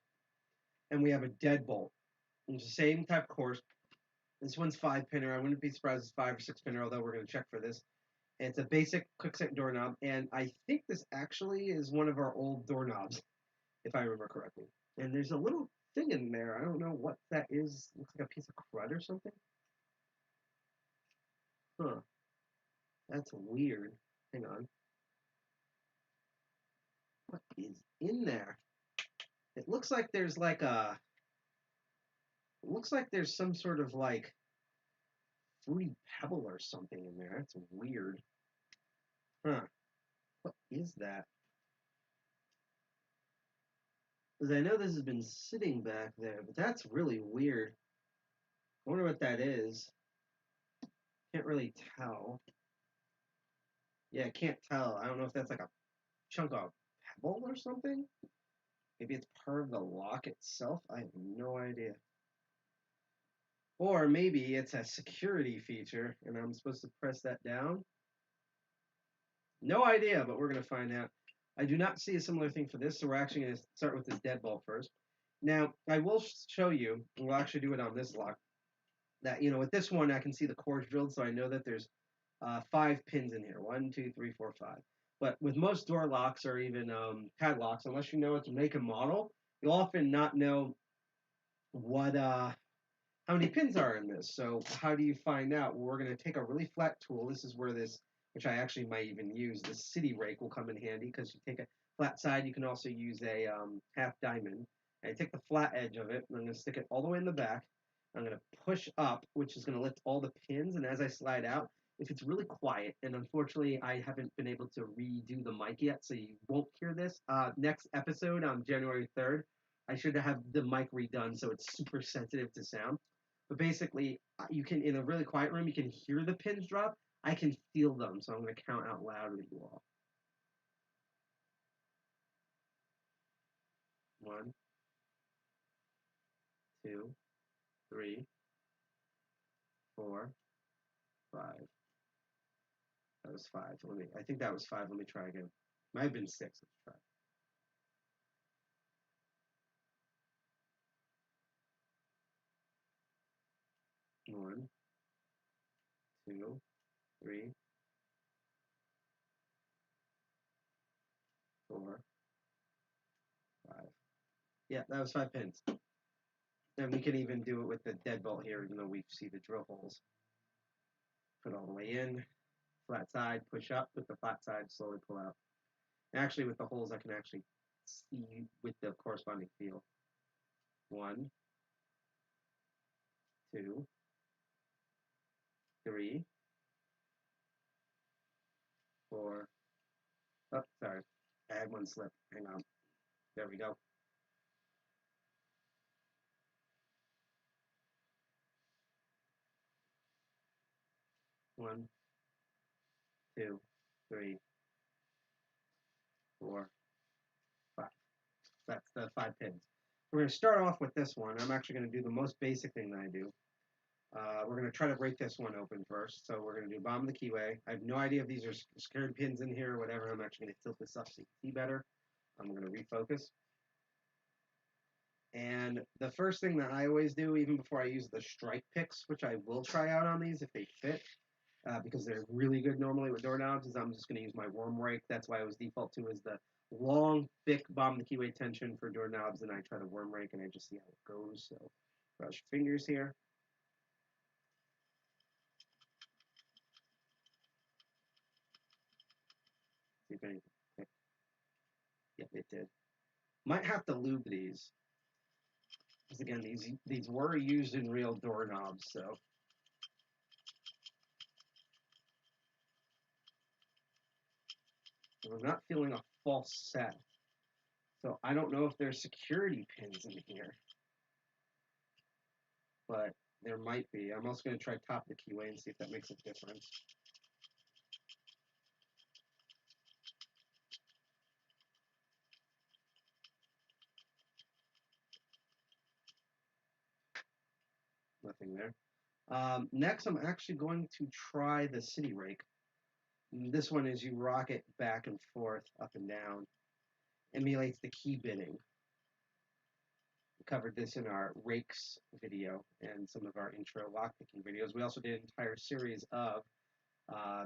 [SPEAKER 4] and we have a deadbolt. It's the same type of course. This one's 5-pinner. I wouldn't be surprised if it's 5 or 6-pinner, although we're going to check for this. It's a basic quickset doorknob, and I think this actually is one of our old doorknobs, if I remember correctly. And there's a little thing in there. I don't know what that is. Looks like a piece of crud or something. Huh. That's weird. Hang on. What is in there? It looks like there's like a... It looks like there's some sort of like fruity pebble or something in there. That's weird. Huh. What is that? Because I know this has been sitting back there, but that's really weird. I wonder what that is. Can't really tell. Yeah, I can't tell. I don't know if that's like a chunk of pebble or something. Maybe it's part of the lock itself. I have no idea. Or maybe it's a security feature, and I'm supposed to press that down. No idea, but we're going to find out. I do not see a similar thing for this, so we're actually going to start with this deadbolt first. Now, I will show you, and we'll actually do it on this lock, that, with this one, I can see the cores drilled, so I know that there's 5 pins in here. 1, 2, 3, 4, 5. But with most door locks or even padlocks, unless you know it's make and model, you'll often not know what how many pins are in this. So how do you find out? Well, we're going to take a really flat tool. This is where this, which I actually might even use, the city rake will come in handy because you take a flat side. You can also use a half diamond. And I take the flat edge of it, and I'm going to stick it all the way in the back. I'm going to push up, which is going to lift all the pins. And as I slide out, if it's really quiet, and unfortunately I haven't been able to redo the mic yet, so you won't hear this. Next episode on January 3rd, I should have the mic redone so it's super sensitive to sound. But basically, you can, in a really quiet room, you can hear the pins drop. I can feel them, so I'm going to count out loud with you all. 1, 2, 3, 4, 5. That was 5. I think that was 5. Let me try again. Might have been 6. Let's try. 1, 2, 3, 4, 5. Yeah, that was 5 pins. And we can even do it with the deadbolt here, even though we see the drill holes. Put all the way in, flat side, push up, put the flat side, slowly pull out. And actually, with the holes, I can actually see with the corresponding feel. 1, 2, 3, 4. Oh, sorry. I had one slip. Hang on. There we go. 1, 2, 3, 4, 5. That's the 5 pins. We're going to start off with this one. I'm actually going to do the most basic thing that I do. We're going to try to break this one open first. So we're going to do bottom of the keyway. I have no idea if these are secured pins in here or whatever. I'm actually going to tilt this up so you can see better. I'm going to refocus. And the first thing that I always do, even before I use the strike picks, which I will try out on these if they fit, because they're really good normally with doorknobs, is I'm just going to use my worm rake. That's why I was default to is the long, thick bottom of the keyway tension for doorknobs, and I try to worm rake, and I just see how it goes. So brush your fingers here. See if anything picked. Yep, it did. Might have to lube these. Because again, these were used in real doorknobs, so. I'm not feeling a false set. So I don't know if there's security pins in here. But there might be. I'm also going to try top the keyway and see if that makes a difference. Nothing there. Next, I'm actually going to try the city rake. This one is you rock it back and forth, up and down. Emulates the key bitting. We covered this in our rakes video and some of our intro lockpicking videos. We also did an entire series of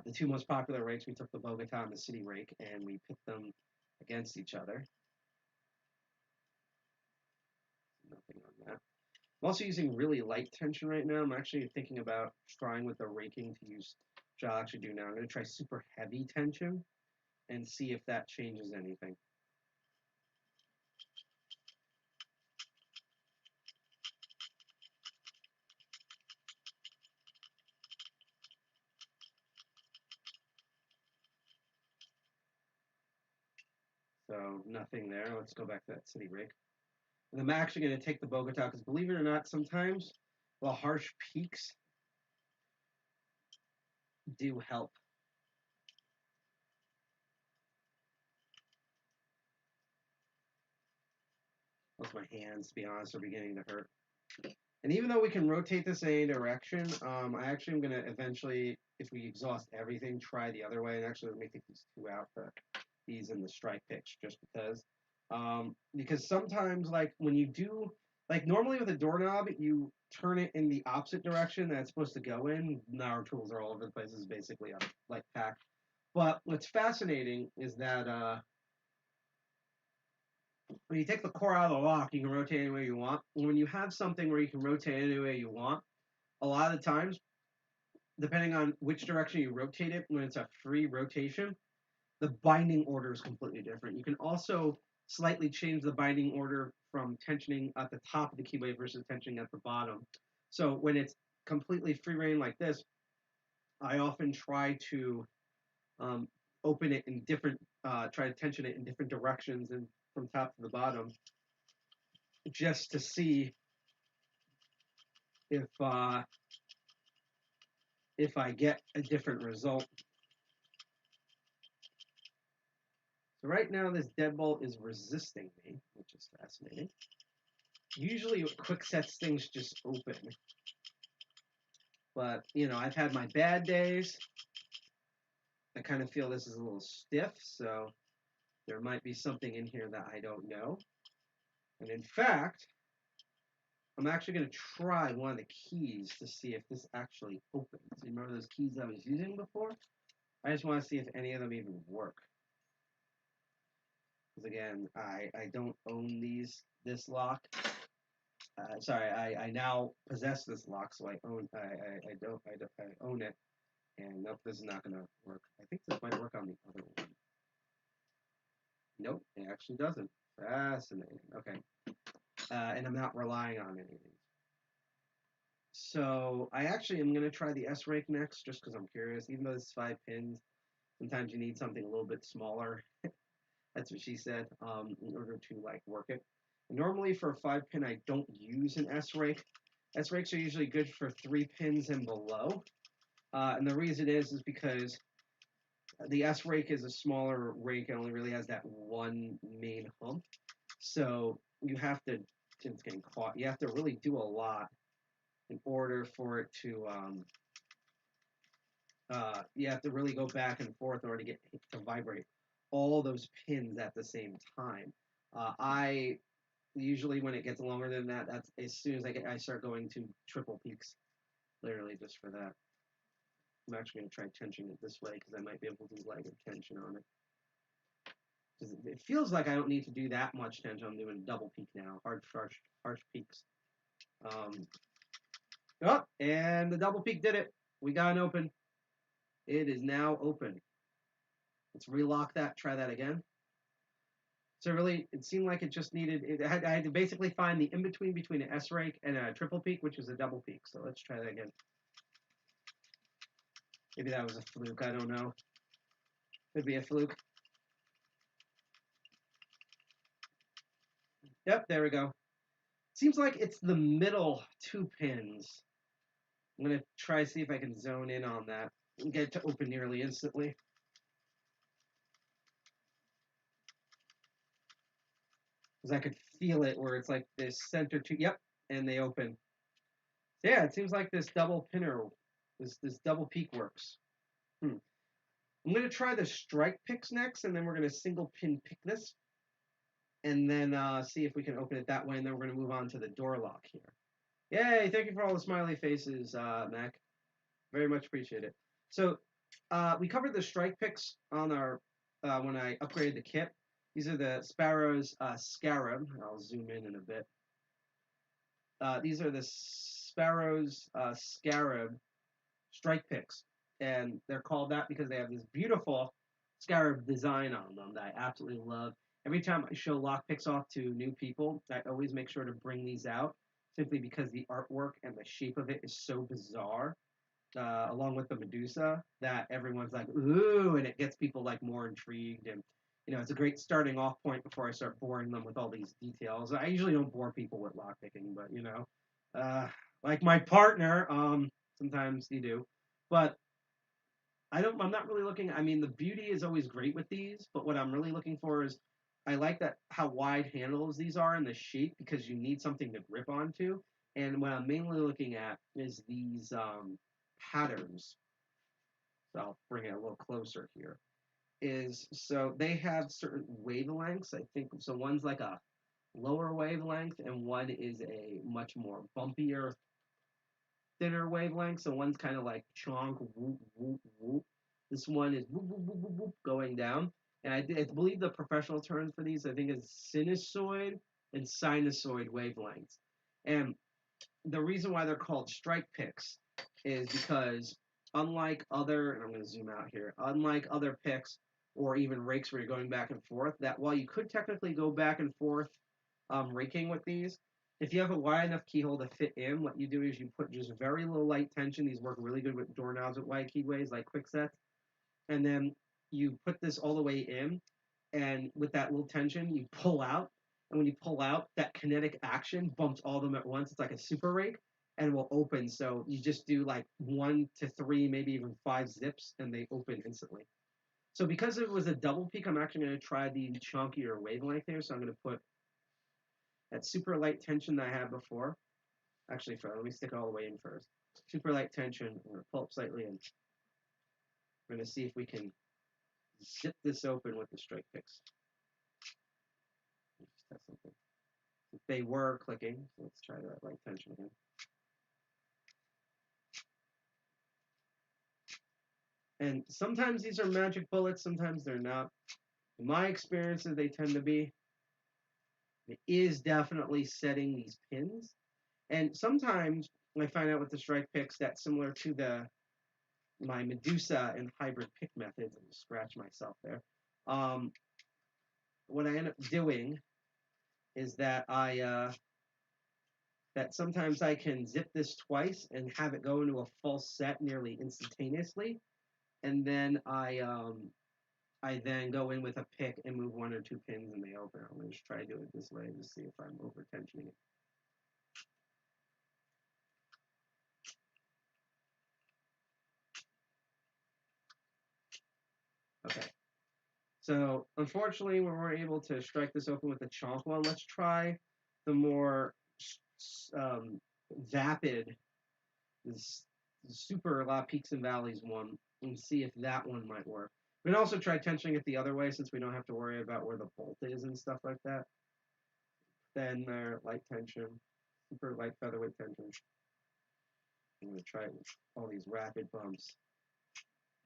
[SPEAKER 4] the 2 most popular rakes. We took the Bogota and the city rake and we pit them against each other. Nothing on that. I'm also using really light tension right now. I'm actually thinking about trying with the raking to use, which I'll actually do now. I'm going to try super heavy tension and see if that changes anything. So nothing there. Let's go back to that city rake. And I'm actually going to take the Bogota because believe it or not, sometimes the harsh peaks do help. Most of my hands, to be honest, are beginning to hurt. And even though we can rotate this in any direction, I actually am going to eventually, if we exhaust everything, try the other way. And actually, let me take these 2 out, these and the strike picks, just because. Because sometimes, like, when you do, like, normally with a doorknob, you turn it in the opposite direction that it's supposed to go in. Now our tools are all over the place. This is basically a light pack. But what's fascinating is that when you take the core out of the lock, you can rotate any way you want. And when you have something where you can rotate any way you want, a lot of the times, depending on which direction you rotate it, when it's a free rotation, the binding order is completely different. You can also slightly change the binding order from tensioning at the top of the keyway versus tensioning at the bottom. So when it's completely free rein like this, I often try to open it in different, try to tension it in different directions and from top to the bottom, just to see if I get a different result. So right now this deadbolt is resisting me, which is fascinating. Usually it quick sets things just open. But, you know, I've had my bad days. I kind of feel this is a little stiff, so there might be something in here that I don't know. And in fact, I'm actually going to try one of the keys to see if this actually opens. You remember those keys I was using before? I just want to see if any of them even work. Because again, I don't own this lock. I now possess this lock, so I own it. And nope, this is not going to work. I think this might work on the other one. Nope, it actually doesn't. Fascinating. Okay. And I'm not relying on any of these. So I actually am going to try the S-Rake next, just because I'm curious. Even though it's 5 pins, sometimes you need something a little bit smaller. That's what she said, in order to like work it. Normally for a 5 pin, I don't use an S-Rake. S-Rakes are usually good for 3 pins and below. And the reason is because the S-Rake is a smaller rake. It only really has that one main hump. So you have to, it's getting caught, you have to really do a lot in order for it to, you have to really go back and forth in order to get to vibrate all those pins at the same time. I usually, when it gets longer than that, that's as soon as I start going to triple peaks, literally just for that. I'm actually going to try tensioning it this way because I might be able to do like a tension on it. Because it feels like I don't need to do that much tension. I'm doing double peak now, harsh peaks. Oh, and the double peak did it. We got an open. It is now open. Let's relock that. Try that again. So really, it seemed like it just needed. I had to basically find the in between an S rake and a triple peak, which was a double peak. So let's try that again. Maybe that was a fluke. I don't know. Could be a fluke. Yep, there we go. Seems like it's the middle 2 pins. I'm going to try to see if I can zone in on that and get it to open nearly instantly. Because I could feel it where it's like this center 2, yep, and they open. Yeah, it seems like this double pinner, this double peak works. I'm going to try the strike picks next, and then we're going to single pin pick this. And then see if we can open it that way, and then we're going to move on to the door lock here. Yay, thank you for all the smiley faces, Mac. Very much appreciate it. So we covered the strike picks on our when I upgraded the kit. These are the Sparrow's Scarab. I'll zoom in a bit. These are the Sparrow's Scarab strike picks. And they're called that because they have this beautiful scarab design on them that I absolutely love. Every time I show lock picks off to new people, I always make sure to bring these out, simply because the artwork and the shape of it is so bizarre, along with the Medusa, that everyone's like, ooh, and it gets people like more intrigued. And, you know, it's a great starting off point before I start boring them with all these details. I usually don't bore people with lock picking, but, you know, like my partner, sometimes you do. But I'm not really looking, I mean, the beauty is always great with these, but what I'm really looking for is, I like that how wide handles these are in the shape, because you need something to grip onto. And what I'm mainly looking at is these patterns. So I'll bring it a little closer here. So they have certain wavelengths, I think. So one's like a lower wavelength, and one is a much more bumpier, thinner wavelength. So one's kind of like chonk, whoop, whoop, whoop. This one is whoop, whoop, whoop, whoop, whoop, going down. And I believe the professional terms for these, I think, is sinusoid and sinusoid wavelengths. And the reason why they're called strike picks is because unlike other, and I'm going to zoom out here, unlike other picks or even rakes where you're going back and forth, that while you could technically go back and forth raking with these, if you have a wide enough keyhole to fit in, what you do is you put just very low light tension. These work really good with doorknobs with wide keyways like quick sets. And then you put this all the way in, and with that little tension, you pull out. And when you pull out, that kinetic action bumps all of them at once. It's like a super rake. and will open. So you just do like 1 to 3, maybe even 5 zips, and they open instantly. So because it was a double peak, I'm actually going to try the chunkier wavelength here. So I'm going to put that super light tension that I had before. Actually, let me stick it all the way in first. Super light tension. I'm going to pull up slightly in. We're going to see if we can zip this open with the strike picks. Let's test something. If they were clicking, so let's try that light tension again. And sometimes these are magic bullets, sometimes they're not. In my experiences, they tend to be. It is definitely setting these pins. And sometimes I find out with the strike picks that's similar to my Medusa and hybrid pick methods. I'm going to scratch myself there. What I end up doing is that that sometimes I can zip this twice and have it go into a false set nearly instantaneously, and then I then go in with a pick and move 1 or 2 pins and they open. I'm going to just try to do it this way to see if I'm over tensioning it. Okay. So unfortunately, we weren't able to strike this open with the chonk one. Let's try the more vapid, super a lot of peaks and valleys one, and see if that one might work. We can also try tensioning it the other way since we don't have to worry about where the bolt is and stuff like that. Then light tension, super light featherweight tension. I'm going to try it with all these rapid bumps.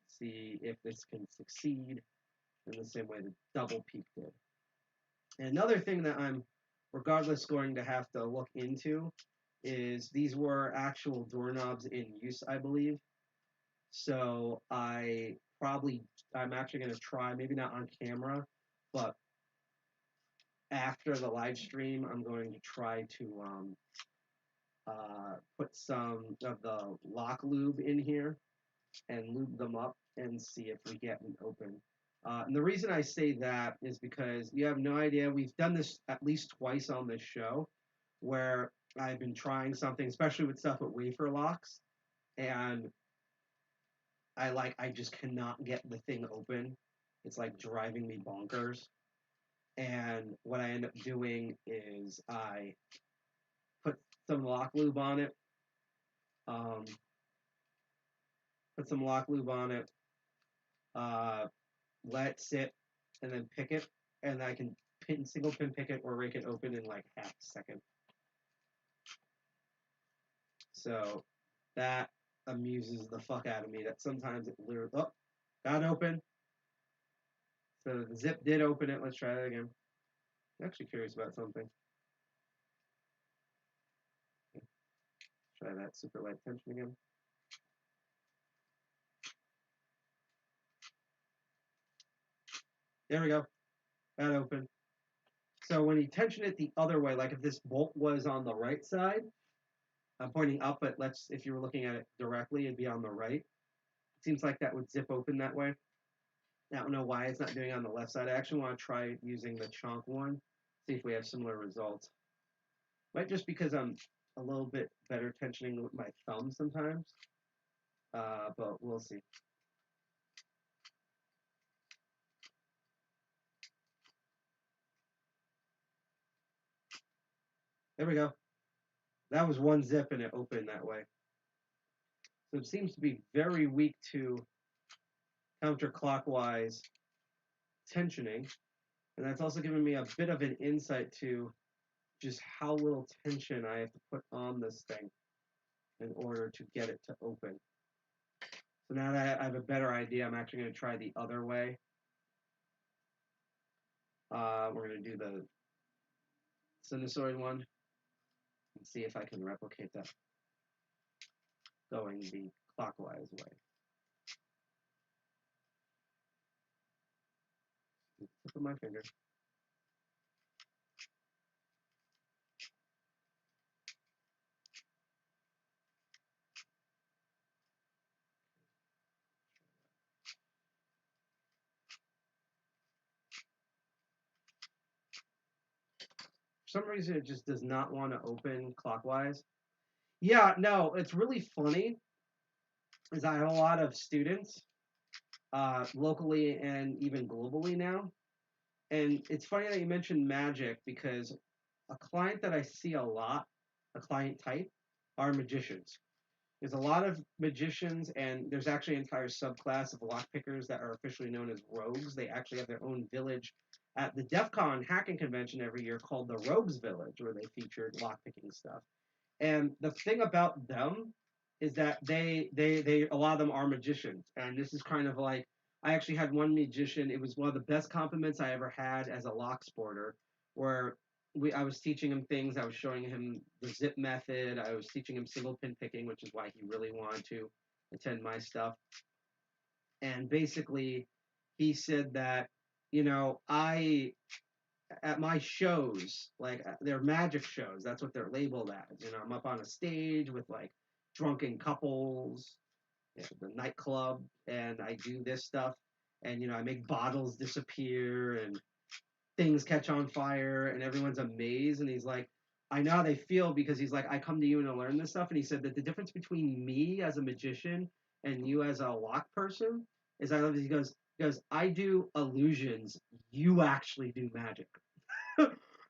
[SPEAKER 4] See if this can succeed in the same way the double peak did. And another thing that I'm regardless going to have to look into is these were actual doorknobs in use, I believe. So I'm actually going to try, maybe not on camera, but after the live stream, I'm going to try to put some of the lock lube in here and lube them up and see if we get them open. And the reason I say that is because you have no idea. We've done this at least twice on this show where I've been trying something, especially with stuff with wafer locks, and I just cannot get the thing open. It's like driving me bonkers. And what I end up doing is I put some lock lube on it. Let it sit, and then pick it, and I can single pin pick it or rake it open in like half a second. So that amuses the fuck out of me. That sometimes it literally got open. So the zip did open it. Let's try that again. I'm actually curious about something. Try that super light tension again. There we go. That opened. So when you tension it the other way, like if this bolt was on the right side, I'm pointing up, but if you were looking at it directly, it'd be on the right. It seems like that would zip open that way. I don't know why it's not doing it on the left side. I actually want to try using the chonk one, see if we have similar results. Might just because I'm a little bit better tensioning with my thumb sometimes, but we'll see. There we go. That was 1 zip and it opened that way. So it seems to be very weak to counterclockwise tensioning. And that's also giving me a bit of an insight to just how little tension I have to put on this thing in order to get it to open. So now that I have a better idea, I'm actually going to try the other way. We're going to do the sinusoid one and see if I can replicate that going the clockwise way. Tip of my finger. For some reason, it just does not want to open clockwise. Yeah, no, it's really funny. Is I have a lot of students, locally and even globally now, and it's funny that you mentioned magic because a client that I see a lot, a client type, are magicians. There's a lot of magicians, and there's actually an entire subclass of lockpickers that are officially known as rogues. They actually have their own village at the DEF CON hacking convention every year called the Rogues Village, where they featured lockpicking stuff. And the thing about them is that they a lot of them are magicians, and this is kind of like I actually had one magician. It was one of the best compliments I ever had as a lock sporter, where I was teaching him things. I was showing him the zip method. I was teaching him single pin picking, which is why he really wanted to attend my stuff. And basically, he said that, I at my shows, like they're magic shows. That's what they're labeled as. I'm up on a stage with like drunken couples, the nightclub, and I do this stuff. And I make bottles disappear and things catch on fire, and everyone's amazed. And he's like, I know how they feel because he's like, I come to you and I learn this stuff. And he said that the difference between me as a magician and you as a lock person is he goes, I do illusions, you actually do magic.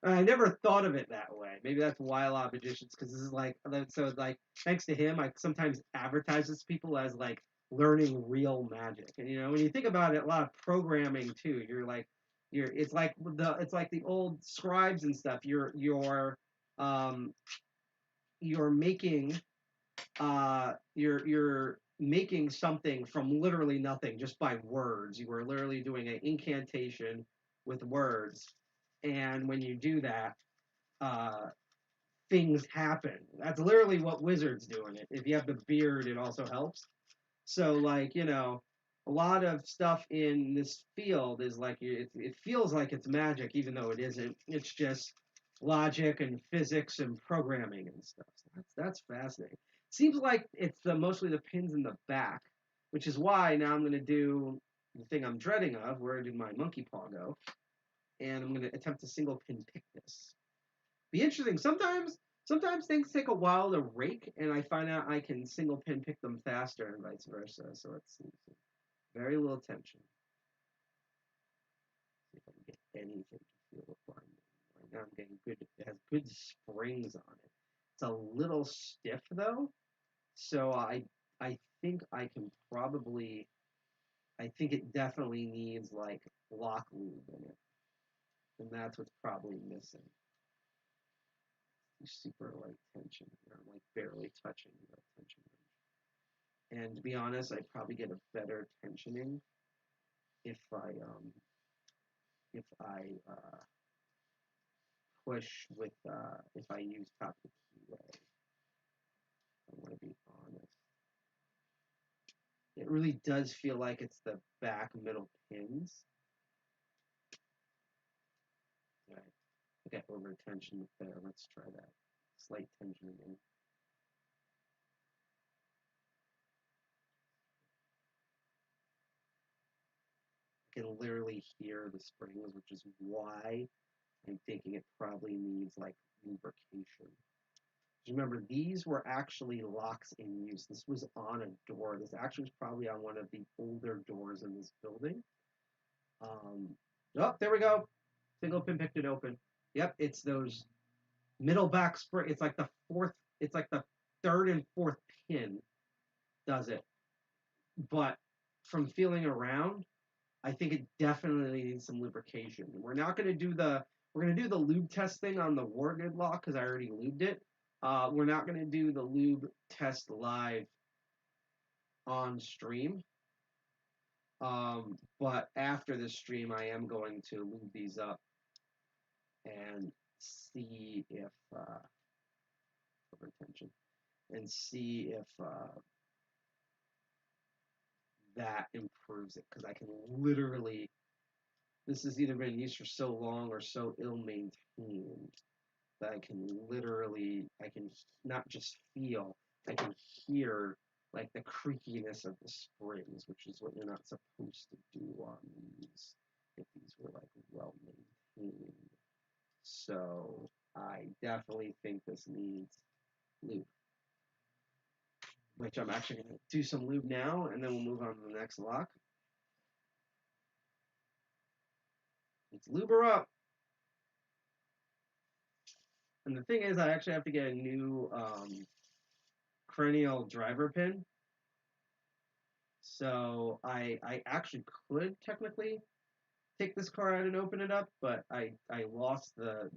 [SPEAKER 4] I never thought of it that way. Maybe that's why a lot of magicians, because this is like, so like, thanks to him, I sometimes advertise this to people as like learning real magic. And when you think about it, a lot of programming too. It's like the old scribes and stuff. Um, you're making, you're making something from literally nothing just by words. You were literally doing an incantation with words, and when you do that, uh, things happen. That's literally what wizards do in it. If you have the beard, it also helps. So, like, a lot of stuff in this field is like it feels like it's magic, even though it isn't. It's just logic and physics and programming and stuff. So that's fascinating. Seems like it's mostly the pins in the back, which is why now I'm going to do the thing I'm dreading of. Where did my monkey paw go? And I'm going to attempt to single pin pick this. Be interesting. Sometimes things take a while to rake, and I find out I can single pin pick them faster, and vice versa. So let's see. Very little tension. See if I can get anything to feel the binding. Right now I'm getting good. It has good springs on it. It's a little stiff though, so I think I can probably. I think it definitely needs like lock lube in it, and that's what's probably missing. Super light tension here. I'm like barely touching the tension range. And to be honest, I'd probably get a better tensioning if I push with if I use top the keyway. I want to be honest. It really does feel like it's the back middle pins. Right. I got over tension there. Let's try that. Slight tension again. I can literally hear the springs, which is why I'm thinking it probably needs like lubrication. Remember, these were actually locks in use. This was on a door. This actually was probably on one of the older doors in this building. Oh, there we go. Single pin picked it open. Yep, it's those middle back spring. It's like the fourth. It's like the third and fourth pin does it. But from feeling around, I think it definitely needs some lubrication. We're not going to do the lube test thing on the Wargood lock because I already lubed it. We're not going to do the lube test live on stream. But after the stream, I am going to lube these up and see if retention and see if that improves it because I can literally. This has either been used for so long or so ill maintained that I can not just feel, I can hear like the creakiness of the springs, which is what you're not supposed to do on these if these were like well maintained. So I definitely think this needs lube. which I'm actually going to do some lube now, and then we'll move on to the next lock. Let's lube her up. And the thing is, I actually have to get a new cranial driver pin. So I actually could technically take this car out and open it up, but I lost the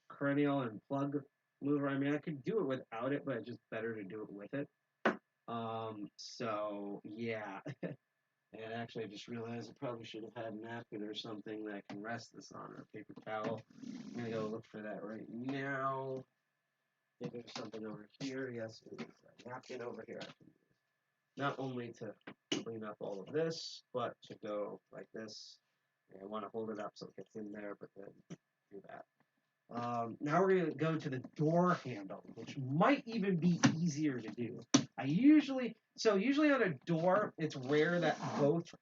[SPEAKER 4] cranial and plug mover. I mean, I could do it without it, but it's just better to do it with it. So yeah. And actually, I just realized I probably should have had a napkin or something that I can rest this on, or a paper towel. I'm gonna go look for that right now. Maybe there's something over here. Yes, there's a napkin over here I can use. Not only to clean up all of this, but to go like this. And I want to hold it up so it gets in there, but then do that. Now we're going to go to the door handle, which might even be easier to do. Usually on a door, it's rare that both,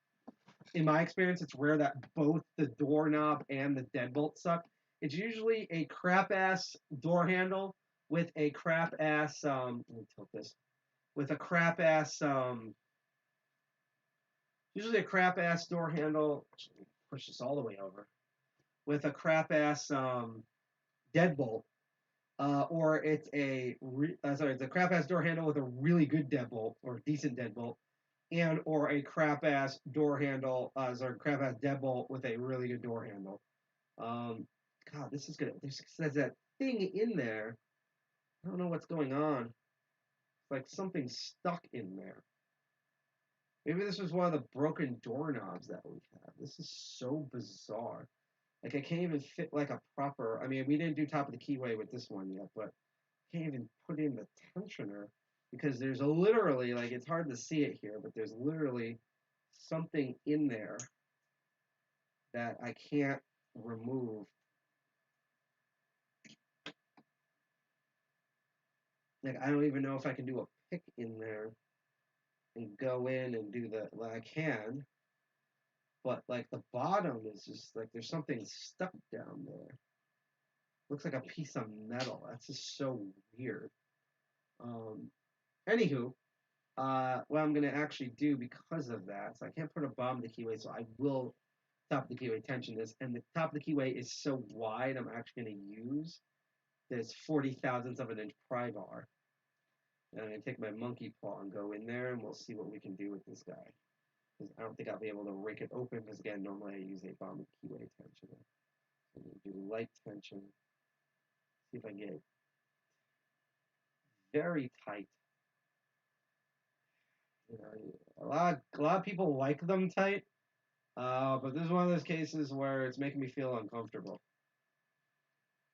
[SPEAKER 4] in my experience, it's rare that both the doorknob and the deadbolt suck. It's usually a crap-ass door handle with a crap-ass, let me tilt this, with a crap-ass, usually a crap-ass door handle, push this all the way over, with a crap-ass, deadbolt, or it's it's a crap ass door handle with a really good deadbolt or decent deadbolt, and or a crap ass door handle, crap ass deadbolt with a really good door handle. God, this is good. There's that thing in there. I don't know what's going on. It's like something stuck in there. Maybe this was one of the broken doorknobs that we have. This is so bizarre. Like, I can't even fit, like, a proper... I mean, we didn't do top of the keyway with this one yet, but I can't even put in the tensioner because there's literally, like, it's hard to see it here, but there's literally something in there that I can't remove. Like, I don't even know if I can do a pick in there and go in and do the... Well, I can, but, like, the bottom is just, like, there's something stuck down there. Looks like a piece of metal. That's just so weird. Anywho, what I'm going to actually do because of that, so I can't put a bottom of the keyway, so I will top of the keyway tension this, and the top of the keyway is so wide, I'm actually going to use this 40 thousandths of an inch pry bar. And I'm going to take my monkey paw and go in there, and we'll see what we can do with this guy. Because I don't think I'll be able to rake it open, because again, normally I use a bottom of the keyway tensioner. So I'm going to do light tension. See if I can get it very tight. You know, a lot of people like them tight, but this is one of those cases where it's making me feel uncomfortable.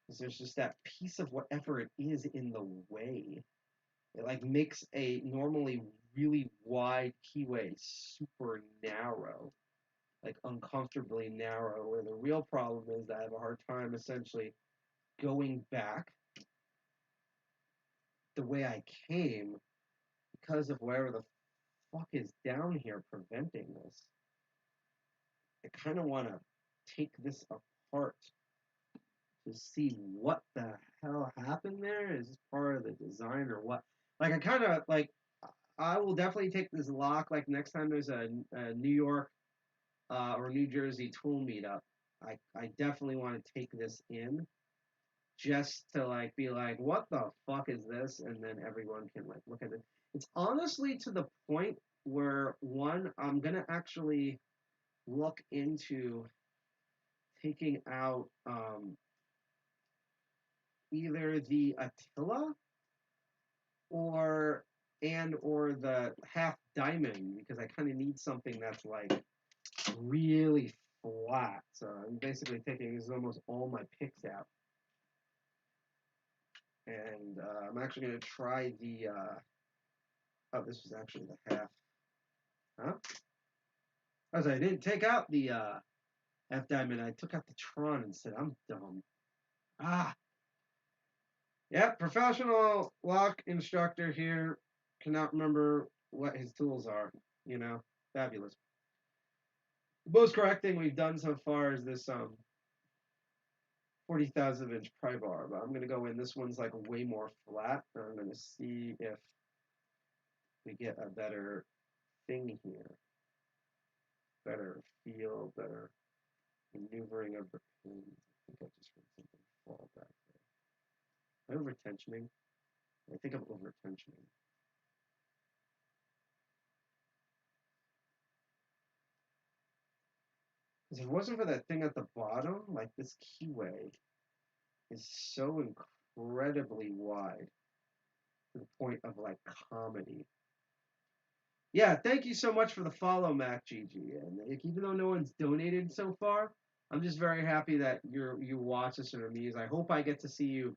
[SPEAKER 4] Because there's just that piece of whatever it is in the way. It like makes a normally really wide keyway super narrow, like uncomfortably narrow, where the real problem is that I have a hard time essentially going back the way I came because of wherever the fuck is down here preventing this. I kind of want to take this apart to see what the hell happened there. Is this part of the design or what? Like, I kind of, like, I will definitely take this lock, like, next time there's a New York or New Jersey tool meetup. I definitely want to take this in just to, like, be like, what the fuck is this? And then everyone can, like, look at it. It's honestly to the point where, one, I'm going to actually look into taking out either the Attila or the half diamond, because I kind of need something that's like really flat. So I'm basically taking almost all my picks out, and I'm actually going to try the oh, this was actually the half, huh? I didn't take out the half diamond. I took out the Tron instead. I'm dumb. Yep, professional lock instructor here. Cannot remember what his tools are. You know, fabulous. The most correct thing we've done so far is this 40,000 inch pry bar, but I'm gonna go in. This one's like way more flat. And I'm gonna see if we get a better thing here, better feel, better maneuvering of the pins. I think I just heard something fall back there. Am I over-tensioning? I think I'm over-tensioning. Because if it wasn't for that thing at the bottom, like this keyway is so incredibly wide to the point of like comedy. Yeah, thank you so much for the follow, MacGG. And like, even though no one's donated so far, I'm just very happy that you watch this and are amused. I hope I get to see you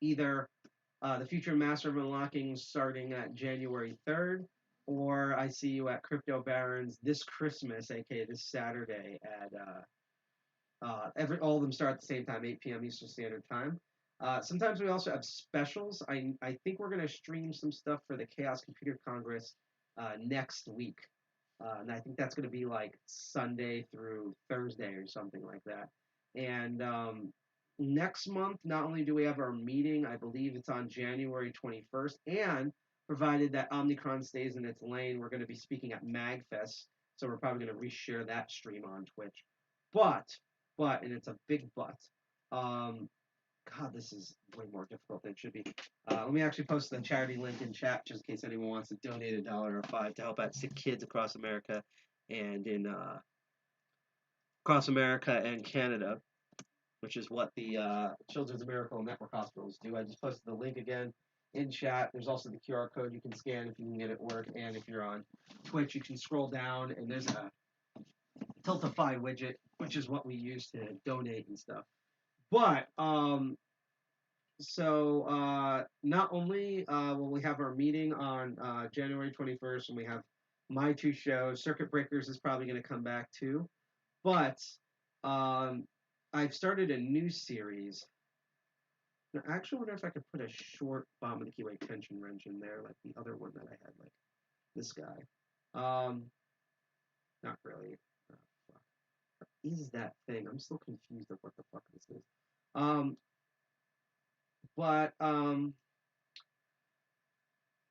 [SPEAKER 4] either the Future Master of Unlocking starting at January 3rd, or I see you at Crypto Barons this Christmas, aka this Saturday at all of them start at the same time, 8 p.m. Eastern Standard Time. Sometimes we also have specials. I think we're going to stream some stuff for the Chaos Computer Congress next week. And I think that's going to be like Sunday through Thursday or something like that. And next month, not only do we have our meeting, I believe it's on January 21st, and provided that Omnicron stays in its lane, we're going to be speaking at MagFest. So we're probably going to reshare that stream on Twitch. But, and it's a big but, God, this is way more difficult than it should be. Let me actually post the charity link in chat just in case anyone wants to donate $1 or $5 to help out sick kids across America and Canada, which is what the Children's Miracle Network hospitals do. I just posted the link again in chat. There's also the QR code you can scan if you can get it work, and if you're on Twitch, you can scroll down and there's a Tiltify widget, which is what we use to donate and stuff. But not only will we have our meeting on January 21st, and we have my 2 shows. Circuit Breakers is probably going to come back too, but I've started a new series. Now, I actually wonder if I could put a short Bomb of the Keyway tension wrench in there, like the other one that I had, like this guy. Not really. What is that thing? I'm still confused of what the fuck this is. What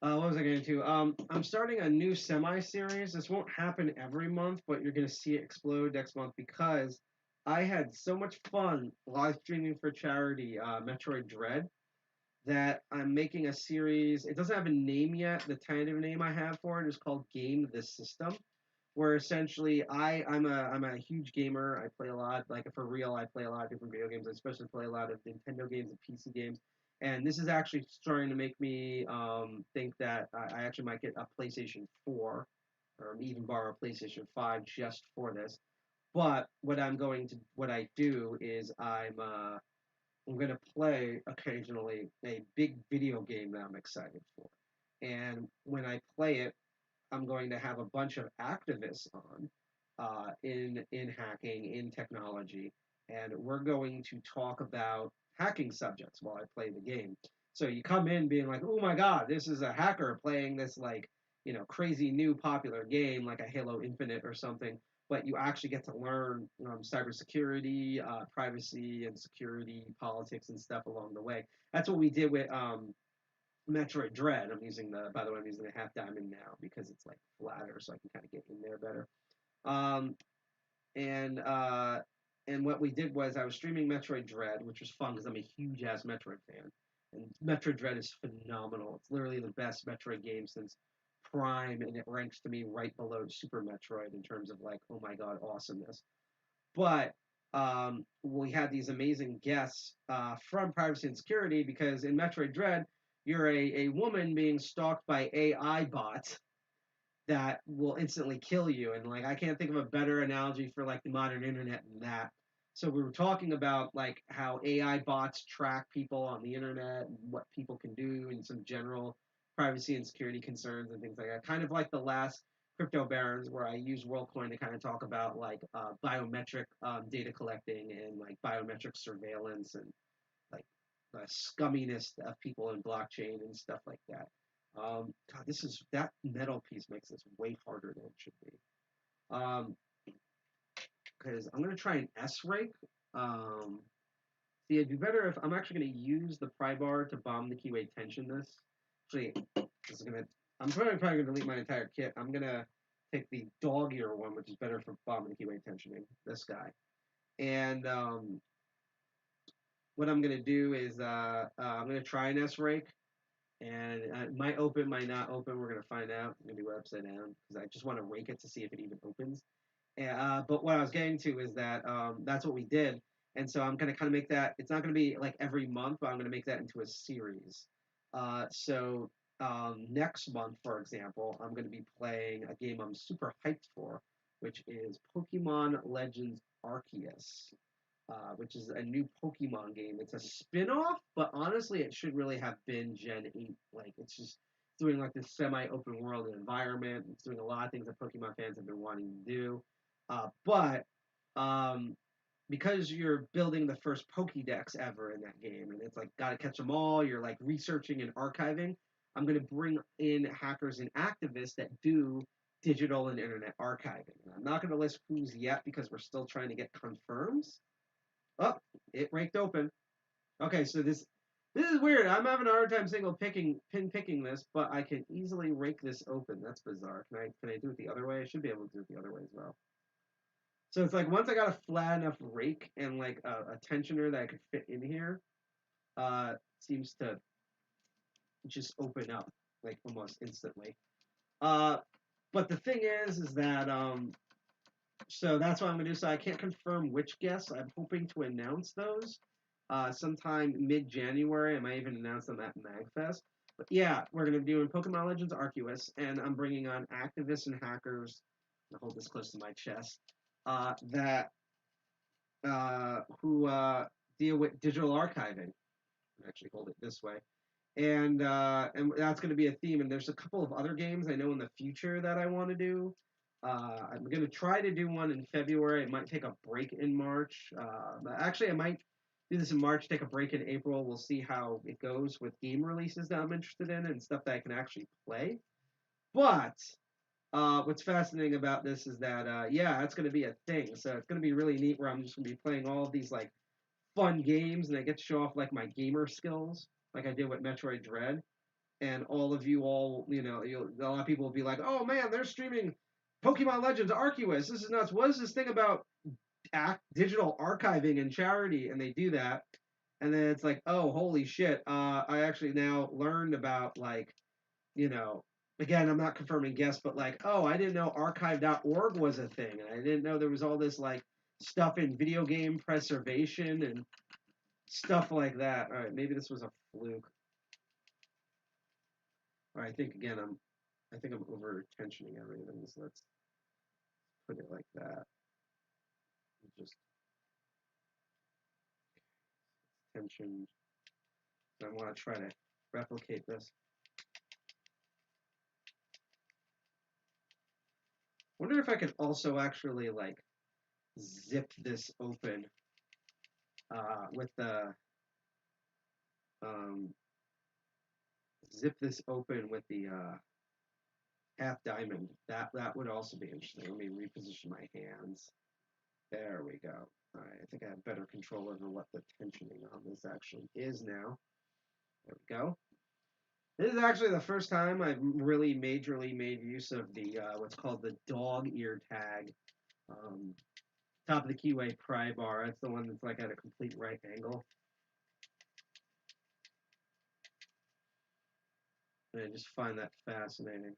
[SPEAKER 4] was I going to? I'm starting a new semi-series. This won't happen every month, but you're going to see it explode next month because I had so much fun live streaming for charity Metroid Dread that I'm making a series. It doesn't have a name yet. The tentative name I have for it is called Game the System, where essentially I'm a huge gamer. I play a lot, like for real. I play a lot of different video games. I especially play a lot of Nintendo games and PC games. And this is actually starting to make me think that I actually might get a PlayStation 4 or even borrow a PlayStation 5 just for this. But what I do is I'm going to play occasionally a big video game that I'm excited for. And when I play it, I'm going to have a bunch of activists on in hacking, in technology, and we're going to talk about hacking subjects while I play the game. So you come in being like, oh my God, this is a hacker playing this crazy new popular game like a Halo Infinite or something, but you actually get to learn cybersecurity, privacy and security, politics and stuff along the way. That's what we did with Metroid Dread. By the way, I'm using the half diamond now because it's like flatter, so I can kind of get in there better. And what we did was I was streaming Metroid Dread, which was fun because I'm a huge ass Metroid fan, and Metroid Dread is phenomenal. It's literally the best Metroid game since Prime, and it ranks to me right below Super Metroid in terms of like, oh my god, awesomeness. But we had these amazing guests from Privacy and Security because in Metroid Dread, you're a woman being stalked by AI bots that will instantly kill you. And like I can't think of a better analogy for like the modern internet than that. So we were talking about like how AI bots track people on the internet and what people can do and some general privacy and security concerns and things like that. Kind of like the last Crypto Barons where I use WorldCoin to kind of talk about like biometric data collecting and like biometric surveillance and like the scumminess of people in blockchain and stuff like that. God, that metal piece makes this way harder than it should be. Because I'm gonna try an S rake. See, it'd be better if I'm actually going to use the pry bar to bomb the keyway tension this. Actually, this is going to... I'm probably going to delete my entire kit. I'm going to take the dog ear one, which is better for bombing the keyway tensioning. This guy. And what I'm going to do is I'm going to try an S-Rake. And it might open, might not open. We're going to find out. I'm going to do it upside down because I just want to rake it to see if it even opens. But what I was getting to is that that's what we did. And so I'm going to kind of make that, it's not going to be like every month, but I'm going to make that into a series. So next month, for example, I'm going to be playing a game I'm super hyped for, which is Pokemon Legends Arceus, which is a new Pokemon game. It's a spin-off, but honestly, it should really have been Gen 8. Like, it's just doing like this semi-open world environment. It's doing a lot of things that Pokemon fans have been wanting to do. But because you're building the first Pokédex ever in that game, and it's like gotta catch them all, you're like researching and archiving. I'm gonna bring in hackers and activists that do digital and internet archiving. I'm not gonna list who's yet because we're still trying to get confirms. Oh, it raked open. Okay, so this is weird. I'm having a hard time pin picking this, but I can easily rake this open. That's bizarre. Can I do it the other way? I should be able to do it the other way as well. So it's like once I got a flat enough rake and like a tensioner that I could fit in here, seems to just open up like almost instantly. But the thing is that so that's what I'm gonna do. So I can't confirm which guests. I'm hoping to announce those sometime mid-January. I might even announce them at MagFest. But yeah, we're gonna be doing Pokemon Legends Arceus, and I'm bringing on activists and hackers. I'll hold this close to my chest. Who deal with digital archiving. I'll actually hold it this way. And that's going to be a theme. And there's a couple of other games I know in the future that I want to do. I'm going to try to do one in February. It might take a break in March. Actually, I might do this in March, take a break in April. We'll see how it goes with game releases that I'm interested in and stuff that I can actually play. But what's fascinating about this is that, yeah, it's going to be a thing. So it's going to be really neat where I'm just going to be playing all of these, like, fun games, and I get to show off, like, my gamer skills, like I did with Metroid Dread. And all of you all, you know, a lot of people will be like, oh, man, they're streaming Pokemon Legends Arceus. This is nuts. What is this thing about digital archiving and charity? And they do that. And then it's like, oh, holy shit. I actually now learned about, like, you know, again, I'm not confirming guests, but like, oh, I didn't know archive.org was a thing. And I didn't know there was all this like stuff in video game preservation and stuff like that. All right, maybe this was a fluke. All right, I think I'm over tensioning everything. So let's put it like that. Just tension. I want to try to replicate this. Wonder if I could also actually like zip this open with the half diamond. That would also be interesting. Let me reposition my hands. There we go. All right, I think I have better control over what the tensioning on this actually is now. There we go. This is actually the first time I've really majorly made use of the what's called the dog ear tag. Top of the keyway pry bar. That's the one that's like at a complete right angle. And I just find that fascinating.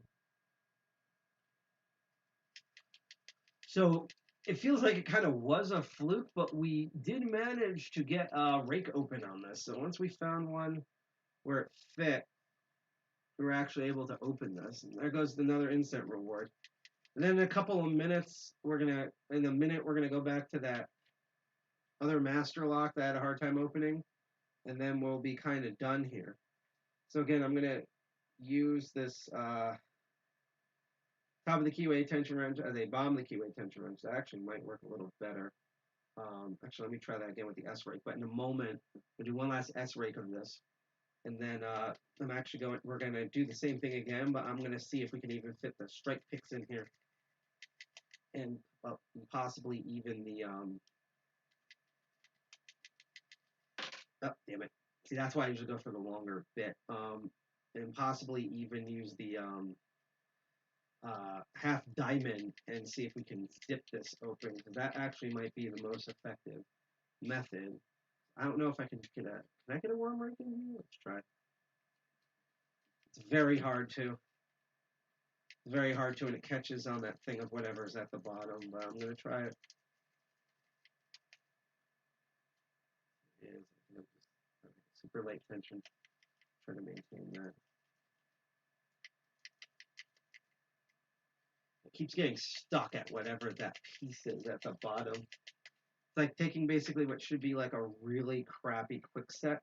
[SPEAKER 4] So it feels like it kind of was a fluke, but we did manage to get Rake open on this. So once we found one where it fit, we were actually able to open this. And there goes another instant reward. And then in a couple of minutes, we're gonna go back to that other master lock that I had a hard time opening, and then we'll be kind of done here. So again, I'm gonna use this top of the keyway tension wrench as a bomb the keyway tension wrench. That actually might work a little better. Actually, let me try that again with the S-Rake. But in a moment, we'll do one last S-Rake of this. And then we're going to do the same thing again, but I'm going to see if we can even fit the strike picks in here. And possibly even the Oh, damn it. See, that's why I usually go for the longer bit. And possibly even use the half diamond and see if we can zip this open, because that actually might be the most effective method. I don't know if I can get a. Can I get a worm rake in here? Let's try. It's very hard to. It's very hard to, and it catches on that thing of whatever's at the bottom. But I'm gonna try it. Is super late tension. Try to maintain that. It keeps getting stuck at whatever that piece is at the bottom. It's like taking basically what should be like a really crappy quick set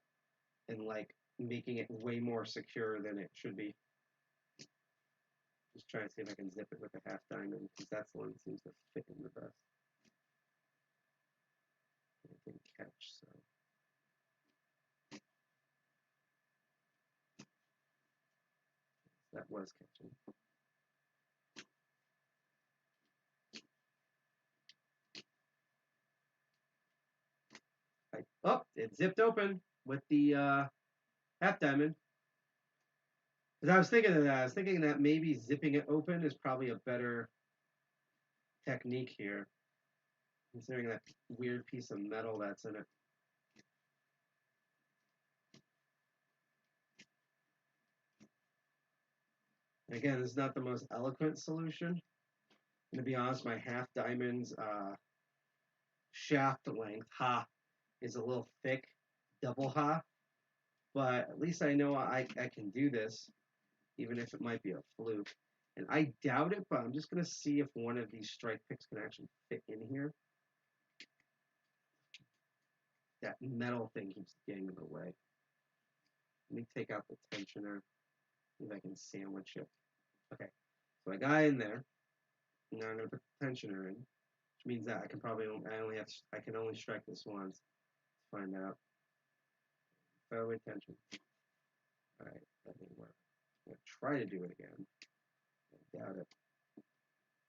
[SPEAKER 4] and like making it way more secure than it should be. Just trying to see if I can zip it with a half diamond, because that's the one that seems to fit in the best. It didn't catch, so. That was catching. Oh, it zipped open with the half diamond. Because I was thinking of that. I was thinking that maybe zipping it open is probably a better technique here, considering that weird piece of metal that's in it. Again, this is not the most eloquent solution. And to be honest, my half diamond's shaft length, is a little thick, double but at least I know I can do this, even if it might be a fluke. And I doubt it, but I'm just going to see if one of these strike picks can actually fit in here. That metal thing keeps getting in the way. Let me take out the tensioner, see if I can sandwich it. Okay, so I got in there. Now I'm going to put the tensioner in, which means that I can I can only strike this once. Let's find out. Fairway tension. All right, that didn't work. I'm going to try to do it again. I doubt it.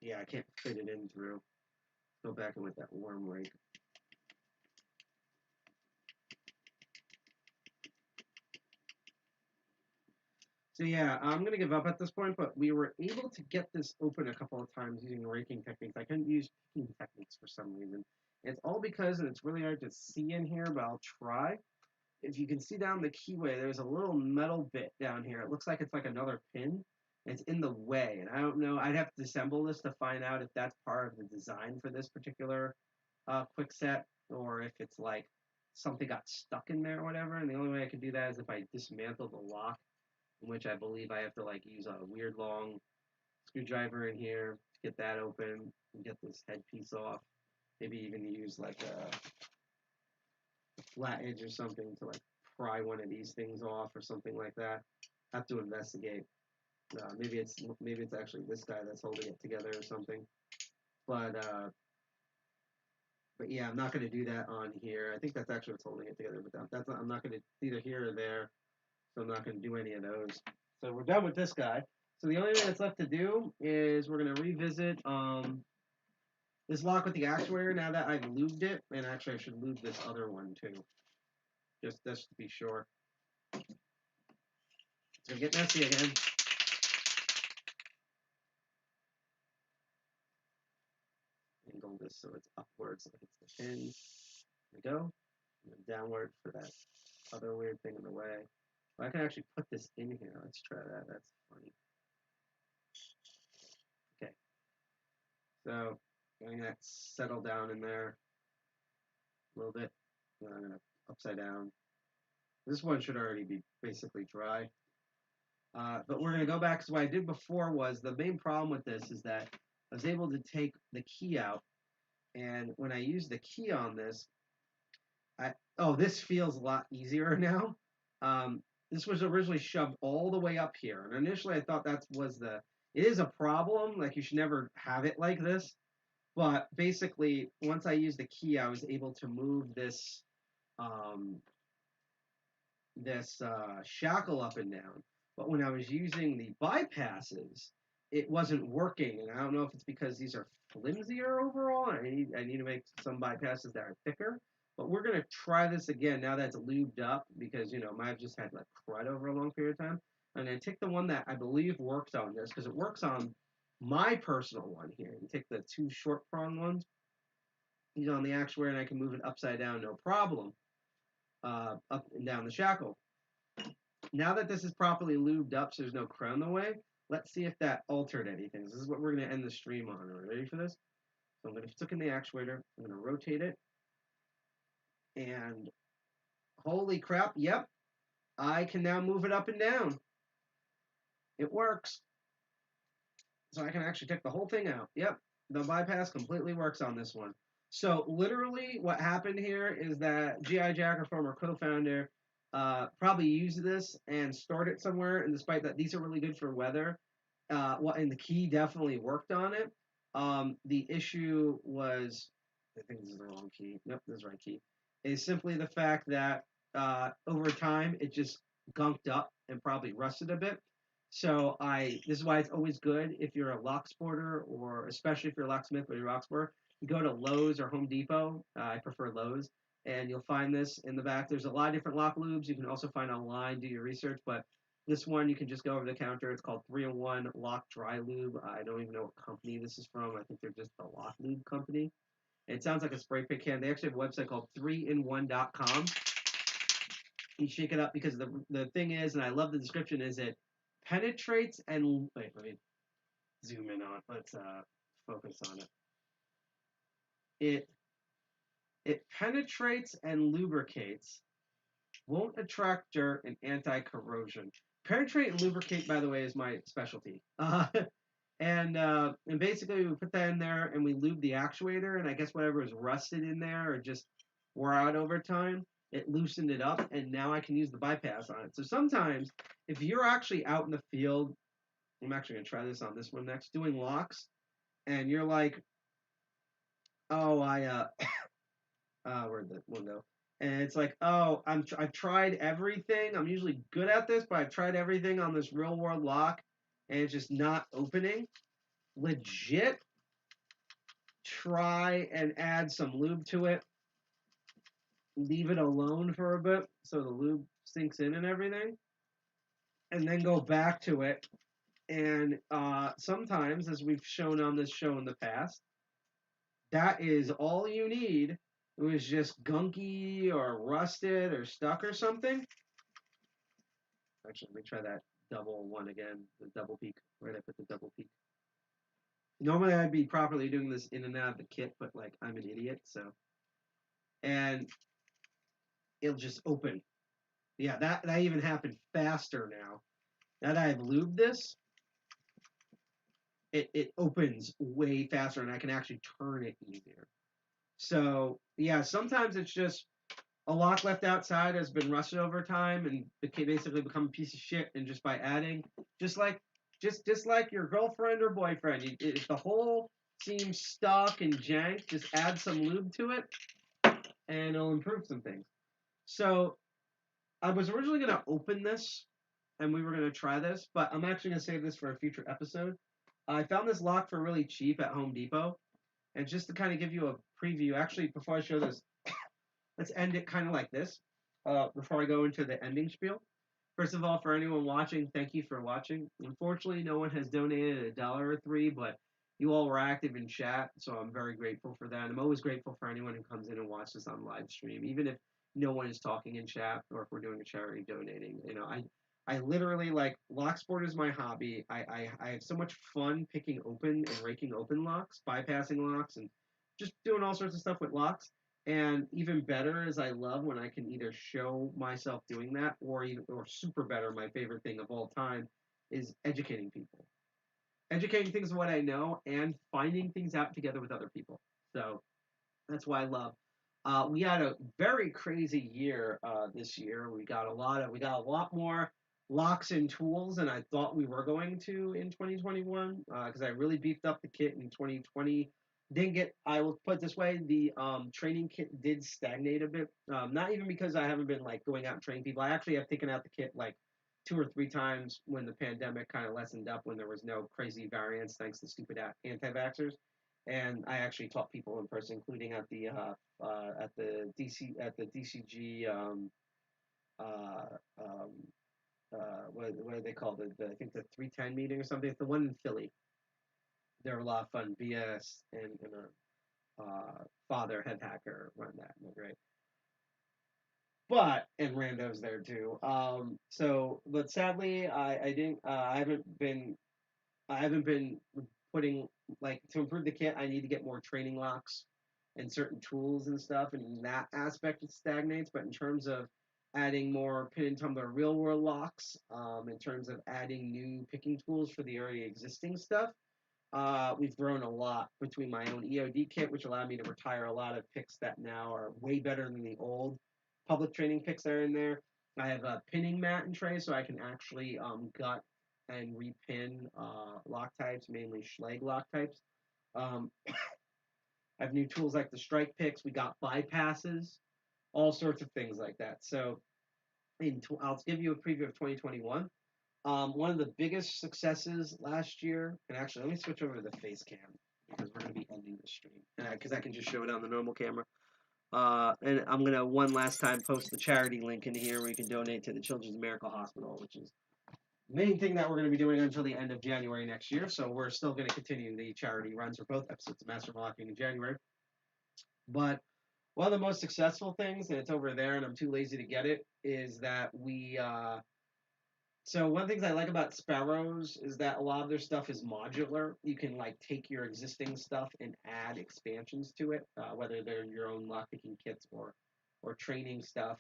[SPEAKER 4] Yeah, I can't fit it in through. Go back in with that worm rake. So yeah, I'm going to give up at this point, but we were able to get this open a couple of times using raking techniques. I couldn't use picking techniques for some reason. It's all because, and it's really hard to see in here, but I'll try. If you can see down the keyway, there's a little metal bit down here. It looks like it's like another pin. It's in the way, and I don't know. I'd have to disassemble this to find out if that's part of the design for this particular quick set, or if it's like something got stuck in there or whatever. And the only way I can do that is if I dismantle the lock, in which I believe I have to like use a weird long screwdriver in here to get that open and get this headpiece off. Maybe even use like a flat edge or something to like pry one of these things off or something like that. Have to investigate. Maybe it's actually this guy that's holding it together or something. But yeah, I'm not going to do that on here. I think that's actually what's holding it together. But that's not, I'm not going to either here or there. So I'm not going to do any of those. So we're done with this guy. So the only thing that's left to do is we're going to revisit this lock with the actuator now that I've lubed it. And actually I should lube this other one too. Just to be sure. It's going to get messy again. Angle this so it's upwards so it hits the pins. There we go. And then downward for that other weird thing in the way. Well, I can actually put this in here. Let's try that. That's funny. Okay. So letting that settle down in there a little bit. Then I'm going to upside down. This one should already be basically dry. But we're going to go back, because what I did before was, the main problem with this is that I was able to take the key out, and when I use the key on this, this feels a lot easier now. This was originally shoved all the way up here, and initially I thought it is a problem, like you should never have it like this, but basically once I used the key, I was able to move this shackle up and down. But when I was using the bypasses, it wasn't working, and I don't know if it's because these are flimsier overall. I need to make some bypasses that are thicker. But we're going to try this again now that it's lubed up because, I've just had like crud over a long period of time. I'm going to take the one that I believe works on this because it works on my personal one here. You take the 2 short prong ones. He's on the actuator and I can move it upside down, no problem, up and down the shackle. Now that this is properly lubed up so there's no crud in the way, let's see if that altered anything. This is what we're going to end the stream on. Are you ready for this? So I'm going to stick in the actuator. I'm going to rotate it. And holy crap, yep, I can now move it up and down. It works. So I can actually take the whole thing out. Yep, the bypass completely works on this one. So literally what happened here is that G.I. Jack, our former co-founder, probably used this and stored it somewhere, and despite that these are really good for weather, and the key definitely worked on it. The issue was, I think this is the wrong key. Nope, this is the right key. Is simply the fact that over time it just gunked up and probably rusted a bit. So this is why it's always good if you're a lock sporter, or especially if you're a locksmith or you're a lock sporter, you go to Lowe's or Home Depot. I prefer Lowe's, and you'll find this in the back. There's a lot of different lock lubes you can also find online, do your research, but this one you can just go over the counter. It's called 3-in-1 Lock Dry Lube. I don't even know what company this is from. I think they're just a lock lube company. It sounds like a spray paint can. They actually have a website called 3in1.com. You shake it up because the thing is, and I love the description, is it penetrates and wait, let me zoom in on. Let's focus on it. It penetrates and lubricates, won't attract dirt, and anti-corrosion. Penetrate and lubricate, by the way, is my specialty. And basically we put that in there and we lube the actuator, and I guess whatever was rusted in there or just wore out over time, it loosened it up, and now I can use the bypass on it. So sometimes if you're actually out in the field, I'm actually going to try this on this one next, doing locks, and you're like, oh, where'd the one go? And it's like, oh, I've tried everything. I'm usually good at this, but I've tried everything on this real world lock, and it's just not opening. Legit, try and add some lube to it. Leave it alone for a bit so the lube sinks in and everything, and then go back to it. And sometimes, as we've shown on this show in the past, that is all you need. It was just gunky or rusted or stuck or something. Actually, let me try that double one again, the double peak. Where did I put the double peak? Normally I'd be properly doing this in and out of the kit, but like I'm an idiot, so. And it'll just open. Yeah, that even happened faster now. Now that I've lubed this, it opens way faster, and I can actually turn it easier. So, yeah, sometimes it's just a lock left outside has been rusted over time and basically become a piece of shit, and just by adding, just like your girlfriend or boyfriend, if the hole seems stuck and jank, just add some lube to it, and it'll improve some things. So, I was originally going to open this, and we were going to try this, but I'm actually going to save this for a future episode. I found this lock for really cheap at Home Depot, and just to kind of give you a preview, actually, before I show this, let's end it kind of like this, before I go into the ending spiel. First of all, for anyone watching, thank you for watching. Unfortunately, no one has donated $1 or $3, but you all were active in chat, so I'm very grateful for that. I'm always grateful for anyone who comes in and watches on live stream, even if no one is talking in chat, or if we're doing a charity donating. I literally, like, lock sport is my hobby. I have so much fun picking open and raking open locks, bypassing locks, and just doing all sorts of stuff with locks. And even better is I love when I can either show myself doing that, or super better, my favorite thing of all time is educating people. Educating things of what I know and finding things out together with other people. So that's why I love. We had a very crazy year this year. We got a lot more locks and tools than I thought we were going to in 2021, because I really beefed up the kit in 2020. I will put it this way, the training kit did stagnate a bit. Not even because I haven't been like going out and training people. I actually have taken out the kit like 2 or 3 times when the pandemic kind of lessened up, when there was no crazy variants thanks to stupid anti-vaxxers. and I actually taught people in person, including at the DCG uh, um, what do they call it? I think the 310 meeting or something. It's the one in Philly. They're a lot of fun. BS and father head hacker run that. And they're great. But and randos there too. But sadly, I didn't. I haven't been putting like to improve the kit. I need to get more training locks and certain tools and stuff, and in that aspect it stagnates. But in terms of adding more pin and tumbler real world locks, in terms of adding new picking tools for the already existing stuff, we've grown a lot between my own EOD kit, which allowed me to retire a lot of picks that now are way better than the old public training picks that are in there. I have a pinning mat and tray, so I can actually gut and repin lock types, mainly Schlage lock types. I have new tools like the strike picks. We got bypasses, all sorts of things like that. So I'll give you a preview of 2021. One of the biggest successes last year, and actually, let me switch over to the face cam because we're going to be ending the stream, because I can just show it on the normal camera. And I'm going to one last time post the charity link in here where you can donate to the Children's Miracle Hospital, which is the main thing that we're going to be doing until the end of January next year. So we're still going to continue the charity runs for both episodes of Master of Unlocking in January. But one of the most successful things, and it's over there and I'm too lazy to get it, is that so one of the things I like about Sparrows is that a lot of their stuff is modular. You can like take your existing stuff and add expansions to it, whether they're your own lockpicking kits or training stuff.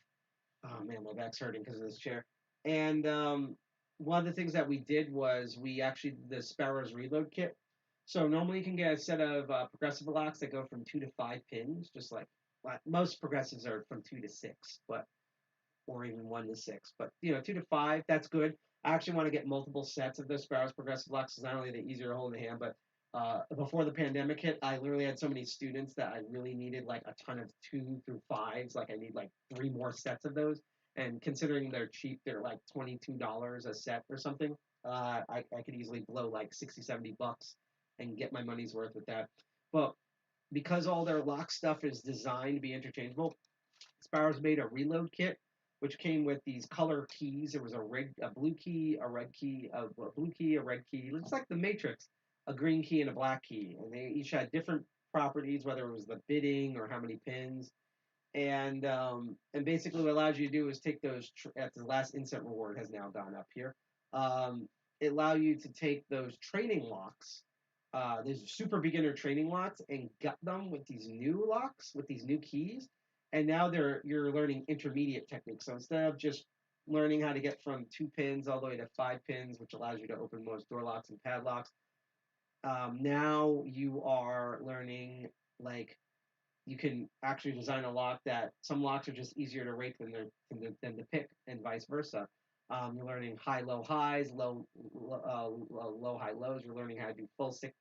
[SPEAKER 4] Oh man, my back's hurting because of this chair. And one of the things that we did was we actually did the Sparrows reload kit. So normally you can get a set of progressive locks that go from 2 to 5 pins, just like most progressives are from 2 to 6, or even 1 to 6. But 2 to 5, that's good. I actually want to get multiple sets of those Sparrows progressive locks because not only are they easier to hold in the hand, but before the pandemic hit, I literally had so many students that I really needed like a ton of 2 through 5s. Like I need like 3 more sets of those. And considering they're cheap, they're like $22 a set or something. I could easily blow like 60, 70 bucks and get my money's worth with that. But because all their lock stuff is designed to be interchangeable, Sparrows made a reload kit, which came with these color keys. There was a blue key, a red key, a blue key, a red key. It looks like the Matrix, a green key and a black key. And they each had different properties, whether it was the bidding or how many pins. And basically what it allows you to do is take those, at the last instant reward has now gone up here. It allows you to take those training locks, these super beginner training locks, and gut them with these new locks, with these new keys. And now you're learning intermediate techniques. So instead of just learning how to get from 2 pins all the way to 5 pins, which allows you to open most door locks and padlocks, now you are learning, like, you can actually design a lock that some locks are just easier to rake than to pick, and vice versa. You're learning high low highs, low high lows. You're learning how to do full 6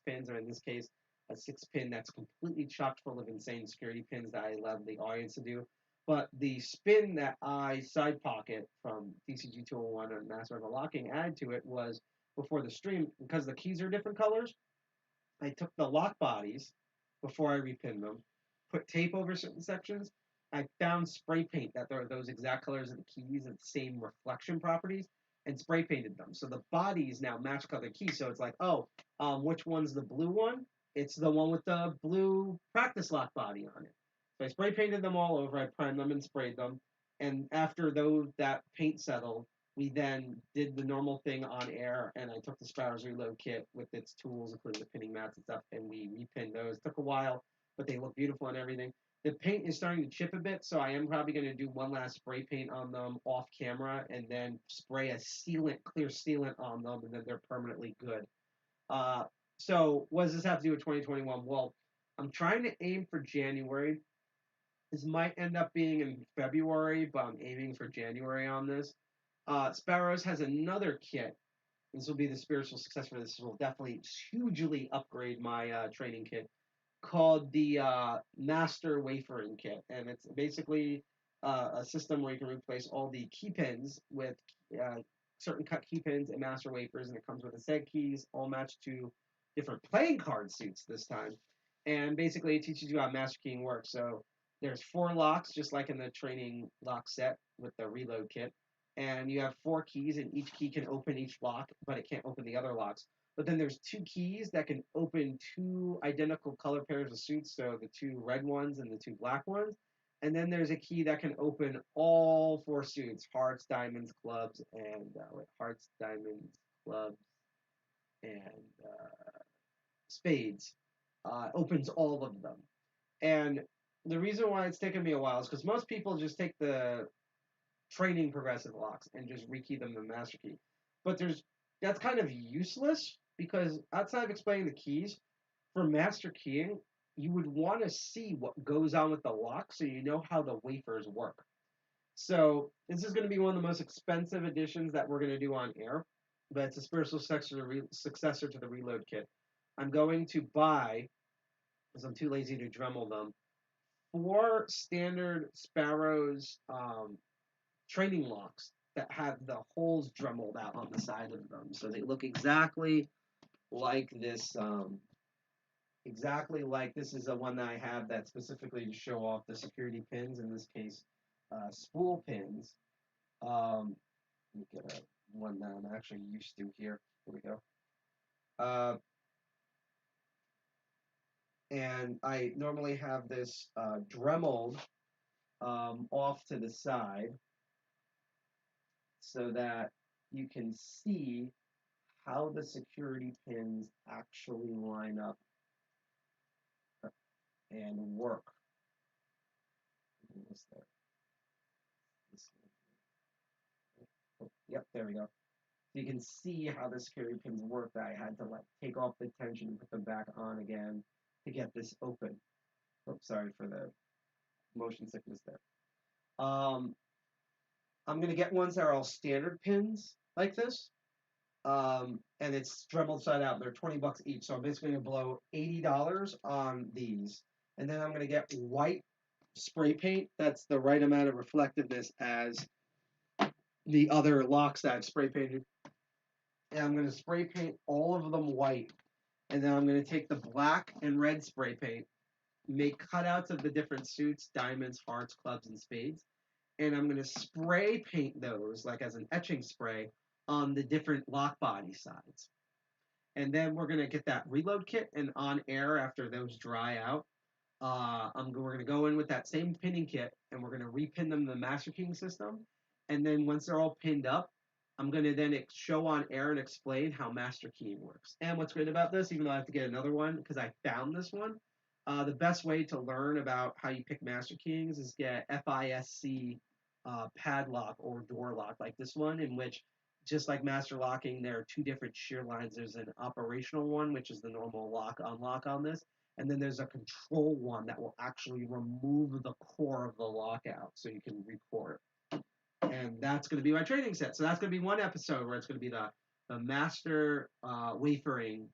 [SPEAKER 4] pins, or in this case, a 6 pin that's completely chock full of insane security pins that I allow the audience to do. But the spin that I side pocket from DCG 201 and Master of Unlocking added to it was, before the stream, because the keys are different colors, I took the lock bodies before I repinned them, put tape over certain sections. I found spray paint that are those exact colors of the keys and the same reflection properties, and spray painted them. So the bodies now match color keys. So it's like, which one's the blue one? It's the one with the blue practice lock body on it. So I spray painted them all over. I primed them and sprayed them. And after that paint settled, we then did the normal thing on air, and I took the Sparrows Reload kit with its tools, including the pinning mats and stuff, and we repinned those. It took a while, but they look beautiful and everything. The paint is starting to chip a bit, so I am probably going to do one last spray paint on them off camera, and then spray a clear sealant on them, and then they're permanently good. So what does this have to do with 2021? Well, I'm trying to aim for January. This might end up being in February, but I'm aiming for January on this. Sparrows has another kit. This will be the spiritual successor. This will definitely hugely upgrade my training kit, called the Master Wafering Kit. And it's basically a system where you can replace all the key pins with certain cut key pins and master wafers, and it comes with a set keys, all matched to different playing card suits this time. And basically, it teaches you how master keying works. So there's 4 locks, just like in the training lock set with the reload kit. And you have 4 keys, and each key can open each lock, but it can't open the other locks. But then there's 2 keys that can open 2 identical color pairs of suits, so the 2 red ones and the 2 black ones. And then there's a key that can open all 4 suits: hearts, diamonds, clubs, and hearts, diamonds, clubs, and spades. Opens all of them. And the reason why it's taken me a while is because most people just take the training progressive locks and just rekey them to master key. But that's kind of useless because outside of explaining the keys, for master keying, you would want to see what goes on with the lock so you know how the wafers work. So this is going to be one of the most expensive additions that we're going to do on air, but it's a spiritual successor to the reload kit. I'm going to buy, because I'm too lazy to Dremel them, 4 standard Sparrows training locks that have the holes dremeled out on the side of them, so they look exactly like this. Exactly like this is the one that I have that specifically to show off the security pins. In this case, spool pins. Let me get one that I'm actually used to here. Here we go. And I normally have this dremeled off to the side so that you can see how the security pins actually line up and work. Yep, there we go. So you can see how the security pins work. That I had to take off the tension and put them back on again to get this open. Oops, sorry for the motion sickness there. I'm gonna get ones that are all standard pins like this. And it's Dremel side out. They're $20 each, so I'm basically gonna blow $80 on these, and then I'm gonna get white spray paint that's the right amount of reflectiveness as the other locks that I've spray painted. And I'm gonna spray paint all of them white, and then I'm gonna take the black and red spray paint, make cutouts of the different suits: diamonds, hearts, clubs, and spades, and I'm gonna spray paint those like as an etching spray on the different lock body sides. And then we're gonna get that reload kit, and on air after those dry out, we're gonna go in with that same pinning kit, and we're gonna repin them to the master keying system. And then once they're all pinned up, I'm gonna then show on air and explain how master keying works. And what's great about this, even though I have to get another one because I found this one, the best way to learn about how you pick master keyings is get FISC padlock or door lock like this one, in which, just like master locking, there are 2 different shear lines. There's an operational one, which is the normal lock unlock on this, and then there's a control one that will actually remove the core of the lock out so you can record it. And that's going to be my training set. So that's going to be one episode where it's going to be the master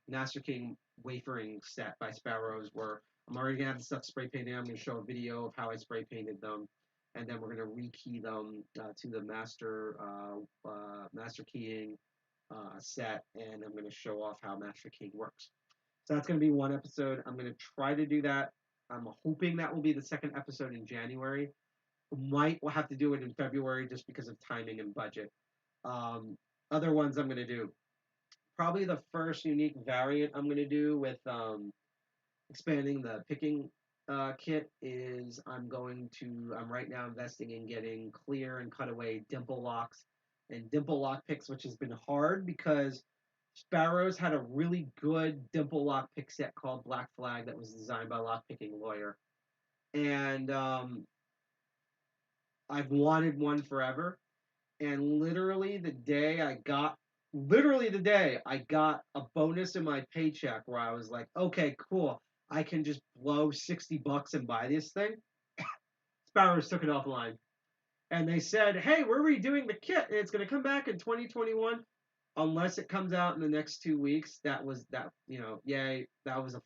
[SPEAKER 4] master king wafering set by Sparrows, where I'm already going to have the stuff spray painted. I'm going to show a video of how I spray painted them, and then we're going to rekey them to the master keying set, and I'm going to show off how master keying works. So that's going to be one episode. I'm going to try to do that. I'm hoping that will be the second episode in January. We'll have to do it in February just because of timing and budget. Other ones I'm going to do. Probably the first unique variant I'm going to do with expanding the picking kit is I'm right now investing in getting clear and cutaway dimple locks and dimple lock picks, which has been hard because Sparrows had a really good dimple lock pick set called Black Flag that was designed by Lock Picking Lawyer. And I've wanted one forever. And literally the day I got a bonus in my paycheck where I was like, okay, cool, I can just blow $60 and buy this thing. Sparrows took it offline. And they said, hey, we're redoing the kit, and it's going to come back in 2021 unless it comes out in the next 2 weeks. That was a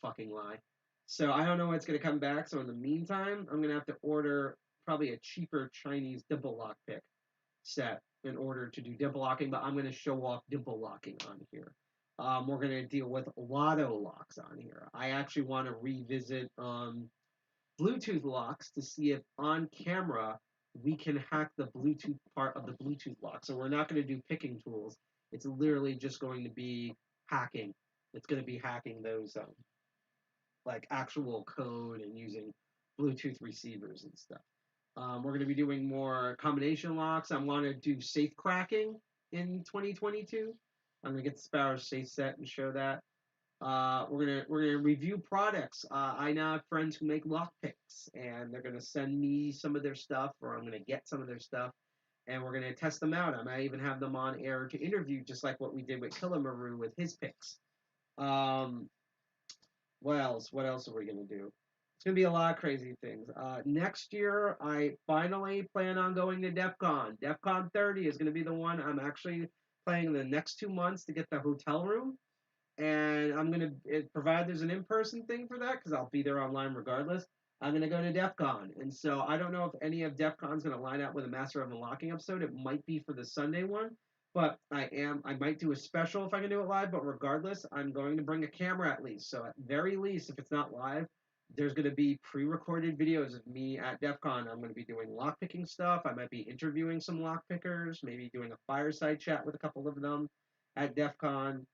[SPEAKER 4] fucking lie. So I don't know when it's going to come back. So in the meantime, I'm going to have to order probably a cheaper Chinese dimple lock pick set in order to do dimple locking, but I'm going to show off dimple locking on here. We're going to deal with lotto locks on here. I actually want to revisit Bluetooth locks to see if on camera we can hack the Bluetooth part of the Bluetooth lock. So we're not going to do picking tools. It's literally just going to be hacking. It's going to be hacking those like actual code and using Bluetooth receivers and stuff. We're going to be doing more combination locks. I want to do safe cracking in 2022. I'm going to get the Sparrow safe set and show that. We're gonna review products. I now have friends who make lockpicks, and they're gonna send me some of their stuff, or I'm gonna get some of their stuff, and we're gonna test them out. I might even have them on air to interview, just like what we did with Killamaru with his picks. Um, what else? What else are we gonna do? It's gonna be a lot of crazy things. Next year, I finally plan on going to DEF CON. DEF CON 30 is gonna be the one I'm actually playing the next 2 months to get the hotel room. And I'm gonna provide there's an in-person thing for that because I'll be there online regardless. I'm gonna go to DEF CON, and so I don't know if any of DEF CON's gonna line up with a Master of Unlocking episode. It might be for the Sunday one, but I might do a special if I can do it live. But regardless, I'm going to bring a camera at least. So at very least, if it's not live, there's gonna be pre-recorded videos of me at DEF CON. I'm gonna be doing lockpicking stuff. I might be interviewing some lockpickers, maybe doing a fireside chat with a couple of them at DEF CON.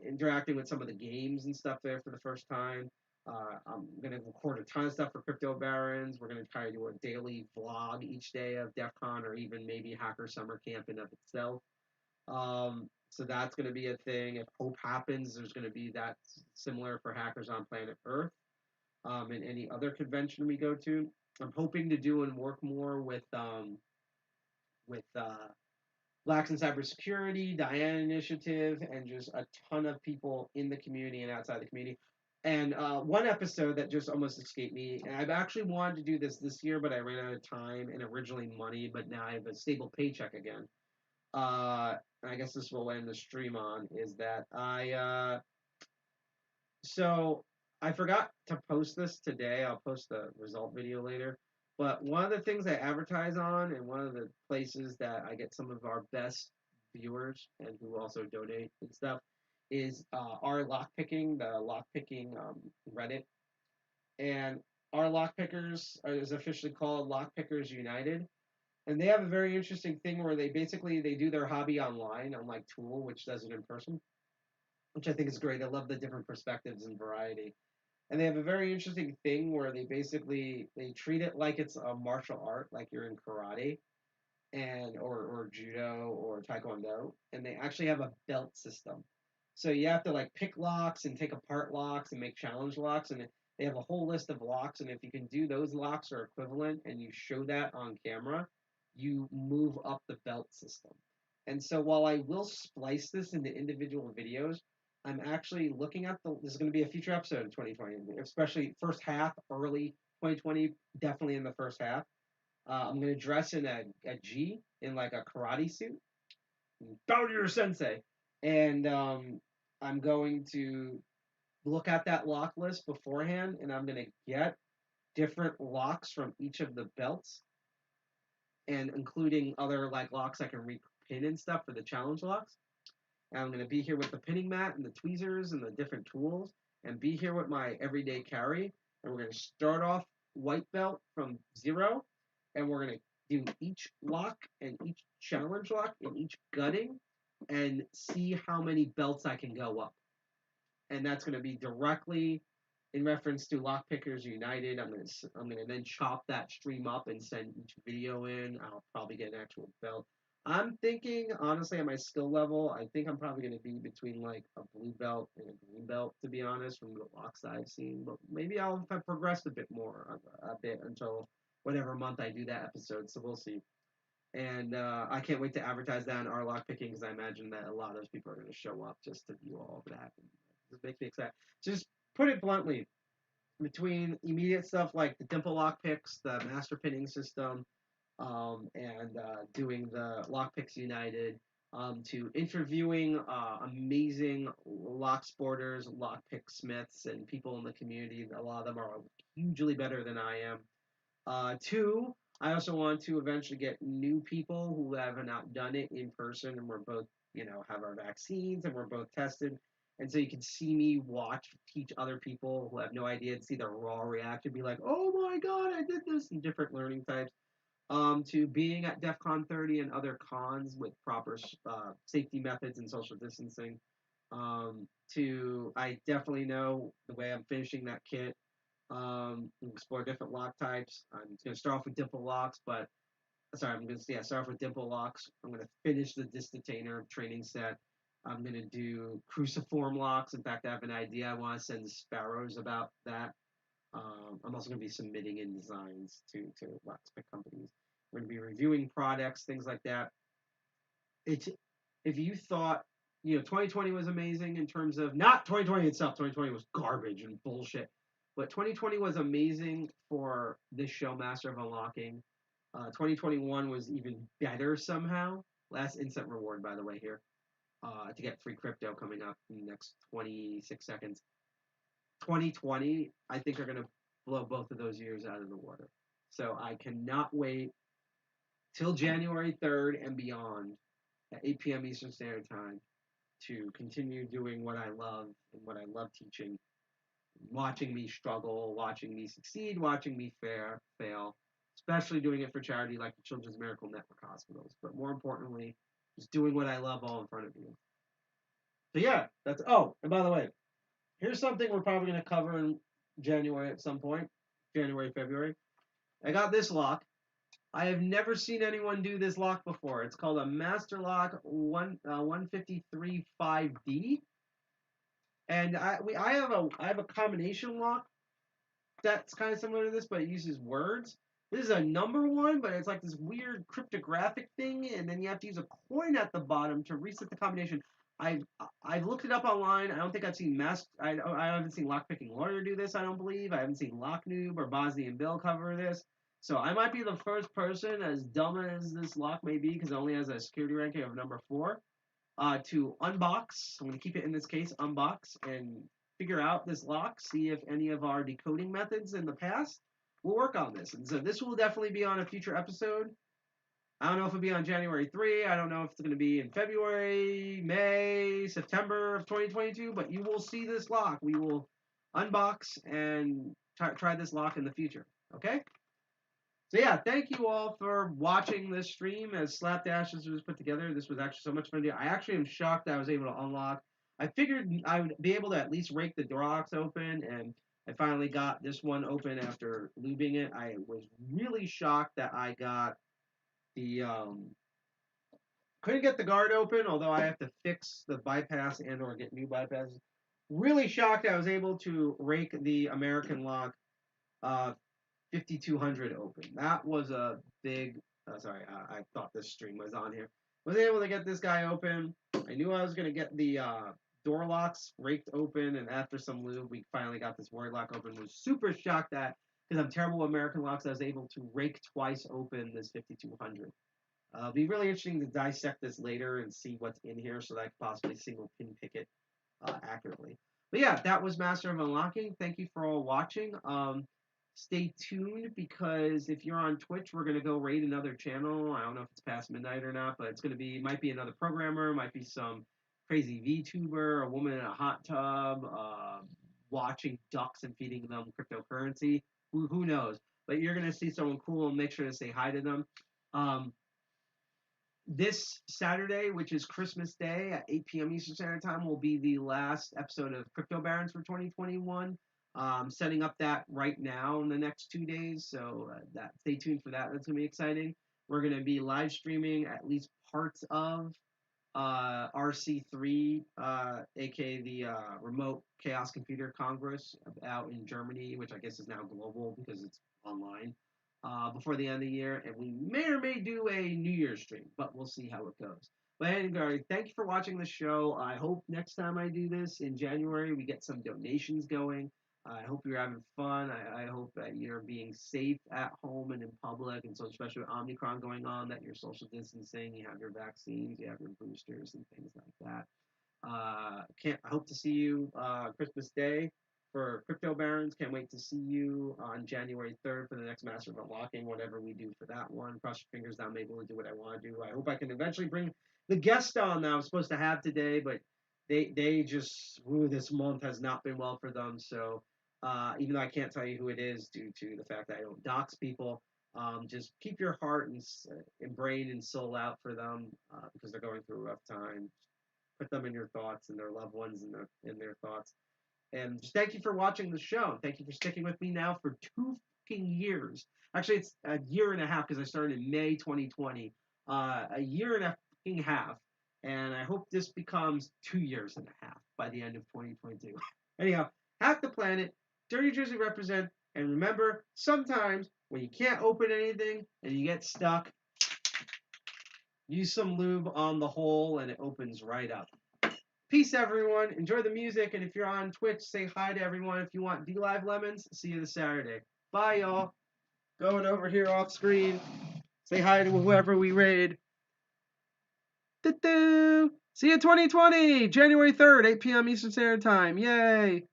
[SPEAKER 4] Interacting with some of the games and stuff there for the first time. I'm going to record a ton of stuff for Crypto Barons. We're going to try to do a daily vlog each day of DEF CON or even maybe Hacker Summer Camp in of itself. So that's going to be a thing. If Hope happens, there's going to be that similar for Hackers on Planet Earth and any other convention we go to. I'm hoping to do and work more with Blacks in Cybersecurity, Diana Initiative, and just a ton of people in the community and outside the community. And one episode that just almost escaped me, and I've actually wanted to do this year, but I ran out of time and originally money, but now I have a stable paycheck again. I guess this will end the stream on, is that so I forgot to post this today. I'll post the result video later. But one of the things I advertise on, and one of the places that I get some of our best viewers and who also donate and stuff, is our lockpicking, the lockpicking Reddit. And our lockpickers is officially called Lockpickers United. And they have a very interesting thing where they do their hobby online, unlike Tool, which does it in person, which I think is great. I love the different perspectives and variety. And they have a very interesting thing where they treat it like it's a martial art, like you're in karate and or judo or taekwondo, and they actually have a belt system. So you have to like pick locks and take apart locks and make challenge locks, and they have a whole list of locks. And if you can do those locks or equivalent, and you show that on camera, you move up the belt system. And so while I will splice this into individual videos, I'm actually looking at this is going to be a future episode in 2020, especially first half, early 2020, definitely in the first half. I'm going to dress in a G, in like a karate suit. Bow to your sensei. And I'm going to look at that lock list beforehand, and I'm going to get different locks from each of the belts, and including other like locks I can repin and stuff for the challenge locks. And I'm going to be here with the pinning mat and the tweezers and the different tools, and be here with my everyday carry. And we're going to start off white belt from 0, and we're going to do each lock and each challenge lock and each gutting and see how many belts I can go up. And that's going to be directly in reference to Lockpickers United. I'm gonna then chop that stream up and send each video in. I'll probably get an actual belt. I'm thinking, honestly, at my skill level, I think I'm probably going to be between like a blue belt and a green belt, to be honest, from the locks I've seen. But maybe I'll have progressed a bit more, a bit until whatever month I do that episode. So we'll see. And I can't wait to advertise that on our lockpicking, because I imagine that a lot of those people are going to show up just to view all of that. And it makes me excited. Just put it bluntly, between immediate stuff like the dimple lockpicks, the master pinning system, and doing the Lockpicks United, to interviewing amazing lock sporters, lockpick smiths, and people in the community. A lot of them are hugely better than I am. 2, I also want to eventually get new people who have not done it in person, and we're both have our vaccines and we're both tested. And so you can see me teach other people who have no idea, and see their raw reaction, be like, oh my God, I did this, and different learning types. To being at DEF CON 30 and other cons with proper safety methods and social distancing. I definitely know the way I'm finishing that kit. Explore different lock types. I'm going to start off with dimple locks, but sorry, I'm going to start off with dimple locks. I'm going to finish the Distatainer training set. I'm going to do cruciform locks. In fact, I have an idea. I want to send the Sparrows about that. I'm also going to be submitting in designs to locksmith companies. We're going to be reviewing products, things like that. If you thought 2020 was amazing in terms of not 2020 itself. 2020 was garbage and bullshit, but 2020 was amazing for this show, Master of Unlocking. 2021 was even better somehow. Last instant reward, by the way, here to get free crypto coming up in the next 26 seconds. 2020, I think, are going to blow both of those years out of the water. So I cannot wait till January 3rd and beyond at 8 p.m. Eastern Standard Time to continue doing what I love and what I love teaching. Watching me struggle, watching me succeed, watching me fail, especially doing it for charity like the Children's Miracle Network Hospitals. But more importantly, just doing what I love all in front of you. So yeah, and by the way, here's something we're probably going to cover in January at some point. January, February. I got this lock. I have never seen anyone do this lock before. It's called a Master Lock 153 5D. And I have a combination lock that's kind of similar to this, but it uses words. This is a number one, but it's like this weird cryptographic thing, and then you have to use a coin at the bottom to reset the combination. I've looked it up online. I don't think I've seen I haven't seen Lockpicking Lawyer do this. I don't believe. I haven't seen Lock Noob or Bosnian Bill cover this. So I might be the first person, as dumb as this lock may be, because it only has a security ranking of number 4, to unbox. I'm going to keep it in this case, unbox, and figure out this lock. See if any of our decoding methods in the past will work on this. And so this will definitely be on a future episode. I don't know if it'll be on January 3. I don't know if it's going to be in February, May, September of 2022, but you will see this lock. We will unbox and try this lock in the future. Okay? So yeah, thank you all for watching this stream as Slapdashes was put together. This was actually so much fun to do. I actually am shocked that I was able to unlock. I figured I would be able to at least rake the door locks open, and I finally got this one open after lubing it. I was really shocked that I got the couldn't get the guard open, although I have to fix the bypass and or get new bypasses. Really shocked I was able to rake the American lock 5200 open. That was a big I thought this stream was on here. Was able to get this guy open. I knew I was going to get the door locks raked open, and after some lube, we finally got this word lock open. Was super shocked that, because I'm terrible with American locks, I was able to rake twice open this 5200. It'll be really interesting to dissect this later and see what's in here so that I could possibly single pin pick it accurately. But yeah, that was Master of Unlocking. Thank you for all watching. Stay tuned, because if you're on Twitch, we're going to go raid another channel. I don't know if it's past midnight or not, but it's going to be, might be another programmer, might be some crazy VTuber, a woman in a hot tub, watching ducks and feeding them cryptocurrency. Who knows? But you're going to see someone cool, and make sure to say hi to them. This Saturday, which is Christmas Day at 8 p.m. Eastern Standard Time, will be the last episode of Crypto Barons for 2021. Setting up that right now in the next 2 days, so stay tuned for that. That's going to be exciting. We're going to be live streaming at least parts of RC3, aka the Remote Chaos Computer Congress out in Germany, which I guess is now global because it's online, before the end of the year. And we may or may do a New Year's stream, but we'll see how it goes. But anyway, thank you for watching the show. I hope next time I do this in January, we get some donations going. I hope you're having fun. I hope that you're being safe at home and in public, and so especially with Omicron going on, that you're social distancing, you have your vaccines, you have your boosters and things like that. I hope to see you Christmas Day. for Crypto Barons. Can't wait to see you on January 3rd for the next Master of Unlocking, whatever we do for that one. Cross your fingers that I'm able to do what I want to do. I hope I can eventually bring the guest on that I was supposed to have today, but they just, this month has not been well for them. So even though I can't tell you who it is due to the fact that I don't dox people, just keep your heart and brain and soul out for them because they're going through a rough time. Put them in your thoughts and their loved ones in their thoughts. And just thank you for watching the show. Thank you for sticking with me now for 2 fucking years. Actually, it's a year and a half because I started in May 2020. A year and a fucking half. And I hope this becomes 2 years and a half by the end of 2022. Anyhow, half the planet, Dirty Jersey represent. And remember, sometimes when you can't open anything and you get stuck, use some lube on the hole and it opens right up. Peace, everyone. Enjoy the music. And if you're on Twitch, say hi to everyone. If you want D-Live Lemons, see you this Saturday. Bye, y'all. Going over here off screen. Say hi to whoever we raid. See you 2020, January 3rd, 8 p.m. Eastern Standard Time. Yay.